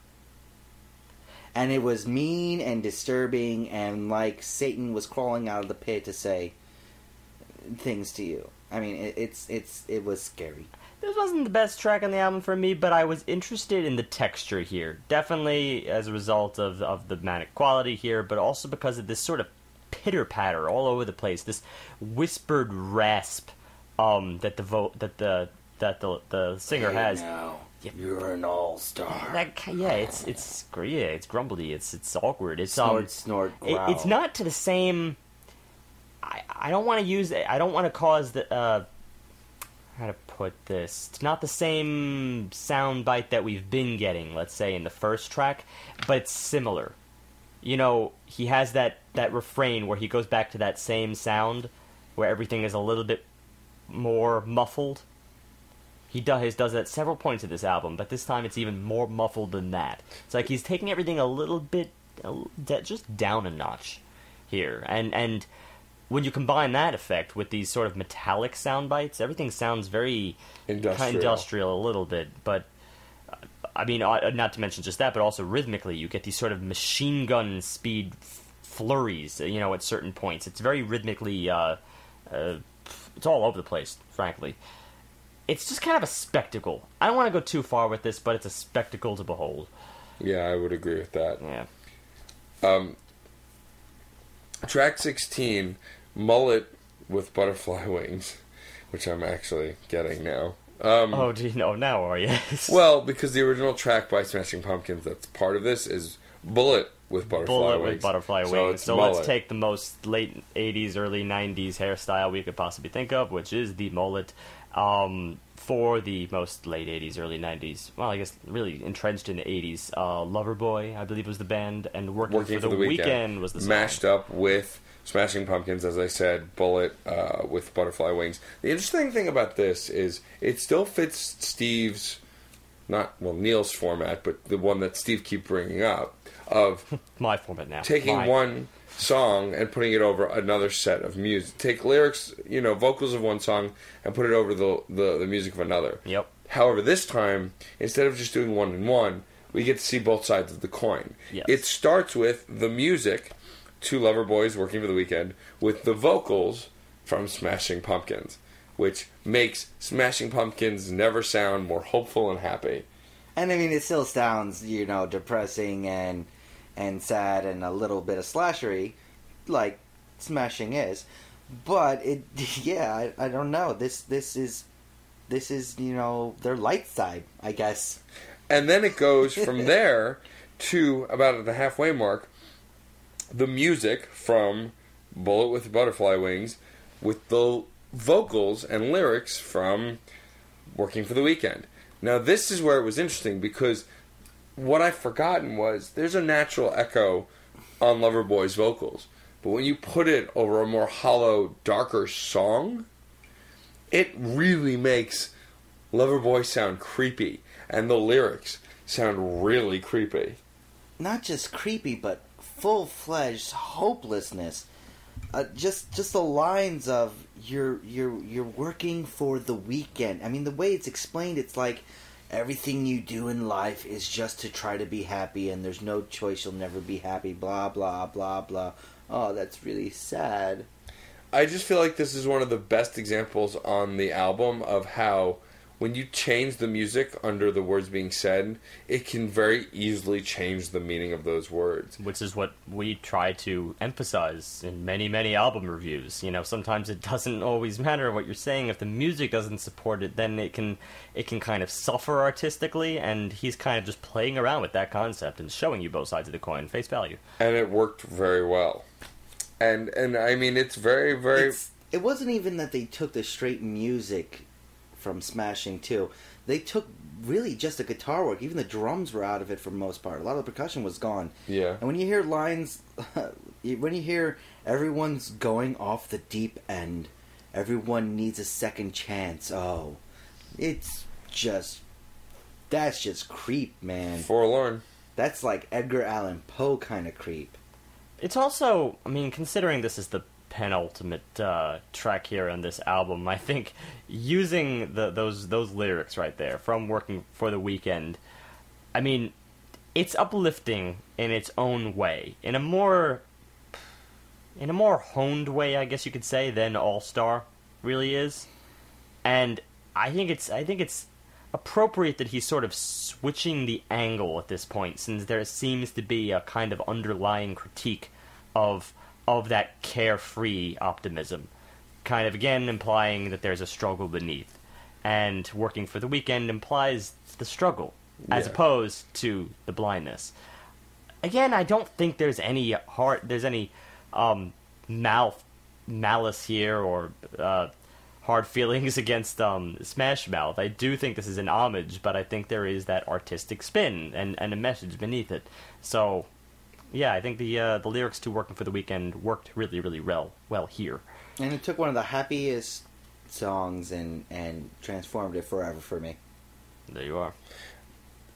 Speaker 3: And it was mean and disturbing, and like Satan was crawling out of the pit to say things to you. I mean, it was scary.
Speaker 2: This wasn't the best track on the album for me, but I was interested in the texture here. Definitely as a result of the manic quality here, but also because of this sort of pitter-patter all over the place, this whispered rasp that the singer has.
Speaker 3: Now, you're an all-star.
Speaker 2: It's grumbly. It's awkward. It's
Speaker 3: snort, growl.
Speaker 2: It's not to the same. I don't want to use it. I don't want to cause the. How to put this? It's not the same sound bite that we've been getting, let's say, in the first track, but it's similar. You know, he has that refrain where he goes back to that same sound, where everything is a little bit more muffled. He does that several points of this album, but this time it's even more muffled than that. It's like he's taking everything a little bit, just down a notch here, and when you combine that effect with these sort of metallic sound bites, everything sounds very industrial a little bit. But, I mean, not to mention just that, but also rhythmically, you get these sort of machine gun speed flurries, at certain points. It's very rhythmically, it's all over the place, frankly. It's just kind of a spectacle. I don't want to go too far with this, but it's a spectacle to behold.
Speaker 1: Yeah, I would agree with that.
Speaker 2: Yeah.
Speaker 1: track 16, Mullet with Butterfly Wings, which I'm actually getting now.
Speaker 2: Oh, gee, no, now are you?
Speaker 1: Well, because the original track by Smashing Pumpkins that's part of this is Bullet with Butterfly Wings.
Speaker 2: With Butterfly Wings. So let's take the most late 80s, early 90s hairstyle we could possibly think of, which is the mullet. For the most late 80s, early 90s, well, I guess really entrenched in the 80s, Loverboy, I believe, was the band, and Working for the Weekend was the song.
Speaker 1: Mashed up with Smashing Pumpkins, as I said, Bullet with Butterfly Wings. The interesting thing about this is it still fits Steve's, Neil's format, but the one that Steve keeps bringing up, of
Speaker 2: my format now.
Speaker 1: Taking one song and putting it over another set of music. Take lyrics, vocals of one song and put it over the music of another.
Speaker 2: Yep.
Speaker 1: However, this time, instead of just doing one and one, we get to see both sides of the coin.
Speaker 2: Yes.
Speaker 1: It starts with the music to Loverboys Working for the Weekend with the vocals from Smashing Pumpkins, which makes Smashing Pumpkins never sound more hopeful and happy.
Speaker 3: And I mean, it still sounds, depressing and sad and a little bit of slashery, like Smashing is. But I don't know. This is their light side, I guess.
Speaker 1: And then it goes from there to about at the halfway mark, the music from Bullet with Butterfly Wings with the vocals and lyrics from Working for the Weekend. Now this is where it was interesting because what I've forgotten was there's a natural echo on Loverboy's vocals. But when you put it over a more hollow, darker song, it really makes Loverboy sound creepy. And the lyrics sound really creepy.
Speaker 3: Not just creepy, but full-fledged hopelessness. Just the lines of you're working for the weekend. I mean, the way it's explained, it's like everything you do in life is just to try to be happy, and there's no choice, you'll never be happy, blah, blah, blah, blah. Oh, that's really sad.
Speaker 1: I just feel like this is one of the best examples on the album of how when you change the music under the words being said, it can very easily change the meaning of those words.
Speaker 2: Which is what we try to emphasize in many, many album reviews. Sometimes it doesn't always matter what you're saying. If the music doesn't support it, then it can kind of suffer artistically, and he's kind of just playing around with that concept and showing you both sides of the coin, face value.
Speaker 1: And it worked very well. And I mean, it's very, very...
Speaker 3: It wasn't even that they took the straight music from Smashing 2. They took really just the guitar work. Even the drums were out of it for the most part. A lot of the percussion was gone.
Speaker 1: Yeah.
Speaker 3: And when you hear lines, when you hear everyone's going off the deep end, everyone needs a second chance. Oh, that's just creep, man.
Speaker 1: Forlorn.
Speaker 3: That's like Edgar Allan Poe kind of creep.
Speaker 2: It's also, I mean, considering this is the penultimate track here on this album, I think using those lyrics right there from Working for the Weekend, I mean, it's uplifting in its own way, in a more honed way, I guess you could say, than All Star really is. And I think it's appropriate that he's sort of switching the angle at this point, since there seems to be a kind of underlying critique of that carefree optimism, kind of again implying that there's a struggle beneath, and Working for the Weekend implies the struggle as opposed to the blindness. Again, I don't think there's any malice here or hard feelings against Smash Mouth. I do think this is an homage, but I think there is that artistic spin and a message beneath it. So yeah, I think the lyrics to Working for the Weekend worked really, really well here.
Speaker 3: And it took one of the happiest songs and transformed it forever for me.
Speaker 2: There you are.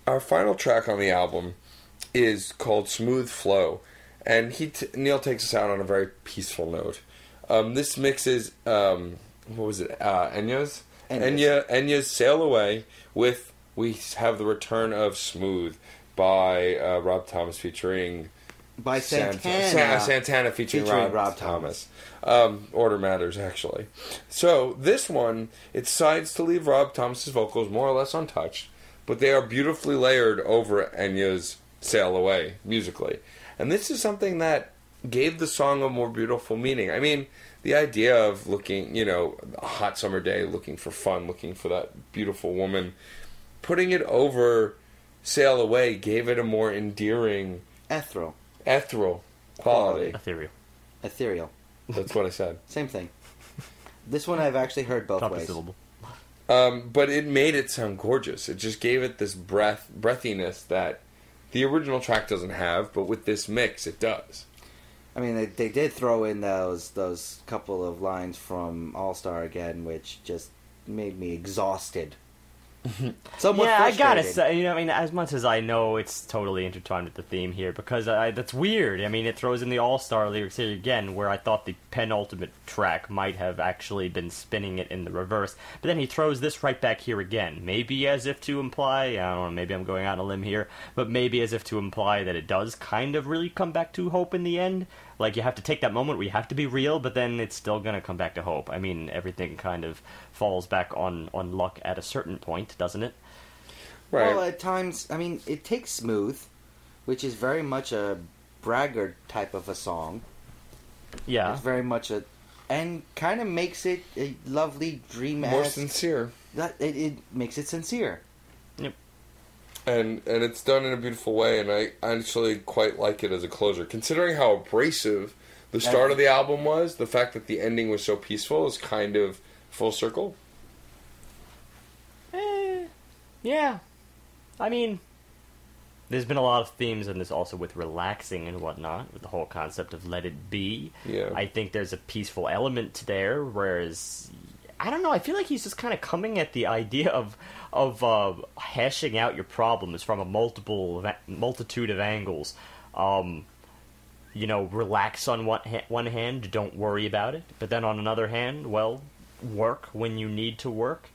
Speaker 1: Our final track on the album is called Smooth Flow, and Neil takes us out on a very peaceful note. This mixes, what was it, Enya's? Enya's Sail Away with, we have the return of Smooth by Rob Thomas featuring...
Speaker 3: By Santana.
Speaker 1: Santana featuring Rob Thomas. Order matters, actually. So, this one, it decides to leave Rob Thomas's vocals more or less untouched, but they are beautifully layered over Enya's Sail Away, musically. And this is something that gave the song a more beautiful meaning. I mean, the idea of looking, a hot summer day, looking for fun, looking for that beautiful woman, putting it over Sail Away gave it a more endearing... Ethereal quality.
Speaker 3: Ethereal.
Speaker 1: That's what I said.
Speaker 3: Same thing. This one I've actually heard both ways.
Speaker 2: Syllable.
Speaker 1: But it made it sound gorgeous. It just gave it this breathiness that the original track doesn't have, but with this mix, it does.
Speaker 3: I mean, they did throw in those couple of lines from All Star again, which just made me exhausted. Somewhat
Speaker 2: yeah,
Speaker 3: frustrated.
Speaker 2: I gotta say, I mean, as much as I know it's totally intertwined with the theme here, because that's weird. I mean, it throws in the All-Star lyrics here again, where I thought the penultimate track might have actually been spinning it in the reverse, but then he throws this right back here again. Maybe as if to imply, I don't know, maybe I'm going out on a limb here, but maybe as if to imply that it does kind of really come back to hope in the end. Like, you have to take that moment where you have to be real, but then it's still going to come back to hope. I mean, everything kind of falls back on luck at a certain point, doesn't it?
Speaker 1: Right.
Speaker 3: Well, at times, I mean, it takes Smooth, which is very much a braggart type of a song.
Speaker 2: Yeah.
Speaker 3: It's very much and kind of makes it a lovely dream-esque...
Speaker 1: More sincere.
Speaker 3: It makes it sincere.
Speaker 2: Yep.
Speaker 1: And it's done in a beautiful way, and I actually quite like it as a closer. Considering how abrasive the start of the album was, the fact that the ending was so peaceful is kind of full circle.
Speaker 2: Yeah. I mean, there's been a lot of themes in this also with relaxing and whatnot, with the whole concept of let it be.
Speaker 1: Yeah.
Speaker 2: I think there's a peaceful element there, whereas... I don't know, I feel like he's just kind of coming at the idea of hashing out your problems from a multitude of angles. Relax on one hand, don't worry about it. But then on another hand, well, work when you need to work.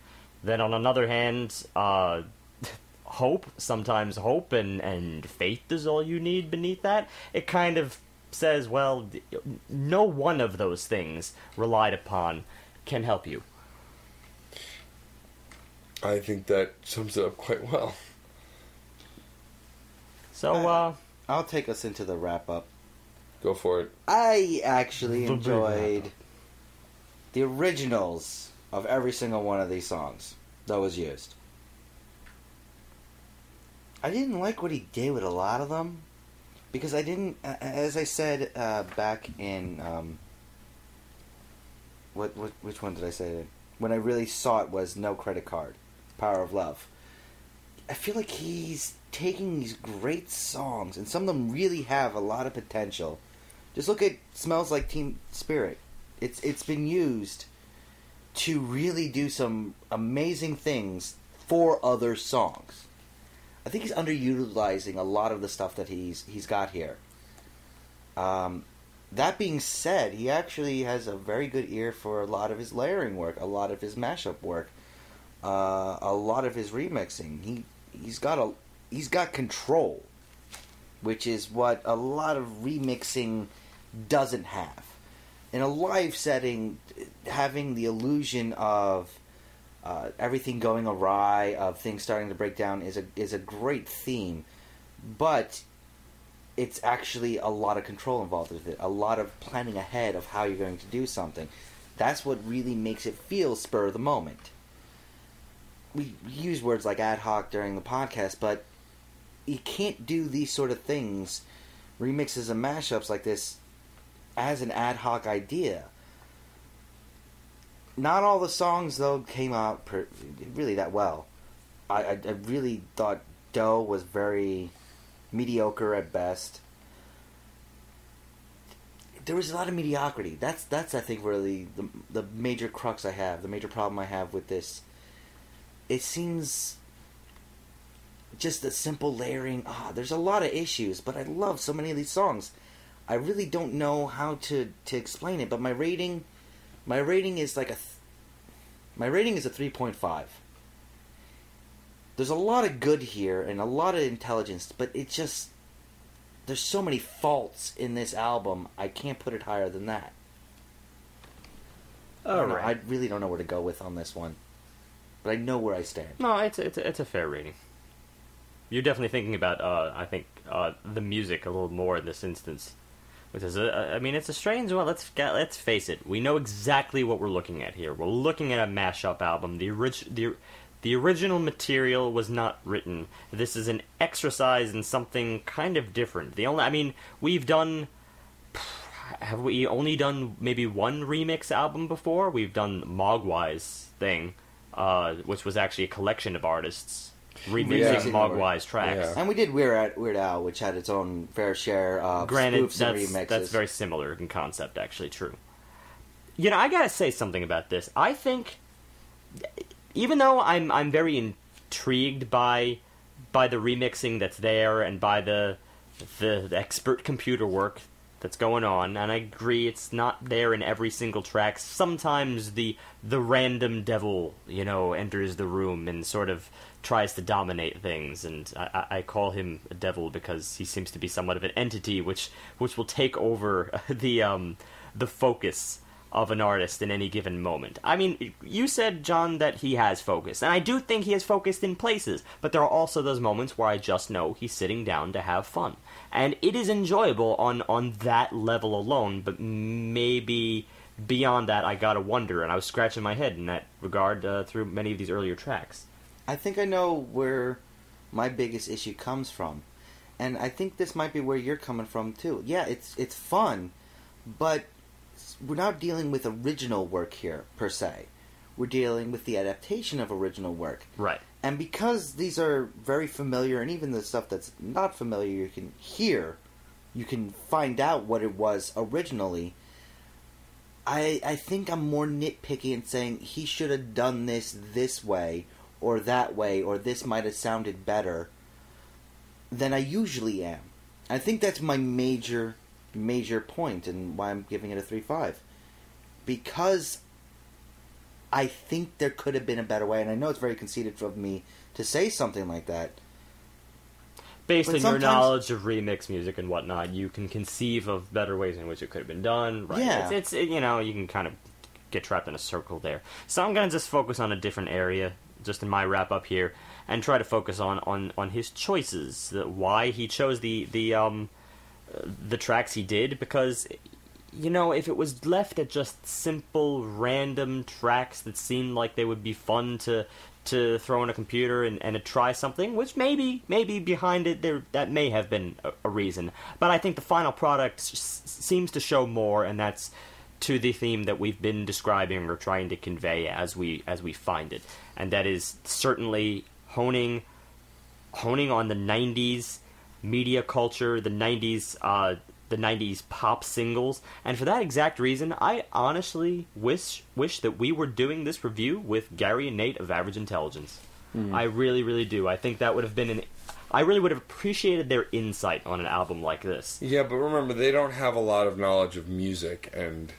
Speaker 2: Then on another hand, hope, sometimes hope and faith is all you need beneath that. It kind of says, well, no one of those things relied upon can help you.
Speaker 1: I think that sums it up quite well.
Speaker 2: So,
Speaker 3: I'll take us into the wrap-up.
Speaker 1: Go for it.
Speaker 3: I actually enjoyed the originals of every single one of these songs that was used. I didn't like what he did with a lot of them, because I didn't, as I said back in, which one did I say? When I really saw it was No Credit Card. Power of Love. I feel like he's taking these great songs, and some of them really have a lot of potential. Just look at Smells Like Teen Spirit. It's been used to really do some amazing things for other songs. I think he's underutilizing a lot of the stuff that he's got here. That being said, he actually has a very good ear for a lot of his layering work, a lot of his mashup work. A lot of his remixing. He's got control, which is what a lot of remixing doesn't have. In a live setting, having the illusion of everything going awry, of things starting to break down, is a great theme, but it's actually a lot of control involved with it, a lot of planning ahead of how you're going to do something. That's what really makes it feel spur of the moment. We use words like ad hoc during the podcast, but you can't do these sort of things, remixes and mashups like this, as an ad hoc idea. Not all the songs, though, came out really that well. I really thought Doe was very mediocre at best. There was a lot of mediocrity. That's I think, really the major crux I have, the major problem I have with this. It seems just a simple layering. There's a lot of issues, but I love so many of these songs. I really don't know how to explain it, but my rating is like my rating is a 3.5. There's a lot of good here and a lot of intelligence, but it just, there's so many faults in this album, I can't put it higher than that. I really don't know where to go with on this one. But I know where I stand.
Speaker 2: No, it's a fair rating. You're definitely thinking about, I think, the music a little more in this instance. Which is it's a strange one. Let's face it. We know exactly what we're looking at here. We're looking at a mashup album. The original material was not written. This is an exercise in something kind of different. Have we only done maybe one remix album before? We've done Mogwai's thing, which was actually a collection of artists remixing Mogwai's tracks.
Speaker 3: Yeah. And we did Weird Al, which had its own fair share of spoofs and remixes.
Speaker 2: That's very similar in concept, actually, true. I gotta say something about this. I think, even though I'm very intrigued by the remixing that's there and by the expert computer work that's going on, and I agree it's not there in every single track. Sometimes the random devil, enters the room and sort of tries to dominate things, and I call him a devil because he seems to be somewhat of an entity which will take over the focus of an artist in any given moment. I mean, you said, John, that he has focus, and I do think he has focused in places, but there are also those moments where I just know he's sitting down to have fun. And it is enjoyable on that level alone, but maybe beyond that I gotta wonder, and I was scratching my head in that regard through many of these earlier tracks.
Speaker 3: I think I know where my biggest issue comes from, and I think this might be where you're coming from too. Yeah, it's fun, but we're not dealing with original work here, per se. We're dealing with the adaptation of original work.
Speaker 2: Right.
Speaker 3: And because these are very familiar, and even the stuff that's not familiar you can hear, you can find out what it was originally, I think I'm more nitpicky in saying he should have done this way, or that way, or this might have sounded better than I usually am. I think that's my major point and why I'm giving it a 3.5. Because I think there could have been a better way, and I know it's very conceited of me to say something like that.
Speaker 2: Based on your knowledge of remix music and whatnot, you can conceive of better ways in which it could have been done. Right?
Speaker 3: Yeah.
Speaker 2: It's you can kind of get trapped in a circle there. So I'm going to just focus on a different area, just in my wrap-up here, and try to focus on his choices, why he chose the tracks he did, because if it was left at just simple random tracks that seemed like they would be fun to throw in a computer and to try something, which maybe behind it that may have been a reason, but I think the final product seems to show more, and that's to the theme that we've been describing or trying to convey as we find it, and that is certainly honing on the 90s media culture, the 90s pop singles, and for that exact reason, I honestly wish that we were doing this review with Gary and Nate of Average Intelligence. I really, really do. I think that would have been I really would have appreciated their insight on an album like this.
Speaker 1: Yeah, but remember, they don't have a lot of knowledge of music, and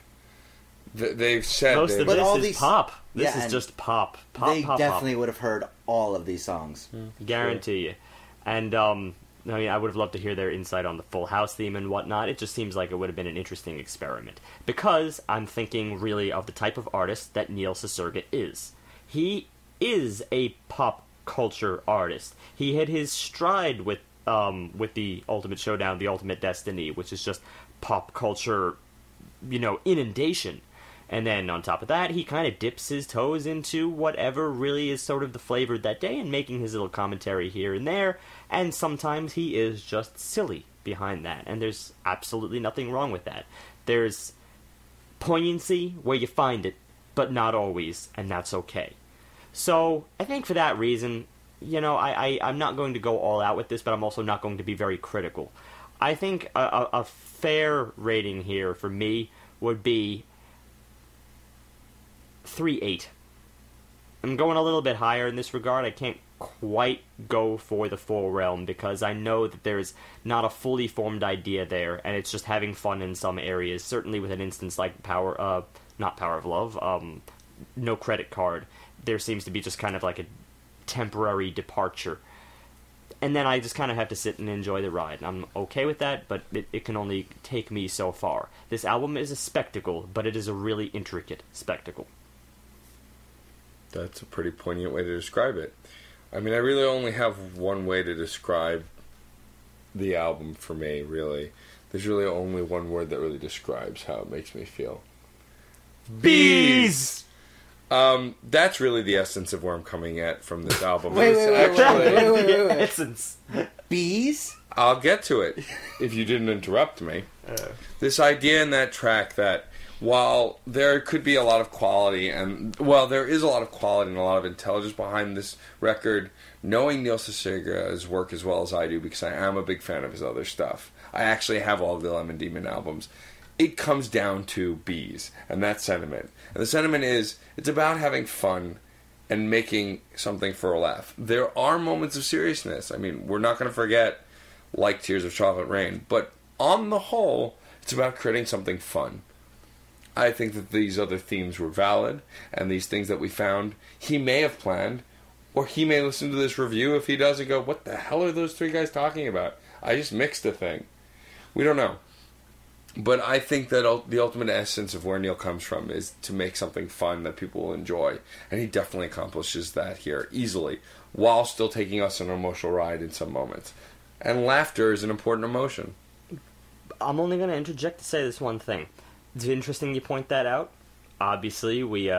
Speaker 1: they've said
Speaker 2: most of this is pop. This is just pop.
Speaker 3: They definitely would have heard all of these songs.
Speaker 2: Guarantee you. And I would have loved to hear their insight on the Full House theme and whatnot. It just seems like it would have been an interesting experiment. Because I'm thinking really of the type of artist that Neil Cicierega is. He is a pop culture artist. He hit his stride with the Ultimate Showdown, the Ultimate Destiny, which is just pop culture, inundation. And then on top of that, he kind of dips his toes into whatever really is sort of the flavor that day and making his little commentary here and there. And sometimes he is just silly behind that. And there's absolutely nothing wrong with that. There's poignancy where you find it, but not always, and that's okay. So I think for that reason, I'm not going to go all out with this, but I'm also not going to be very critical. I think a fair rating here for me would be 3.8. I'm going a little bit higher in this regard. I can't quite go for the full realm because I know that there's not a fully formed idea there, and it's just having fun in some areas. Certainly with an instance like not Power of Love, No Credit Card, there seems to be just kind of like a temporary departure. And then I just kind of have to sit and enjoy the ride. I'm okay with that, but it can only take me so far. This album is a spectacle, but it is a really intricate spectacle.
Speaker 1: That's a pretty poignant way to describe it. I mean, I really only have one way to describe the album for me, really. There's really only one word that really describes how it makes me feel.
Speaker 2: Bees!
Speaker 1: That's really the essence of where I'm coming at from this album.
Speaker 3: Wait.
Speaker 2: Essence.
Speaker 3: Bees?
Speaker 1: I'll get to it if you didn't interrupt me. This idea in that track that while there could be a lot of quality, there is a lot of quality and a lot of intelligence behind this record, knowing Neil Cicierega's work as well as I do, because I am a big fan of his other stuff. I actually have all of the Lemon Demon albums. It comes down to bees and that sentiment. And the sentiment is, it's about having fun and making something for a laugh. There are moments of seriousness. I mean, we're not going to forget, like Tears of Chocolate Rain, but on the whole, it's about creating something fun. I think that these other themes were valid, and these things that we found, he may have planned, or he may listen to this review. If he does and go, what the hell are those three guys talking about? I just mixed a thing. We don't know. But I think that the ultimate essence of where Neil comes from is to make something fun that people will enjoy. And he definitely accomplishes that here easily, while still taking us on an emotional ride in some moments. And laughter is an important emotion.
Speaker 2: I'm only going to interject to say this one thing. It's interesting you point that out. Obviously, we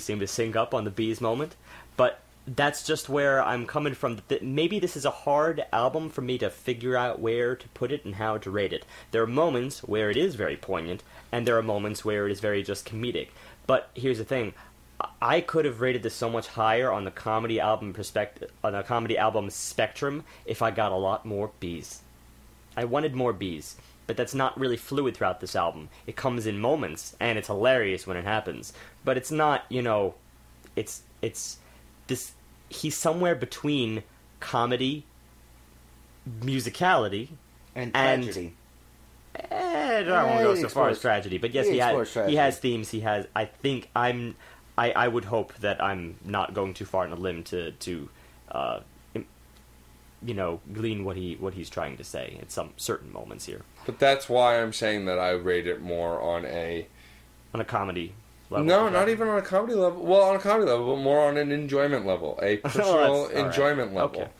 Speaker 2: seem to sync up on the bees moment. But that's just where I'm coming from. Maybe this is a hard album for me to figure out where to put it and how to rate it. There are moments where it is very poignant, and there are moments where it is very just comedic. But here's the thing. I could have rated this so much higher on the comedy album spectrum if I got a lot more bees. I wanted more bees, but that's not really fluid throughout this album. It comes in moments, and it's hilarious when it happens. But it's not, it's this. He's somewhere between comedy, musicality,
Speaker 3: and tragedy.
Speaker 2: I don't want to go so far as tragedy, but yes, he has themes. He has. I would hope that I'm not going too far on a limb to glean what he's trying to say at some certain moments here.
Speaker 1: But that's why I'm saying that I rate it more on a
Speaker 2: comedy level.
Speaker 1: No, not even on a comedy level. Well, on a comedy level, but more on an enjoyment level, a personal enjoyment level.
Speaker 2: Okay.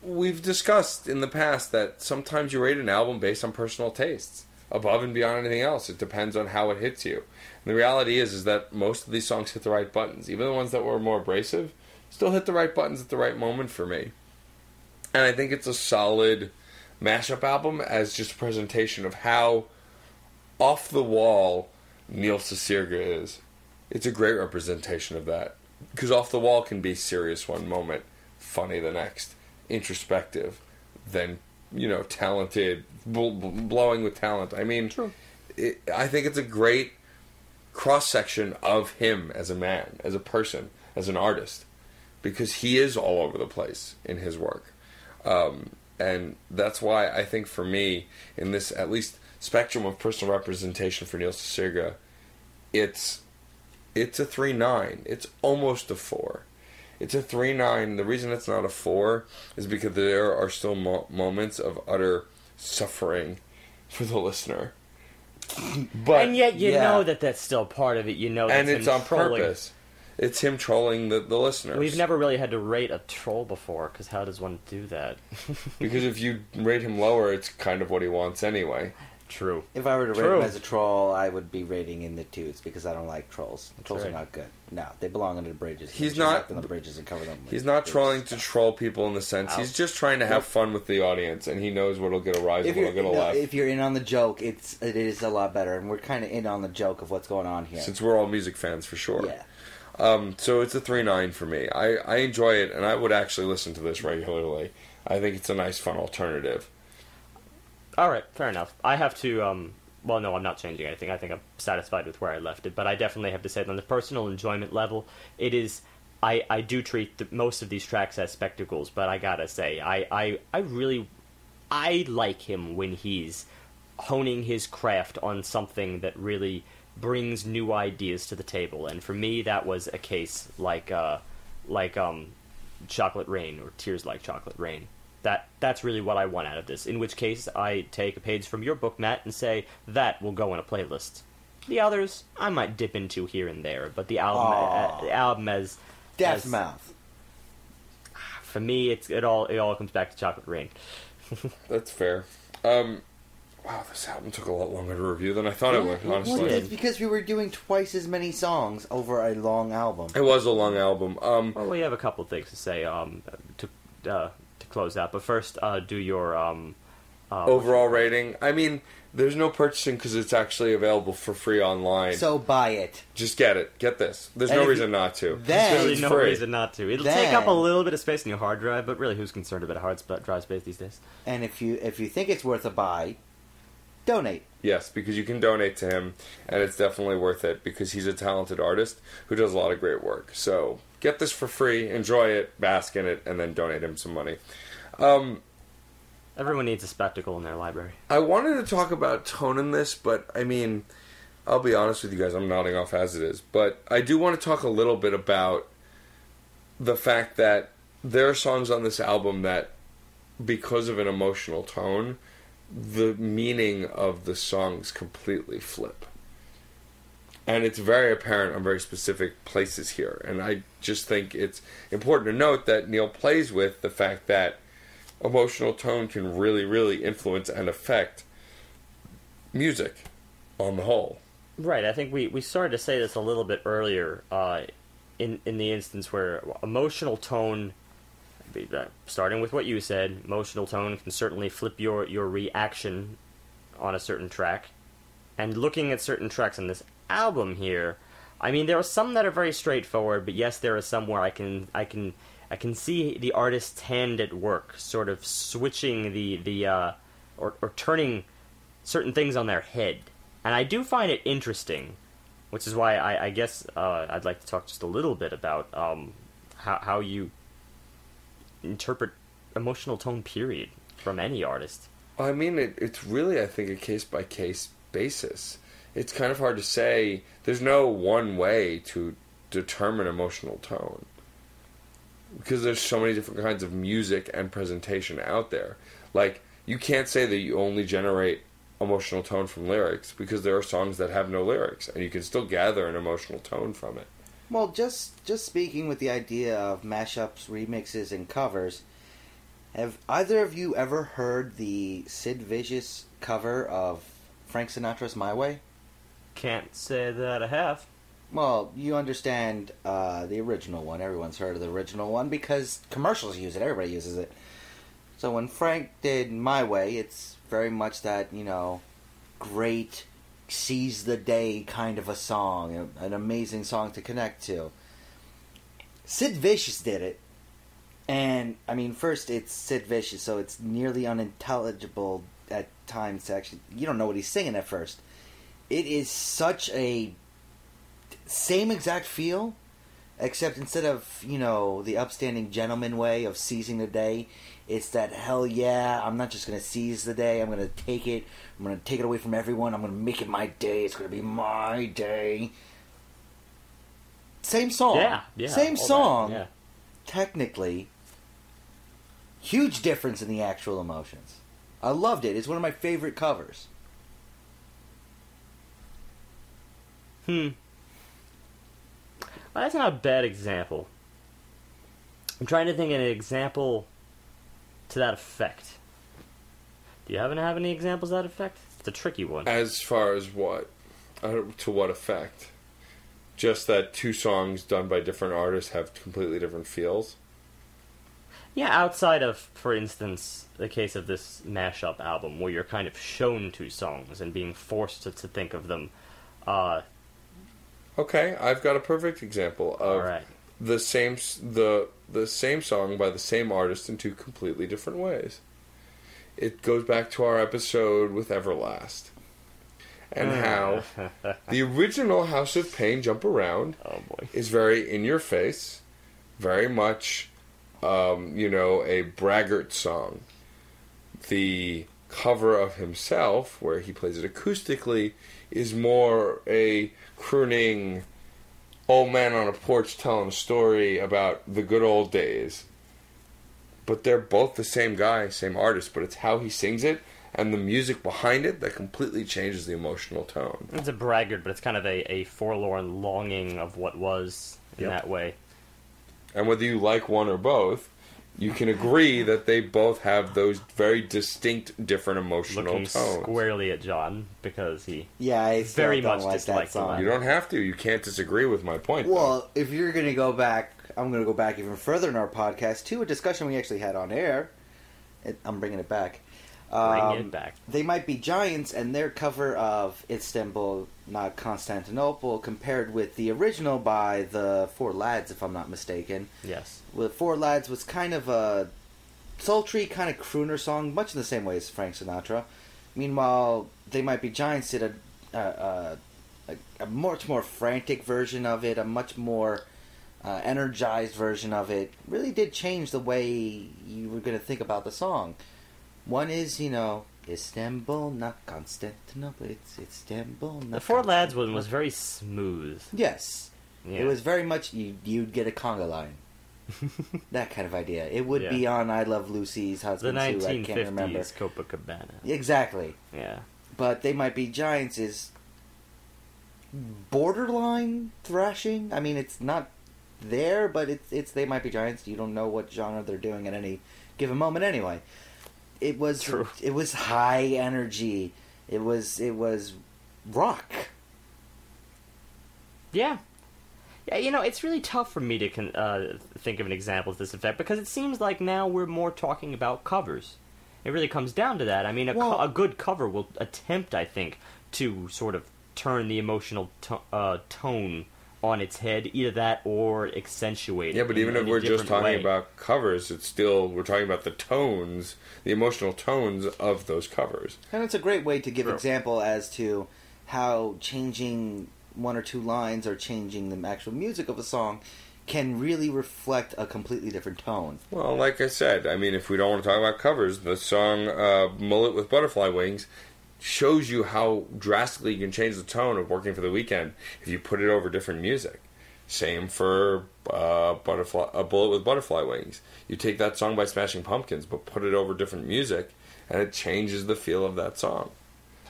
Speaker 1: We've discussed in the past that sometimes you rate an album based on personal tastes, above and beyond anything else. It depends on how it hits you. And the reality is that most of these songs hit the right buttons. Even the ones that were more abrasive still hit the right buttons at the right moment for me. And I think it's a solid mashup album as just a presentation of how off the wall Neil Cicierega is. It's a great representation of that. Because off the wall can be serious one moment, funny the next, introspective, then, talented, blowing with talent. I mean, I think it's a great cross-section of him as a man, as a person, as an artist. Because he is all over the place in his work. And that's why I think for me, in this at least spectrum of personal representation for Neil Cicierega, it's a 3.9. It's almost a 4. It's a 3.9. The reason it's not a 4 is because there are still moments of utter suffering for the listener. But
Speaker 2: and yet you know that that's still part of it.
Speaker 1: And it's on purpose. It's him trolling the listeners.
Speaker 2: We've never really had to rate a troll before, because how does one do that?
Speaker 1: Because if you rate him lower, it's kind of what he wants anyway.
Speaker 2: True.
Speaker 3: If I were to rate him as a troll, I would be rating in the 2s, because I don't like trolls. Trolls are not good. No, they belong under the bridges.
Speaker 1: He's not
Speaker 3: on the bridges and cover them.
Speaker 1: He's not trolling to troll people in the sense. He's just trying to have fun with the audience, and he knows what'll get a rise and what'll get a laugh.
Speaker 3: If you're in on the joke, it is a lot better, and we're kind of in on the joke of what's going on here.
Speaker 1: Since we're all music fans, for sure.
Speaker 3: Yeah.
Speaker 1: So it's a 3.9 for me. I enjoy it, and I would actually listen to this regularly. I think it's a nice, fun alternative.
Speaker 2: All right, fair enough. I have to. Well, no, I'm not changing anything. I think I'm satisfied with where I left it, but I definitely have to say that on the personal enjoyment level, it is. I do treat most of these tracks as spectacles, but I gotta say, I really like him when he's honing his craft on something that really brings new ideas to the table, and for me that was a case like Chocolate Rain or Tears Like Chocolate Rain. That's really what I want out of this, in which case I take a page from your book, Matt, and say that will go in a playlist. The others I might dip into here and there, but the album as
Speaker 3: Death Mouth.
Speaker 2: For me, it all comes back to Chocolate Rain.
Speaker 1: That's fair. Wow, this album took a lot longer to review than I thought it would, honestly.
Speaker 3: Well, it's because we were doing twice as many songs over a long album.
Speaker 1: It was a long album.
Speaker 2: Well, we have a couple of things to say to close out. But first, do your...
Speaker 1: overall rating. I mean, there's no purchasing because it's actually available for free online.
Speaker 3: So buy it.
Speaker 1: Just get it. Get this. There's no reason not to.
Speaker 2: There's really no reason not to. It'll take up a little bit of space in your hard drive, but really, who's concerned about a hard drive space these days?
Speaker 3: And if you think it's worth a buy, donate.
Speaker 1: Yes, because you can donate to him, and it's definitely worth it because he's a talented artist who does a lot of great work. So get this for free, enjoy it, bask in it, and then donate him some money.
Speaker 2: Everyone needs a spectacle in their library.
Speaker 1: I wanted to talk about tone in this, but I mean, I'll be honest with you guys, I'm nodding off as it is. But I do want to talk a little bit about the fact that there are songs on this album that, because of an emotional tone, the meaning of the songs completely flip. And it's very apparent on very specific places here. And I just think it's important to note that Neil plays with the fact that emotional tone can really, really influence and affect music on the whole.
Speaker 2: Right. I think we started to say this a little bit earlier in the instance where emotional tone, starting with what you said, emotional tone can certainly flip your reaction on a certain track. And looking at certain tracks on this album here, I mean, there are some that are very straightforward, but yes, there are some where I can see the artist's hand at work, sort of switching or turning certain things on their head. And I do find it interesting, which is why I guess I'd like to talk just a little bit about how you interpret emotional tone, period, from any artist.
Speaker 1: I mean, it's really, I think, a case-by-case basis. It's kind of hard to say. There's no one way to determine emotional tone, because there's so many different kinds of music and presentation out there. Like, you can't say that you only generate emotional tone from lyrics, because there are songs that have no lyrics, and you can still gather an emotional tone from it.
Speaker 3: Well, just speaking with the idea of mashups, remixes, and covers, have either of you ever heard the Sid Vicious cover of Frank Sinatra's My Way?
Speaker 2: Can't say that I have.
Speaker 3: Well, you understand the original one. Everyone's heard of the original one because commercials use it. Everybody uses it. So when Frank did My Way, it's very much that, great, seize the day kind of a song. An amazing song to connect to. Sid Vicious did it. And, I mean, first, it's Sid Vicious, so it's nearly unintelligible at times to actually... You don't know what he's singing at first. It is such a... same exact feel, except instead of, the upstanding gentleman way of seizing the day, it's that, hell yeah, I'm not just going to seize the day, I'm going to take it, I'm going to take it away from everyone, I'm going to make it my day, it's going to be my day. Same song.
Speaker 2: Yeah.
Speaker 3: Same song.
Speaker 2: Yeah.
Speaker 3: Technically, huge difference in the actual emotions. I loved it. It's one of my favorite covers.
Speaker 2: Well, that's not a bad example. I'm trying to think of an example to that effect. Do you happen to have any examples to that effect? It's a tricky one.
Speaker 1: As far as what? To what effect? Just that two songs done by different artists have completely different feels?
Speaker 2: Yeah, outside of, for instance, the case of this mashup album, where you're kind of shown two songs and being forced to think of them.
Speaker 1: Okay, I've got a perfect example of the same song by the same artist in two completely different ways. It goes back to our episode with Everlast. And how the original House of Pain, Jump Around, is very in your face, very much, a braggart song. The cover of Himself, where he plays it acoustically, is more a crooning old man on a porch telling a story about the good old days. But they're both the same guy, same artist, but it's how he sings it and the music behind it that completely changes the emotional tone.
Speaker 2: It's a braggart, but it's kind of a forlorn longing of what was in that way.
Speaker 1: And whether you like one or both, you can agree that they both have those very distinct, different emotional
Speaker 2: Looking
Speaker 1: tones.
Speaker 2: Squarely at John because he
Speaker 3: I
Speaker 2: very much
Speaker 3: like
Speaker 2: disliked
Speaker 3: that song.
Speaker 1: You don't have to. You can't disagree with my point.
Speaker 3: Well, if you're going to go back, I'm going to go back even further in our podcast to a discussion we actually had on air. I'm bringing it back.
Speaker 2: Bring it back.
Speaker 3: They Might Be Giants and their cover of Istanbul, Not Constantinople, compared with the original by the Four Lads, if I'm not mistaken.
Speaker 2: Yes.
Speaker 3: Well, Four Lads was kind of a sultry kind of crooner song, much in the same way as Frank Sinatra. Meanwhile, They Might Be Giants did a much more frantic version of it, a much more energized version of it. Really did change the way you were going to think about the song. One is, Istanbul, not Constantinople. It's Istanbul, not
Speaker 2: The Four Lads one was very smooth.
Speaker 3: Yes. Yeah. It was very much, you'd get a conga line. That kind of idea. It would be on I Love Lucy's Husband
Speaker 2: the
Speaker 3: too, I can't remember.
Speaker 2: 1950s Copacabana.
Speaker 3: Exactly.
Speaker 2: Yeah.
Speaker 3: But They Might Be Giants is borderline thrashing. I mean, it's not there, but it's They Might Be Giants. You don't know what genre they're doing at any given moment anyway. It was
Speaker 2: True.
Speaker 3: It was high energy. It was rock.
Speaker 2: Yeah. Yeah, it's really tough for me to think of an example of this effect because it seems like now we're more talking about covers. It really comes down to that. I mean, a good cover will attempt, I think, to sort of turn the emotional tone on its head, either that or accentuate it.
Speaker 1: Yeah, but even if we're just talking about covers, it's still, we're talking about the tones, the emotional tones of those covers.
Speaker 3: And it's a great way to give example as to how changing one or two lines or changing the actual music of a song can really reflect a completely different tone.
Speaker 1: Well, like I said, I mean, if we don't want to talk about covers, the song Mullet with Butterfly Wings shows you how drastically you can change the tone of Working for the Weekend if you put it over different music. Same for A Bullet with Butterfly Wings. You take that song by Smashing Pumpkins, but put it over different music, and it changes the feel of that song.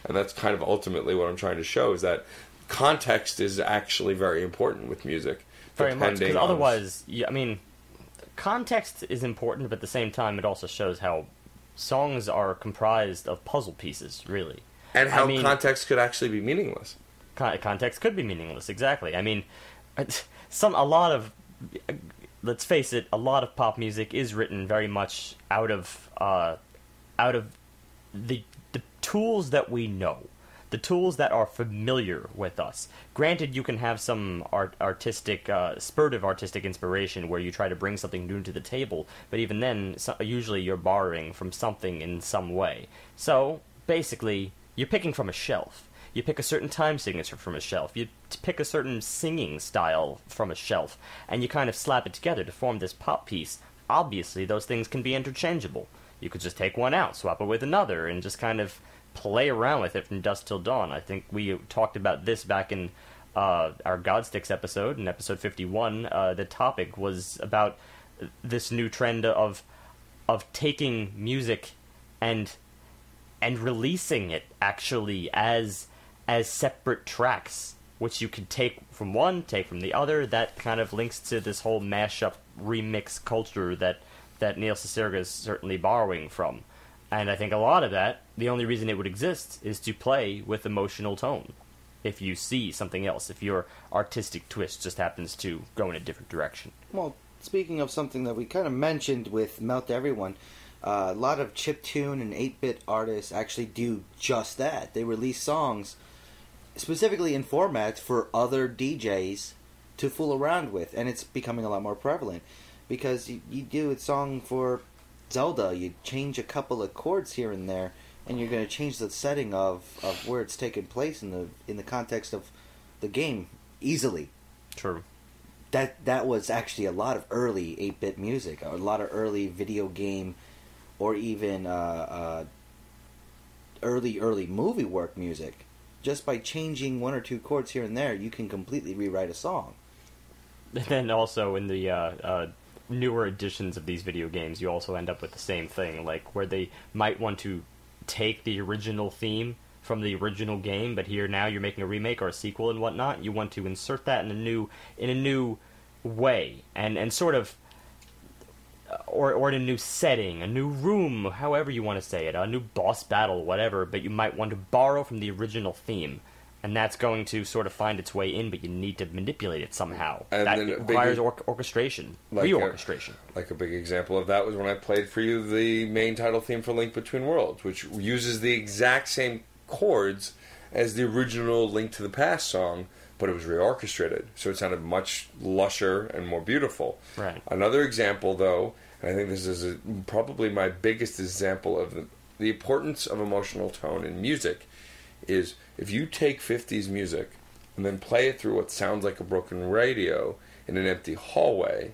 Speaker 1: And that's kind of ultimately what I'm trying to show, is that context is actually very important with music.
Speaker 2: Very much, because otherwise, context is important, but at the same time, it also shows how songs are comprised of puzzle pieces, really.
Speaker 1: And how context could actually be meaningless.
Speaker 2: Context could be meaningless, exactly. I mean, let's face it, a lot of pop music is written very much out of the tools that we know. The tools that are familiar with us. Granted, you can have some spurt of artistic inspiration where you try to bring something new to the table, but even then, usually you're borrowing from something in some way. So, basically, you're picking from a shelf. You pick a certain time signature from a shelf. You pick a certain singing style from a shelf, and you kind of slap it together to form this pop piece. Obviously, those things can be interchangeable. You could just take one out, swap it with another, and just kind of play around with it from dusk till dawn. I think we talked about this back in our Godsticks episode, in episode 51. The topic was about this new trend of taking music and releasing it actually as separate tracks, which you could take from one, take from the other. That kind of links to this whole mashup remix culture that Neil Cicierega is certainly borrowing from. And I think a lot of that, the only reason it would exist is to play with emotional tone. If you see something else, if your artistic twist just happens to go in a different direction.
Speaker 3: Well, speaking of something that we kind of mentioned with Melt Everyone, a lot of chiptune and 8-bit artists actually do just that. They release songs specifically in formats for other DJs to fool around with, and it's becoming a lot more prevalent. Because you do a song for Zelda, you change a couple of chords here and there, and you're going to change the setting of where it's taking place in the context of the game easily. True. That was actually a lot of early 8-bit music, a lot of early video game, or even early movie work music. Just by changing one or two chords here and there, you can completely rewrite a song.
Speaker 2: And then also in the newer editions of these video games, you also end up with the same thing, like where they might want to take the original theme from the original game, but here now you're making a remake or a sequel and whatnot. You want to insert that in a new way, and sort of or in a new setting, a new room, however you want to say it, a new boss battle, whatever, but you might want to borrow from the original theme. And that's going to sort of find its way in, but you need to manipulate it somehow.
Speaker 1: And
Speaker 2: that requires orchestration, reorchestration.
Speaker 1: Like a big example of that was when I played for you the main title theme for Link Between Worlds, which uses the exact same chords as the original Link to the Past song, but it was reorchestrated, so it sounded much lusher and more beautiful.
Speaker 2: Right.
Speaker 1: Another example, though, and I think this is probably my biggest example of the importance of emotional tone in music, is if you take 50s music and then play it through what sounds like a broken radio in an empty hallway,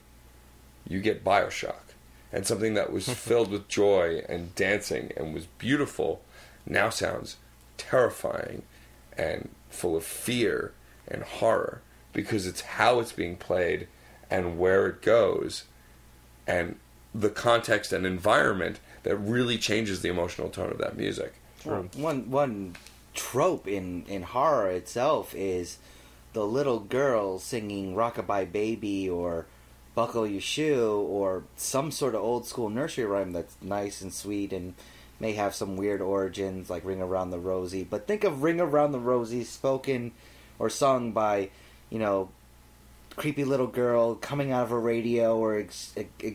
Speaker 1: you get Bioshock. And something that was filled with joy and dancing and was beautiful now sounds terrifying and full of fear and horror, because it's how it's being played and where it goes and the context and environment that really changes the emotional tone of that music.
Speaker 3: Well, one trope in horror itself is the little girl singing Rockabye Baby or Buckle Your Shoe or some sort of old school nursery rhyme that's nice and sweet and may have some weird origins like Ring Around the Rosie. But think of Ring Around the Rosie spoken or sung by, creepy little girl coming out of a radio or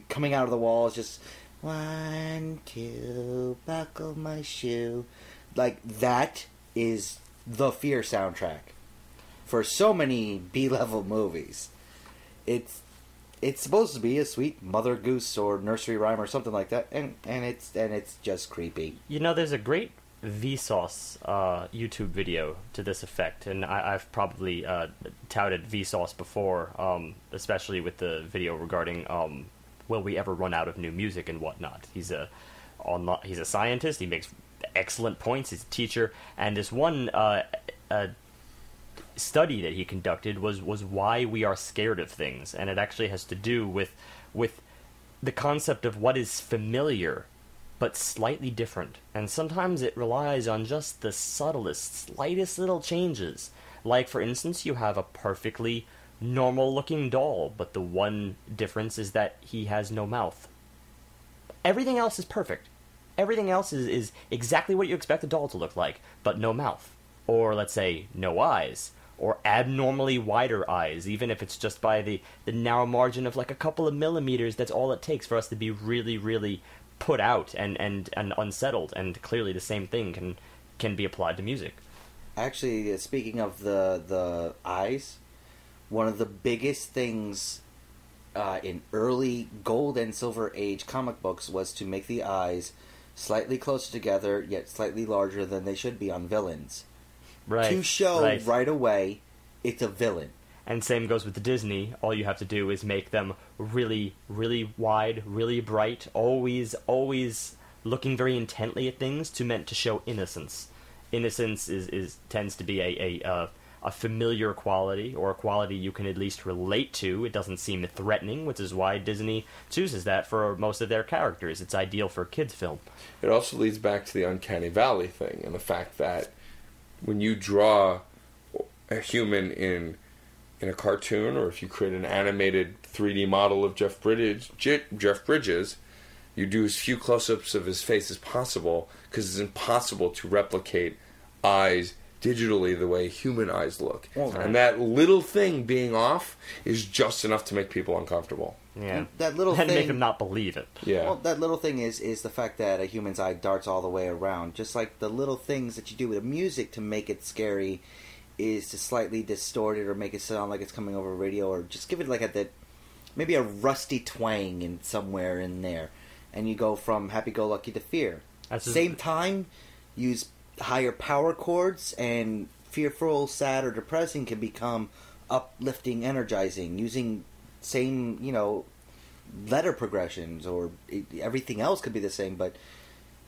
Speaker 3: coming out of the walls, just 1, 2, buckle my shoe. Like, that is the Fear soundtrack for so many B-level movies. It's supposed to be a sweet Mother Goose or nursery rhyme or something like that, and it's just creepy.
Speaker 2: There's a great Vsauce YouTube video to this effect, and I've probably touted Vsauce before, especially with the video regarding will we ever run out of new music and whatnot. He's a scientist. He makes excellent points. He's a teacher, and this one study that he conducted was why we are scared of things, and it actually has to do with the concept of what is familiar but slightly different, and sometimes it relies on just the subtlest, slightest little changes. Like, for instance, you have a perfectly normal-looking doll, but the one difference is that he has no mouth. Everything else is perfect. Everything else is exactly what you expect a doll to look like, but no mouth. Or, let's say, no eyes. Or abnormally wider eyes, even if it's just by the narrow margin of like a couple of millimeters. That's all it takes for us to be really, really put out and unsettled, and clearly the same thing can be applied to music.
Speaker 3: Actually, speaking of the eyes, one of the biggest things in early Gold and Silver Age comic books was to make the eyes slightly closer together, yet slightly larger than they should be on villains.
Speaker 2: Right.
Speaker 3: To show right away it's a villain.
Speaker 2: And same goes with the Disney. All you have to do is make them really, really wide, really bright, always looking very intently at things, meant to show innocence. Innocence tends to be a familiar quality, or a quality you can at least relate to. It doesn't seem threatening, which is why Disney chooses that for most of their characters. It's ideal for a kids' film.
Speaker 1: It also leads back to the Uncanny Valley thing, and the fact that when you draw a human in a cartoon, or if you create an animated 3D model of Jeff Bridges, you do as few close-ups of his face as possible, because it's impossible to replicate eyes digitally the way human eyes look. Right. And that little thing being off is just enough to make people uncomfortable.
Speaker 2: Yeah,
Speaker 3: and that little thing,
Speaker 2: make them not believe it.
Speaker 1: Yeah,
Speaker 3: well, that little thing is the fact that a human's eye darts all the way around. Just like the little things that you do with music to make it scary is to slightly distort it or make it sound like it's coming over radio, or just give it like maybe a rusty twang in somewhere in there, and you go from happy-go-lucky to fear. Same time, use higher power chords, and fearful, sad, or depressing can become uplifting, energizing, using same, letter progressions, or everything else could be the same, but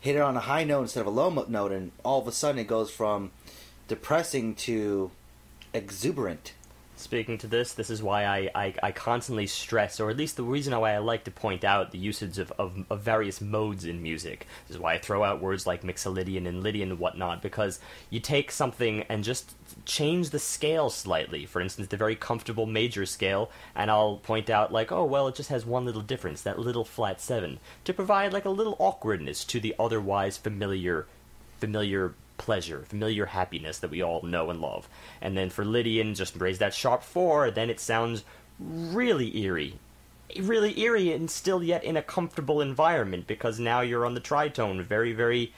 Speaker 3: hit it on a high note instead of a low note, and all of a sudden it goes from depressing to exuberant.
Speaker 2: speaking to this is why I constantly stress, or at least the reason why I like to point out the usage of various modes in music. This is why I throw out words like mixolydian and Lydian and whatnot, because you take something and just change the scale slightly. For instance, the very comfortable major scale, and I'll point out like, oh, well, it just has one little difference, that little flat 7, to provide like a little awkwardness to the otherwise familiar pleasure, familiar happiness that we all know and love. And then for Lydian, just raise that sharp 4, then it sounds really eerie, and still yet in a comfortable environment, because now you're on the tritone, very, very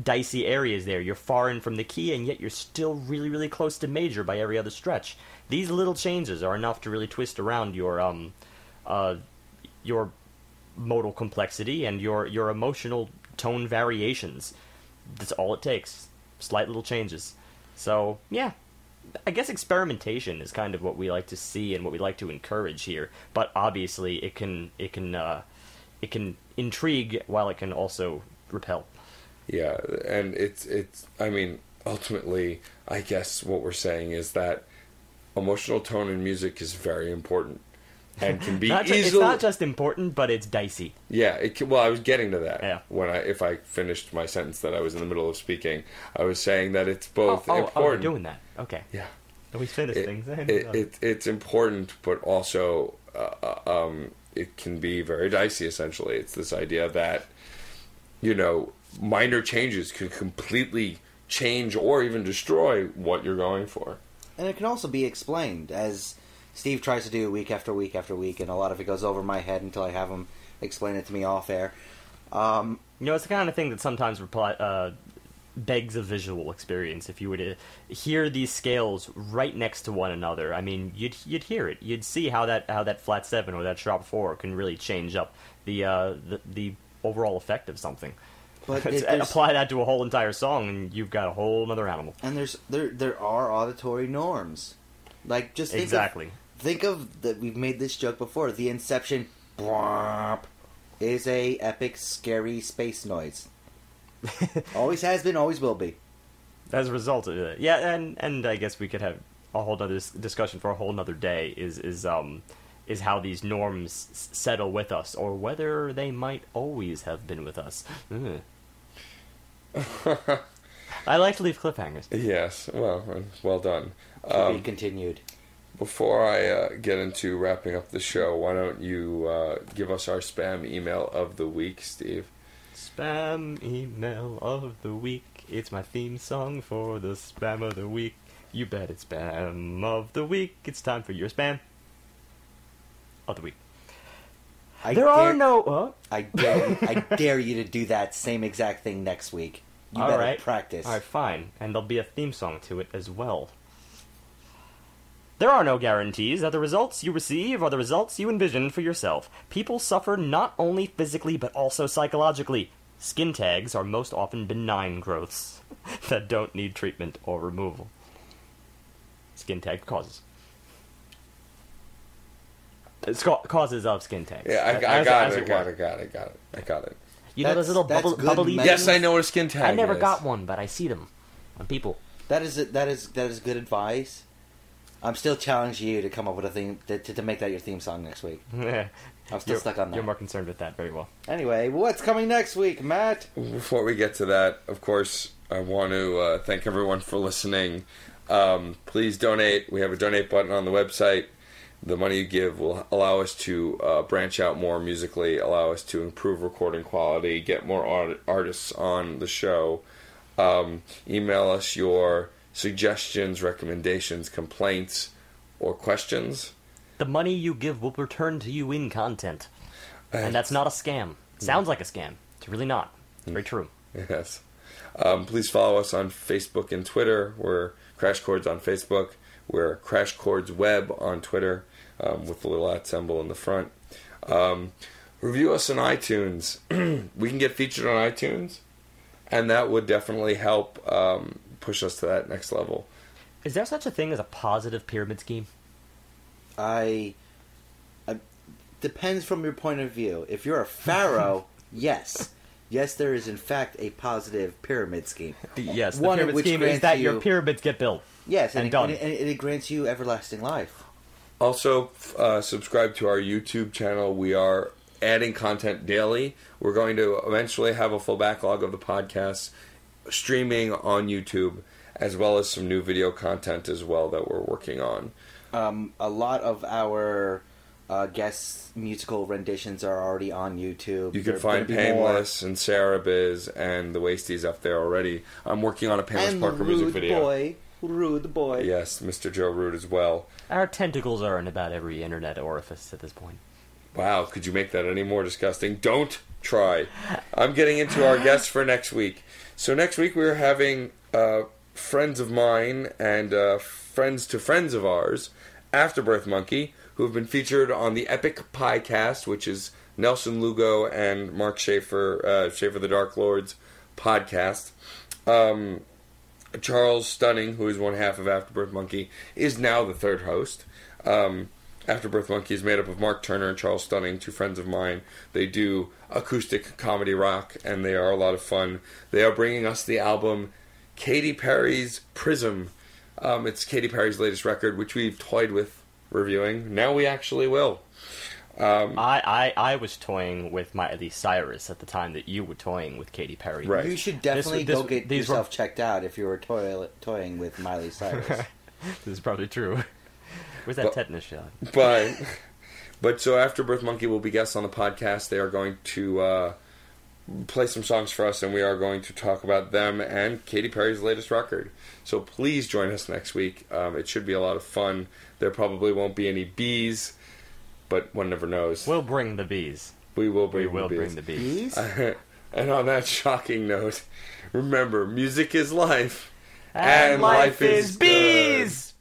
Speaker 2: dicey areas there. You're far in from the key, and yet you're still really, really close to major by every other stretch. These little changes are enough to really twist around your modal complexity and your emotional tone variations. That's all it takes. Slight little changes. So, yeah. I guess experimentation is kind of what we like to see and what we like to encourage here. But obviously it can intrigue while it can also repel.
Speaker 1: Yeah, and it's I mean, ultimately, I guess what we're saying is that emotional tone in music is very important. And can be easily...
Speaker 2: It's not just important, but it's dicey.
Speaker 1: Yeah, well, I was getting to that.
Speaker 2: Yeah.
Speaker 1: If I finished my sentence that I was in the middle of speaking, I was saying that it's both important. Oh,
Speaker 2: we're doing that. Okay.
Speaker 1: Yeah.
Speaker 2: We finished things.
Speaker 1: It's important, but also it can be very dicey, essentially. It's this idea that, minor changes can completely change or even destroy what you're going for.
Speaker 3: And it can also be explained, as Steve tries to do week after week after week, and a lot of it goes over my head until I have him explain it to me off air.
Speaker 2: It's the kind of thing that sometimes begs a visual experience. If you were to hear these scales right next to one another, I mean, you'd hear it. You'd see how that flat 7 or that sharp 4 can really change up the overall effect of something.
Speaker 3: But
Speaker 2: and apply that to a whole entire song, and you've got a whole other animal.
Speaker 3: And there are auditory norms. Like, just think of that. We've made this joke before. The Inception is a epic, scary space noise. Always has been, always will be.
Speaker 2: As a result of it, yeah, and I guess we could have a whole other discussion for a whole other day. Is how these norms settle with us, or whether they might always have been with us. I like to leave cliffhangers.
Speaker 1: Yes, well done.
Speaker 3: To be continued.
Speaker 1: Before I get into wrapping up the show, why don't you give us our spam email of the week, Steve?
Speaker 2: Spam email of the week. It's my theme song for the spam of the week. You bet it's spam of the week. It's time for your spam of the week. I
Speaker 3: dare you to do that same exact thing next week. You better practice.
Speaker 2: All right, fine. And there'll be a theme song to it as well. There are no guarantees that the results you receive are the results you envision for yourself. People suffer not only physically but also psychologically. Skin tags are most often benign growths that don't need treatment or removal. Skin tag causes. It's causes of skin tags.
Speaker 1: Yeah, I got it.
Speaker 2: You know those little bubbly...
Speaker 1: Yes, I know what a skin tag is.
Speaker 2: I never got one, but I see them on people.
Speaker 3: That is good advice. I'm still challenging you to come up with a theme to make that your theme song next week. I'm still stuck on that.
Speaker 2: You're more concerned with that. Very well.
Speaker 3: Anyway, what's coming next week, Matt?
Speaker 1: Before we get to that, of course, I want to thank everyone for listening. Please donate. We have a donate button on the website. The money you give will allow us to branch out more musically, allow us to improve recording quality, get more artists on the show. Email us your suggestions, recommendations, complaints, or questions.
Speaker 2: The money you give will return to you in content. And that's not a scam. It sounds like a scam. It's really not. It's very true.
Speaker 1: Yes. Please follow us on Facebook and Twitter. We're Crash Chords on Facebook. We're Crash Chords Web on Twitter, with the little @ symbol in the front. Review us on iTunes. We can get featured on iTunes, and that would definitely help push us to that next level.
Speaker 2: Is there such a thing as a positive pyramid scheme?
Speaker 3: Depends from your point of view. If you're a pharaoh, yes. Yes, there is in fact a positive pyramid scheme.
Speaker 2: Yes, the pyramid scheme is that your pyramids get built.
Speaker 3: Yes,
Speaker 2: and done.
Speaker 3: And it grants you everlasting life.
Speaker 1: Also, subscribe to our YouTube channel. We are adding content daily. We're going to eventually have a full backlog of the podcasts streaming on YouTube, as well as some new video content as well that we're working on.
Speaker 3: A lot of our guest musical renditions are already on YouTube.
Speaker 1: You can find Painless and Sarah Biz and the Wasties up there already. I'm working on a Painless Parker music video.
Speaker 3: Rude boy.
Speaker 1: Yes, Mr. Joe Rude as well.
Speaker 2: Our tentacles are in about every internet orifice at this point.
Speaker 1: Wow, could you make that any more disgusting? Don't try. I'm getting into our guests for next week. So next week we're having friends of mine and friends to friends of ours, Afterbirth Monkey, who have been featured on the Epic Piecast, which is Nelson Lugo and Mark Schaefer, Schaefer the Dark Lord's podcast. Charles Stunning, who is one half of Afterbirth Monkey, is now the third host. Afterbirth Monkey is made up of Mark Turner and Charles Stunning, two friends of mine. They do acoustic comedy rock, and they are a lot of fun. They are bringing us the album Katy Perry's Prism. It's Katy Perry's latest record, which we've toyed with reviewing. Now we actually will.
Speaker 2: I was toying with Miley Cyrus at the time that you were toying with Katy Perry.
Speaker 1: Right.
Speaker 3: You should definitely go get yourself checked out if you were toying with Miley Cyrus.
Speaker 2: This is probably true. Where's that tetanus shot?
Speaker 1: But so Afterbirth Monkey will be guests on the podcast. They are going to play some songs for us, and we are going to talk about them and Katy Perry's latest record. So please join us next week. It should be a lot of fun. There probably won't be any bees, but one never knows.
Speaker 2: We'll bring the bees.
Speaker 1: We will bring the bees. And on that shocking note, remember, music is life.
Speaker 2: And life is bees!